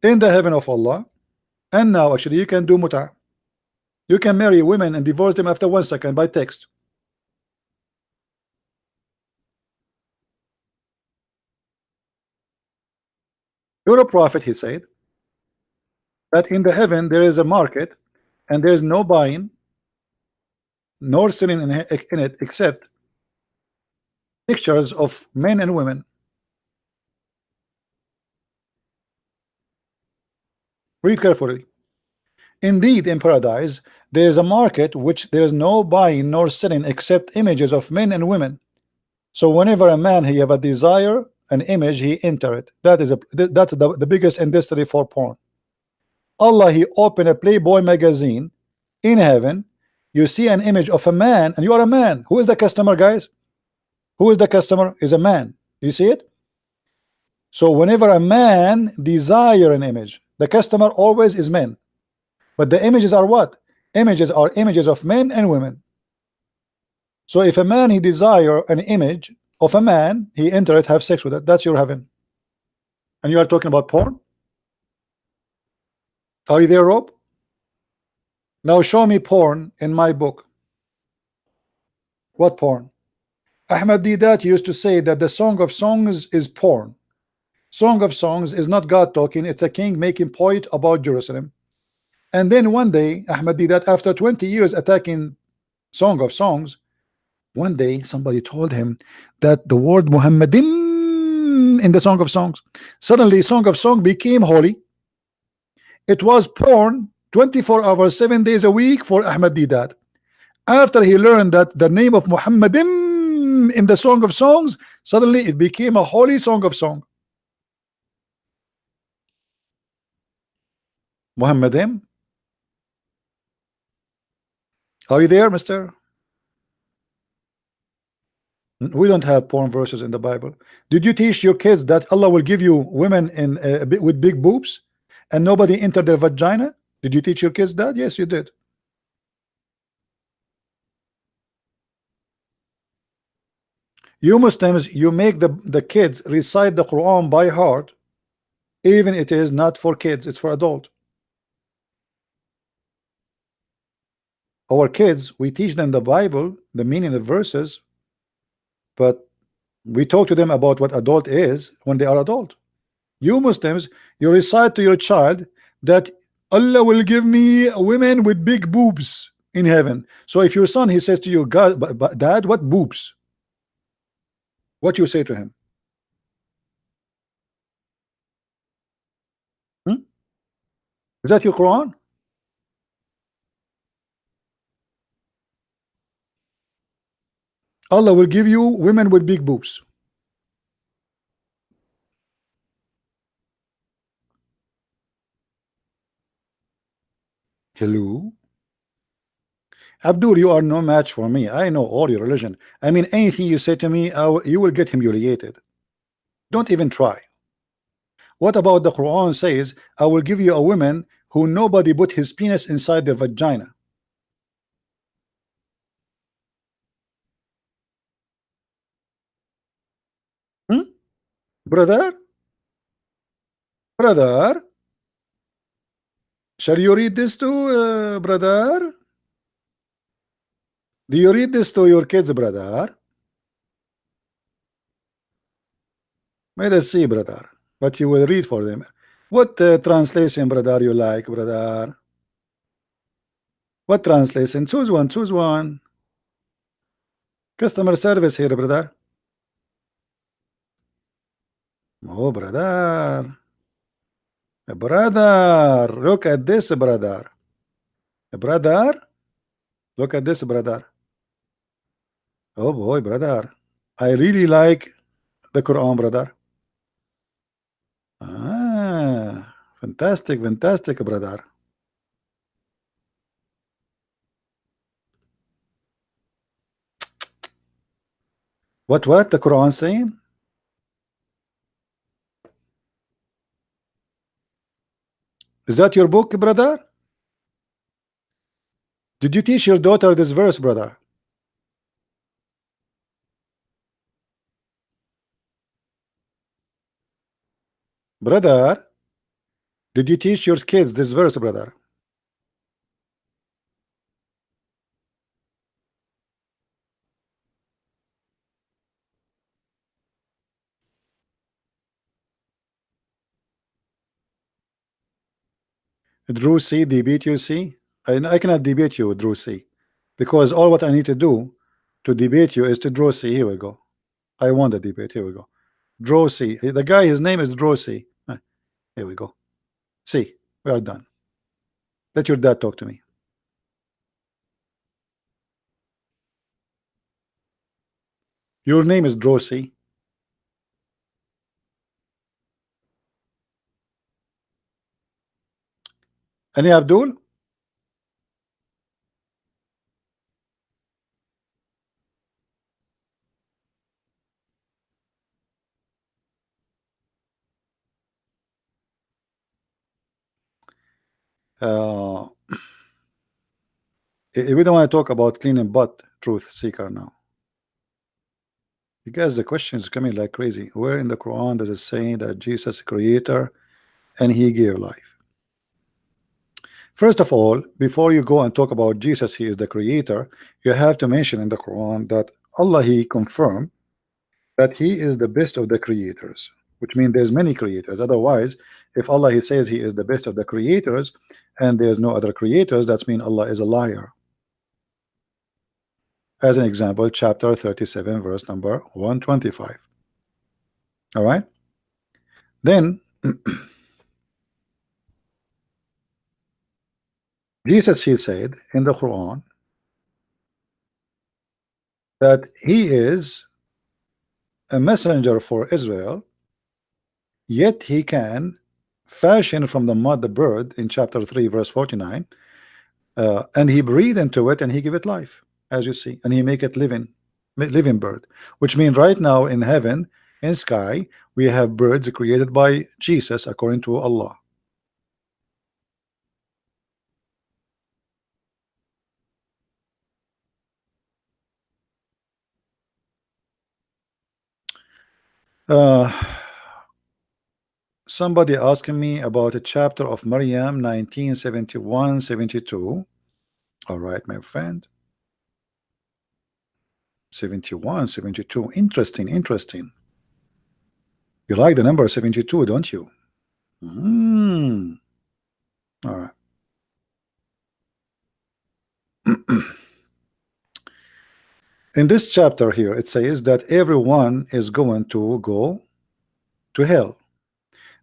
A: In the heaven of Allah, and now actually you can do muta. You can marry women and divorce them after 1 second by text. Your prophet, he said that in the heaven there is a market, and there is no buying nor selling in it except pictures of men and women. Read carefully. Indeed, in paradise there is a market which there is no buying nor selling except images of men and women. So whenever a man he have a desire, an image, he enter it. That's the biggest industry for porn. Allah, he opened a Playboy magazine in heaven. You see an image of a man, and you are a man. Who is the customer, guys? Who is the customer? Is a man. You see it? So whenever a man desire an image, the customer always is men. But the images are what? Images are images of men and women. So if a man he desire an image of a man, he enter it, have sex with it. That's your heaven. And you are talking about porn? Are you there, Rob? Now show me porn in my book. What porn? Ahmad Didat used to say that the Song of Songs is porn. Song of Songs is not God talking, it's a king making point about Jerusalem. And then one day, Ahmad Didat, after 20 years attacking Song of Songs, one day somebody told him that the word Muhammadim in the Song of Songs, suddenly Song of Song became holy. It was porn 24 hours 7 days a week for Ahmad Didat. After he learned that the name of Muhammadim in the Song of Songs, suddenly it became a holy Song of Song. Muhammadim, are you there, mister? We don't have porn verses in the Bible. Did you teach your kids that Allah will give you women in with big boobs and nobody enter their vagina? Did you teach your kids that? Yes, you did. You Muslims, you make the kids recite the Quran by heart, even it is not for kids, it's for adult. Our kids, we teach them the Bible, the meaning of verses, but we talk to them about what adult is when they are adult. You Muslims, you recite to your child that Allah will give me women with big boobs in heaven. So if your son, he says to you, God, but Dad, what boobs? What you say to him? Is that your Quran? Allah will give you women with big boobs. Hello? Abdul, you are no match for me. I know all your religion. I mean, anything you say to me, you will get humiliated. Don't even try. What about the Quran says, I will give you a woman who nobody put his penis inside their vagina. Brother? Brother? Shall you read this to brother? Do you read this to your kids, brother? Let us see, brother, what you will read for them. What translation, brother, you like, brother? What translation? Choose one, choose one. Customer service here, brother. Oh, brother. Brother, look at this, brother. Brother, look at this, brother. Oh boy, brother. I really like the Quran, brother. Ah, fantastic, fantastic, brother. What the Quran saying? Is that your book, brother? Did you teach your daughter this verse, brother? Brother, did you teach your kids this verse, brother? Drew C, debate you, see? I cannot debate you with Drew C. Because all what I need to do to debate you is to draw C. Here we go. I won the debate. Here we go. Draw C. The guy, his name is Draw C. Here we go. See, we are done. Let your dad talk to me. Your name is Draw C. Any Abdul? Uh, we don't want to talk about cleaning butt, truth seeker now. You guys, the questions coming like crazy. Where in the Quran does it say that Jesus is creator and he gave life? First of all, before you go and talk about Jesus, he is the creator, you have to mention in the Quran that Allah, he confirmed that he is the best of the creators, which means there's many creators. Otherwise, if Allah, he says he is the best of the creators and there's no other creators, that means Allah is a liar. As an example, chapter 37, verse number 125. All right. Then Jesus, he said in the Quran that he is a messenger for Israel, yet he can fashion from the mud the bird in chapter 3 verse 49, and he breathe into it and he give it life, as you see, and he make it living bird, which means right now in heaven, in sky, we have birds created by Jesus according to Allah. Somebody asking me about a chapter of Maryam 1971-72. All right, my friend. 71, 72. Interesting, interesting. You like the number 72, don't you? All right. In this chapter here, it says that everyone is going to go to hell.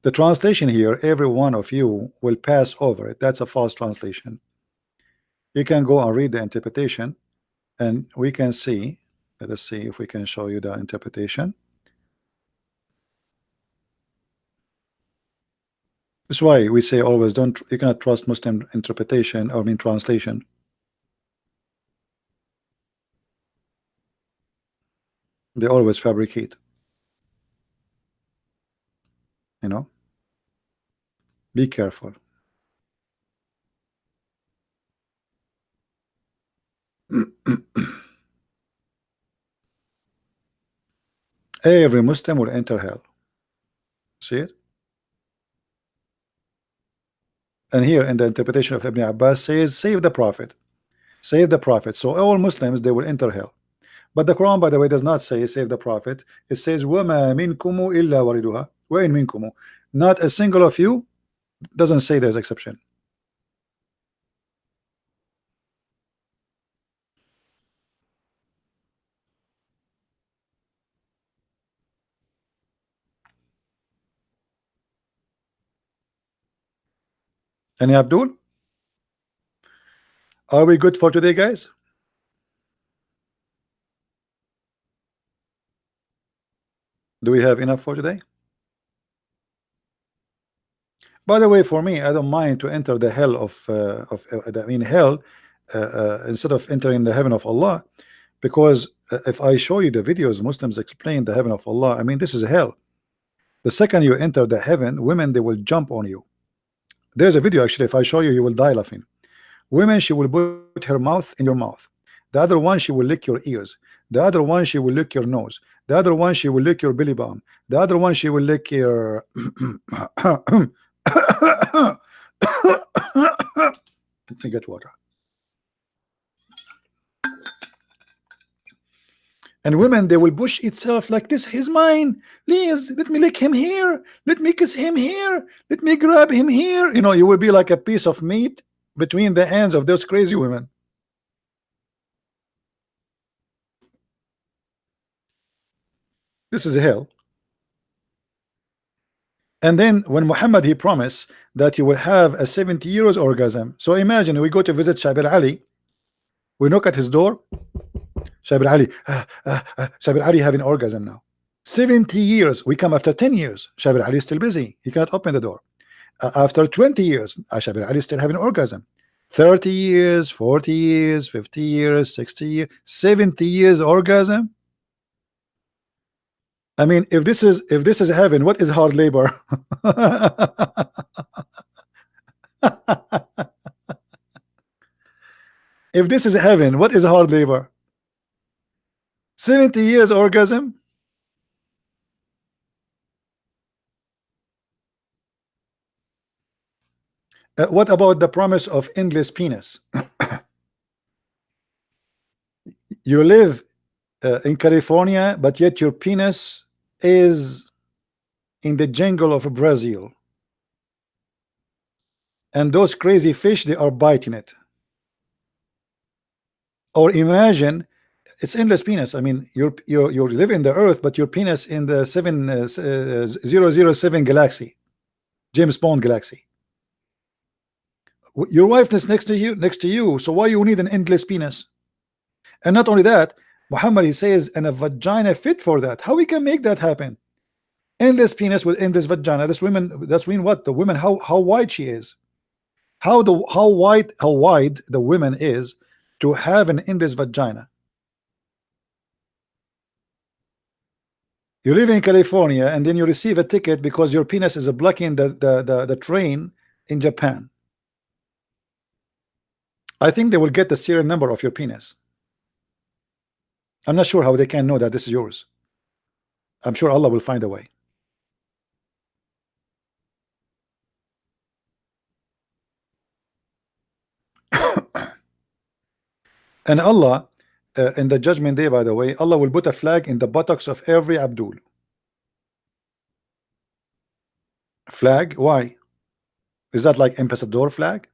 A: The translation here, every one of you will pass over it. That's a false translation. You can go and read the interpretation, and we can see. Let us see if we can show you the interpretation. That's why we say always you cannot trust Muslim interpretation or translation. They always fabricate. You know, be careful. Every Muslim will enter hell. See it? And here in the interpretation of Ibn Abbas says, save the Prophet. Save the Prophet. So all Muslims, they will enter hell. But the Quran, by the way, does not say save the Prophet. It says, وَمَا مِنْكُمُ إِلَّا وَرِدُهَا وَإِن مِنْكُمُ. Not a single of you doesn't say there's exception. Any Abdul? Are we good for today, guys? Do we have enough for today? By the way, for me, I don't mind to enter the hell I mean hell, instead of entering the heaven of Allah, because if I show you the videos Muslims explain the heaven of Allah, I mean this is hell. The second you enter the heaven, women, they will jump on you. There's a video actually. If I show you, you will die laughing. Women, she will put her mouth in your mouth. The other one, she will lick your ears. The other one, she will lick your nose. The other one, she will lick your belly button. The other one, she will lick your to get water. And women, they will push itself like this. He's mine. Please, let me lick him here. Let me kiss him here. Let me grab him here. You know, you will be like a piece of meat between the hands of those crazy women. This is hell. And then when Muhammad, he promised that you will have a 70 years orgasm. So imagine we go to visit Shabir Ali. We knock at his door. Shabir Ali, Shabir Ali having orgasm now. 70 years. We come after 10 years. Shabir Ali is still busy. He cannot open the door. After 20 years, Shabir Ali is still having orgasm. 30 years, 40 years, 50 years, 60 years, 70 years orgasm. I mean, if this is heaven, what is hard labor? If this is heaven, what is hard labor? 70 years orgasm. What about the promise of endless penis? You live in California, but yet your penis is in the jungle of Brazil, and those crazy fish, they are biting it. Or imagine it's endless penis. I mean, you live in the earth, but your penis in the 007 galaxy, James Bond galaxy. Your wife is next to you, so why you need an endless penis? And not only that, Muhammad, he says, and a vagina fit for that. How we can make that happen? Endless penis with endless vagina. That's women. That's mean what? The woman, how wide she is, how wide the woman is to have an endless vagina. You live in California and then you receive a ticket because your penis is blocking the train in Japan. I think they will get the serial number of your penis. I'm not sure how they can know that this is yours. I'm sure Allah will find a way. And Allah, in the judgment day, by the way, Allah will put a flag in the buttocks of every Abdul. Flag? Why? Is that like ambassador flag?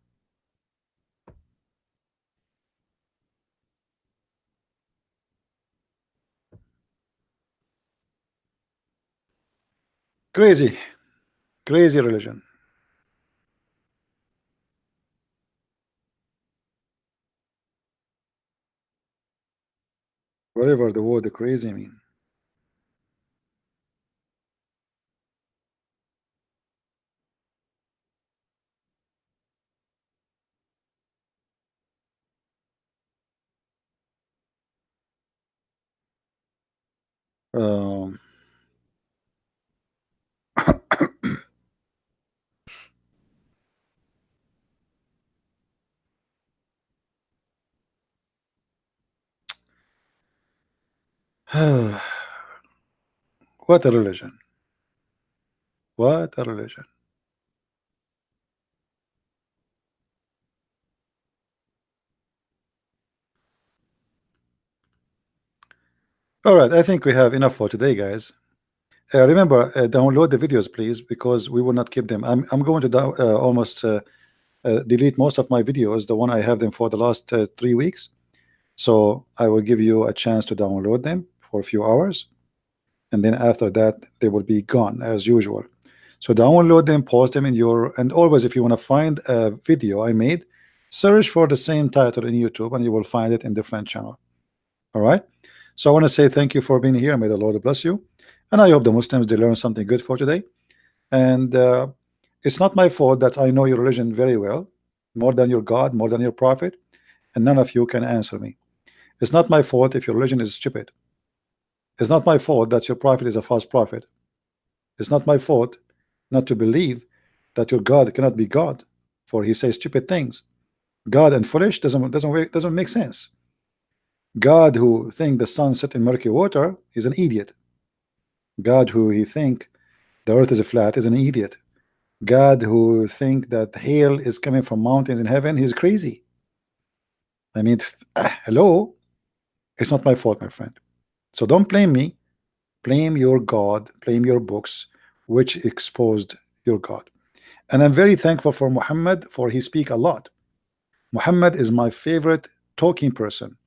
A: Crazy religion. Whatever the word crazy mean. Um, what a religion. What a religion. All right, I think we have enough for today, guys. Remember, download the videos, please, because we will not keep them. I'm going to almost delete most of my videos, the one I have them for the last 3 weeks. So I will give you a chance to download them for a few hours, and then after that they will be gone as usual. So download them, post them in your, and always if you want to find a video I made, search for the same title in YouTube and you will find it in different channel. All right. So I want to say thank you for being here. May the Lord bless you. And I hope the Muslims, they learn something good for today. And it's not my fault that I know your religion very well, more than your God, more than your prophet, and none of you can answer me. It's not my fault if your religion is stupid. It's not my fault that your prophet is a false prophet. It's not my fault not to believe that your God cannot be God, for he says stupid things. God and foolish doesn't make sense. God who think the sun set in murky water is an idiot. God who he think the earth is flat is an idiot. God who think that hail is coming from mountains in heaven, he's crazy. I mean, hello, it's not my fault, my friend. So don't blame me. Blame your God, blame your books, which exposed your God. And I'm very thankful for Muhammad, for he speak a lot. Muhammad is my favorite talking person.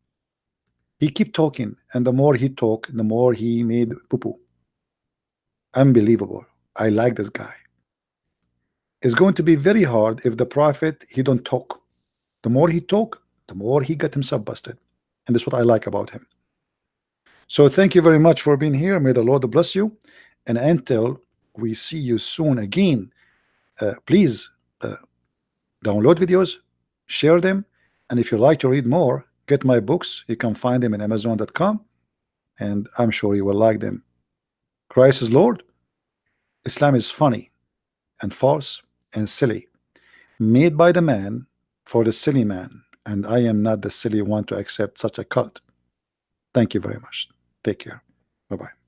A: He keep talking, and the more he talk, the more he made poo-poo. Unbelievable. I like this guy. It's going to be very hard if the prophet he don't talk. The more he talk, the more he got himself busted. And that's what I like about him. So thank you very much for being here. May the Lord bless you. And until we see you soon again, please download videos, share them, and if you like to read more, get my books. You can find them in Amazon.com, and I'm sure you will like them. Christ is Lord. Islam is funny and false and silly, made by the man for the silly man, and I am not the silly one to accept such a cult. Thank you very much. Take care. Bye-bye.